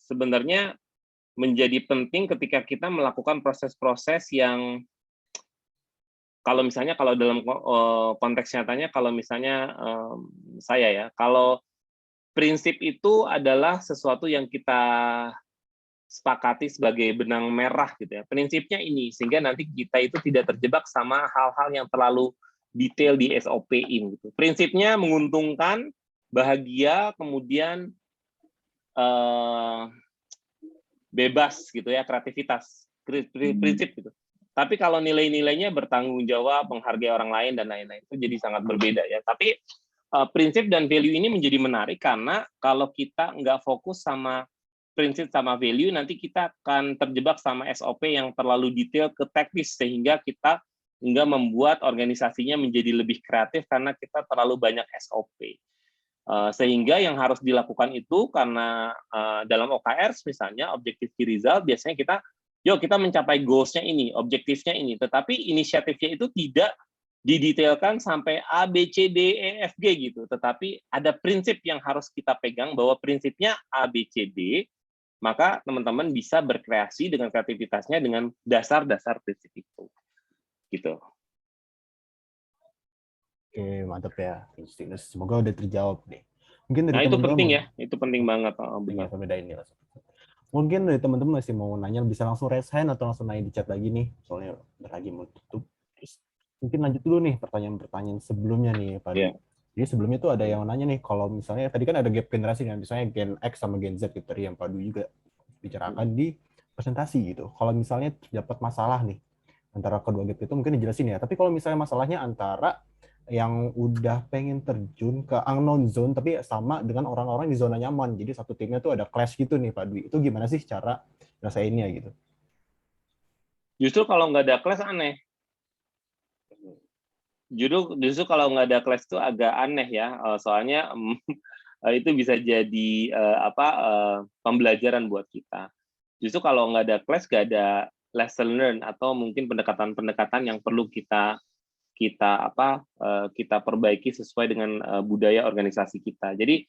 [SPEAKER 1] sebenarnya menjadi penting ketika kita melakukan proses-proses yang kalau dalam konteks nyatanya, kalau misalnya saya ya, kalau prinsip itu adalah sesuatu yang kita sepakati sebagai benang merah gitu ya. Prinsipnya ini, sehingga nanti kita itu tidak terjebak sama hal-hal yang terlalu detail di SOP-in gitu. Prinsipnya menguntungkan, bahagia, kemudian bebas gitu ya, kreativitas, prinsip gitu. Tapi kalau nilai-nilainya bertanggung jawab, menghargai orang lain dan lain-lain, itu jadi sangat berbeda ya. Tapi prinsip dan value ini menjadi menarik karena kalau kita nggak fokus sama prinsip sama value, nanti kita akan terjebak sama SOP yang terlalu detail ke teknis, sehingga kita nggak membuat organisasinya menjadi lebih kreatif karena kita terlalu banyak SOP. Sehingga yang harus dilakukan itu, karena dalam OKR misalnya, objective key result, biasanya kita mencapai goals-nya ini, objektifnya ini, tetapi inisiatifnya itu tidak didetailkan sampai A, B, C, D, E, F, G gitu, tetapi ada prinsip yang harus kita pegang, bahwa prinsipnya A, B, C, D, maka teman-teman bisa berkreasi dengan kreativitasnya dengan dasar-dasar prinsip itu. Gitu.
[SPEAKER 2] Oke, mantap ya. Semoga udah terjawab nih. Mungkin dari
[SPEAKER 1] Nah, itu
[SPEAKER 2] teman-teman
[SPEAKER 1] penting ya, itu penting banget. Benar.
[SPEAKER 2] Bedain ya. Mungkin dari teman-teman masih mau nanya, bisa langsung raise hand atau langsung nanya di chat lagi nih, soalnya udah lagi mau tutup. Mungkin lanjut dulu nih pertanyaan-pertanyaan sebelumnya nih Pak.
[SPEAKER 1] Yeah.
[SPEAKER 2] Jadi sebelumnya tuh ada yang nanya nih, kalau misalnya tadi kan ada gap generasi kan, misalnya Gen X sama Gen Z gitu, tadi yang Pak Du juga bicarakan di presentasi gitu. Kalau misalnya dapat masalah nih antara kedua gap itu, mungkin dijelasin ya. Tapi kalau misalnya masalahnya antara yang udah pengen terjun ke unknown zone tapi sama dengan orang-orang di zona nyaman, jadi satu timnya tuh ada clash gitu nih Pak Dwi, itu gimana sih cara nyelesainnya gitu?
[SPEAKER 1] Justru kalau nggak ada clash aneh. Justru kalau nggak ada clash itu agak aneh ya, soalnya itu bisa jadi pembelajaran buat kita. Justru kalau nggak ada clash, nggak ada lesson learn atau mungkin pendekatan-pendekatan yang perlu kita perbaiki sesuai dengan budaya organisasi kita. Jadi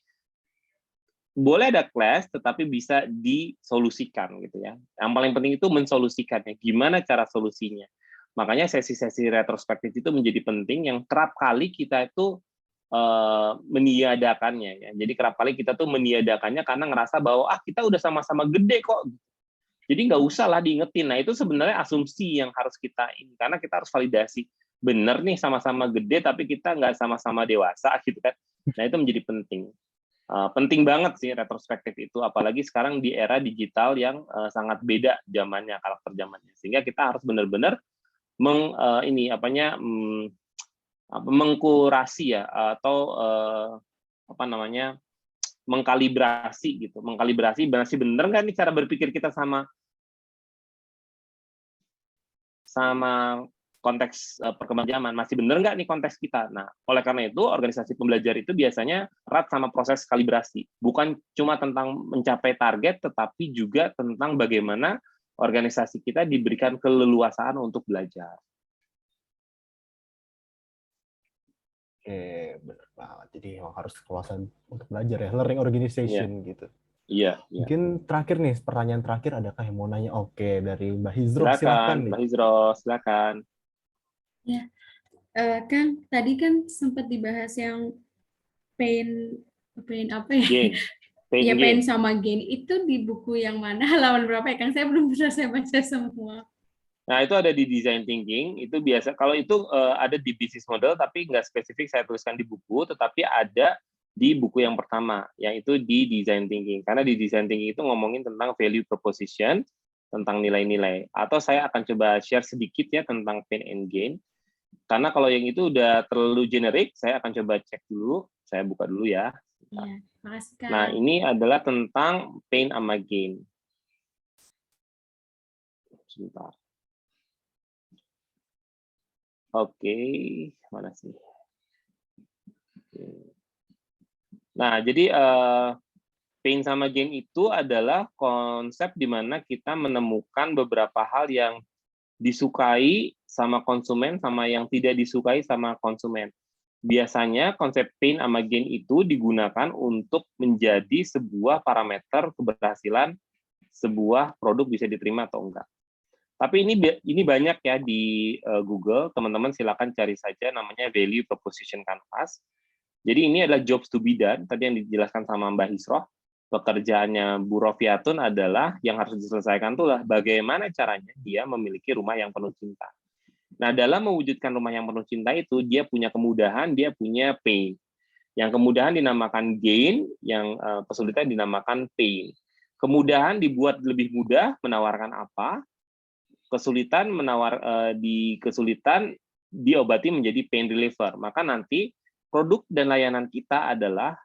[SPEAKER 1] boleh ada clash, tetapi bisa disolusikan gitu ya. Yang paling penting itu mensolusikannya. Gimana cara solusinya? Makanya sesi-sesi retrospektif itu menjadi penting, yang kerap kali kita itu meniadakannya ya. Jadi kerap kali kita tuh meniadakannya karena ngerasa bahwa kita udah sama-sama gede kok. Jadi nggak usah lah diingetin. Nah, itu sebenarnya asumsi yang harus kita ini, karena kita harus validasi. Bener nih sama-sama gede, tapi kita nggak sama-sama dewasa gitu kan. Nah, itu menjadi penting. Penting banget sih retrospektif itu, apalagi sekarang di era digital yang sangat beda zamannya, karakter zamannya. Sehingga kita harus benar-benar mengkurasi ya, atau mengkalibrasi gitu, masih bener nggak nih cara berpikir kita sama konteks perkembangan zaman, masih bener nggak nih konteks kita. Nah, oleh karena itu organisasi pembelajar itu biasanya erat sama proses kalibrasi, bukan cuma tentang mencapai target, tetapi juga tentang bagaimana organisasi kita diberikan keleluasaan untuk belajar.
[SPEAKER 2] Oke, benar banget. Jadi emang harus keluasan untuk belajar ya, learning organization gitu.
[SPEAKER 1] Iya.
[SPEAKER 2] Mungkin terakhir nih, pertanyaan terakhir, adakah yang mau nanya? Oke, dari Mbak Hizro, silakan nih.
[SPEAKER 1] Mbak Hizro, silakan.
[SPEAKER 6] Ya, Kang, tadi kan sempat dibahas yang pain apa ya?
[SPEAKER 1] Gain.
[SPEAKER 6] Iya, pain sama gain itu di buku yang mana? Halaman berapa ya, Kang? Saya belum bisa saya baca semua.
[SPEAKER 1] Nah, itu ada di design thinking, itu biasa. Kalau itu ada di business model, tapi nggak spesifik saya tuliskan di buku, tetapi ada di buku yang pertama, yaitu di design thinking. Karena di design thinking itu ngomongin tentang value proposition, tentang nilai-nilai. Atau saya akan coba share sedikit ya tentang pain and gain. Karena kalau yang itu udah terlalu generik, saya akan coba cek dulu. Saya buka dulu ya.
[SPEAKER 6] Iya, makasih, Kang.
[SPEAKER 1] Nah, ini adalah tentang pain sama gain. Sebentar. Oke, mana sih? Nah, jadi pain sama gain itu adalah konsep di mana kita menemukan beberapa hal yang disukai sama konsumen sama yang tidak disukai sama konsumen. Biasanya konsep pain sama gain itu digunakan untuk menjadi sebuah parameter keberhasilan sebuah produk bisa diterima atau enggak. Tapi ini banyak ya di Google, teman-teman silakan cari saja namanya Value Proposition Canvas. Jadi ini adalah jobs to be done, tadi yang dijelaskan sama Mbak Hisroh, pekerjaannya Bu Rofiatun adalah yang harus diselesaikan itulah bagaimana caranya dia memiliki rumah yang penuh cinta. Nah, dalam mewujudkan rumah yang penuh cinta itu, dia punya kemudahan, dia punya pain. Yang kemudahan dinamakan gain, yang kesulitan dinamakan pain. Kemudahan dibuat lebih mudah, menawarkan apa? Kesulitan kesulitan diobati menjadi pain reliever. Maka nanti produk dan layanan kita adalah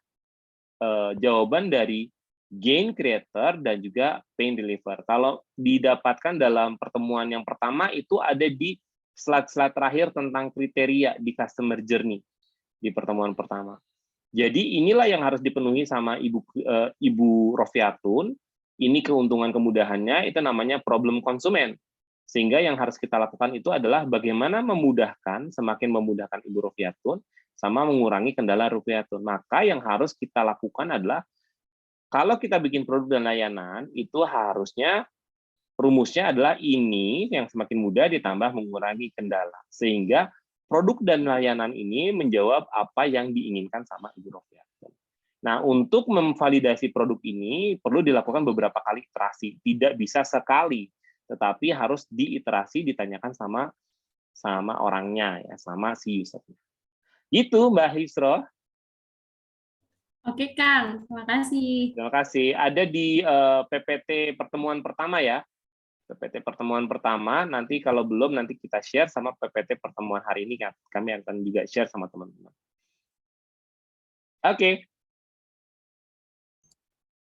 [SPEAKER 1] jawaban dari gain creator dan juga pain reliever. Kalau didapatkan dalam pertemuan yang pertama itu ada di slide-slide terakhir tentang kriteria di customer journey di pertemuan pertama. Jadi inilah yang harus dipenuhi sama Ibu Rofiatun. Ini keuntungan kemudahannya itu namanya problem konsumen. Sehingga yang harus kita lakukan itu adalah bagaimana memudahkan, semakin memudahkan Ibu Rofiatun, sama mengurangi kendala Rofiatun. Maka yang harus kita lakukan adalah, kalau kita bikin produk dan layanan, itu harusnya rumusnya adalah ini yang semakin mudah ditambah mengurangi kendala. Sehingga produk dan layanan ini menjawab apa yang diinginkan sama Ibu Rofiatun. Nah, untuk memvalidasi produk ini perlu dilakukan beberapa kali iterasi. Tidak bisa sekali, tetapi harus diiterasi, ditanyakan sama orangnya, ya, sama si usernya. Itu Mbak Hisro.
[SPEAKER 6] Oke, Kang. Terima kasih.
[SPEAKER 1] Terima kasih. Ada di PPT pertemuan pertama ya. PPT pertemuan pertama, nanti kalau belum, nanti kita share sama PPT pertemuan hari ini, kami akan juga share sama teman-teman. Oke.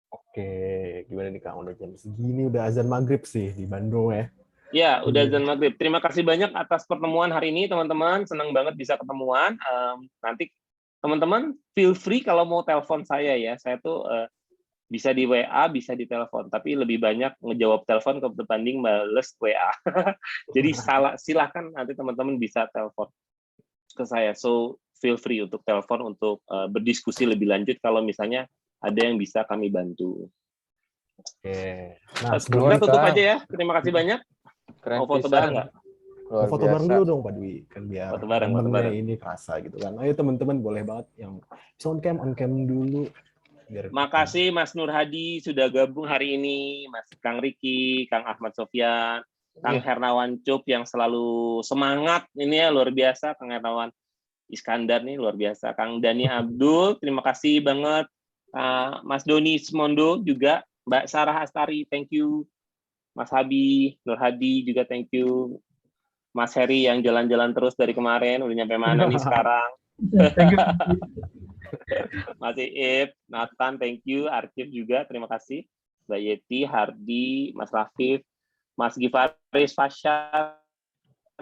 [SPEAKER 2] Oke, gimana nih Kang? Udah jam segini, udah azan maghrib sih di Bandung ya.
[SPEAKER 1] Ya, udah azan maghrib. Terima kasih banyak atas pertemuan hari ini, teman-teman. Senang banget bisa ketemuan. Nanti teman-teman feel free kalau mau telepon saya ya. Saya tuh bisa di WA, bisa di telepon. Tapi lebih banyak ngejawab telepon kebanding bales WA. Jadi silakan nanti teman-teman bisa telepon ke saya. So feel free untuk telepon untuk berdiskusi lebih lanjut kalau misalnya ada yang bisa kami bantu.
[SPEAKER 2] Oke. Nah,
[SPEAKER 1] kita tutup aja ya. Terima kasih banyak.
[SPEAKER 5] Keren
[SPEAKER 1] mau foto bareng nggak?
[SPEAKER 2] Foto bareng dulu dong Pak Dwi, kan biar
[SPEAKER 1] foto bareng.
[SPEAKER 2] ini kerasa gitu kan. Ayo teman-teman boleh banget yang on cam dulu. Biar
[SPEAKER 1] makasih Mas Nur Hadi sudah gabung hari ini, Mas Kang Riki, Kang Ahmad Sofyan, Kang Hernawan Cup yang selalu semangat ini ya, luar biasa. Kang Hernawan Iskandar nih luar biasa. Kang Dani Abdul, terima kasih banget. Mas Doni Smondo juga, Mbak Sarah Astari, thank you. Mas Habi, Nur Hadi juga thank you. Mas Heri yang jalan-jalan terus dari kemarin, udah nyampe mana nih sekarang?
[SPEAKER 8] Thank you.
[SPEAKER 1] Mas Iip, Nathan, thank you. Arkif juga, terima kasih. Mbak Yeti, Hardi, Mas Rafif, Mas Gifaris, Fasha,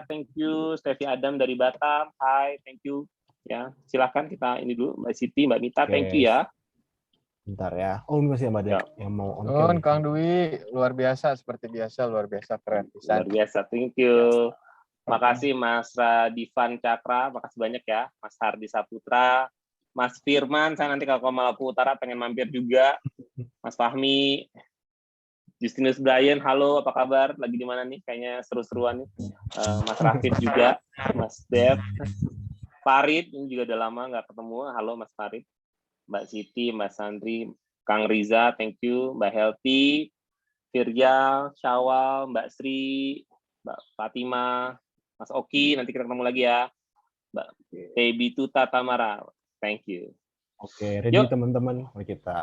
[SPEAKER 1] thank you. Stevi Adam dari Batam, hi, thank you. Ya, silakan kita ini dulu, Mbak Siti, Mbak Mita, thank you ya.
[SPEAKER 2] Bentar ya. Oh, ini masih ada yang mau on cam.
[SPEAKER 5] Kang Dwi, luar biasa seperti biasa, luar biasa keren.
[SPEAKER 1] Luar biasa, thank you. Makasih Mas Divan Cakra, makasih banyak ya. Mas Hardi Saputra, Mas Firman, saya nanti kalau ke Maluku Utara pengen mampir juga. Mas Fahmi, Justinus Brian, halo, apa kabar? Lagi di mana nih? Kayaknya seru-seruan nih. Mas Rafid juga, Mas Dev, Farid, ini juga udah lama nggak ketemu. Halo Mas Farid, Mbak Siti, Mbak Sandri, Kang Riza, thank you, Mbak Healthy, Firja, Syawal, Mbak Sri, Mbak Fatima, Mas Oki, nanti kita ketemu lagi ya. Mbak Tebi Tuta Tamara, thank you.
[SPEAKER 2] Oke, ready
[SPEAKER 1] Yuk.
[SPEAKER 2] teman-teman, mari kita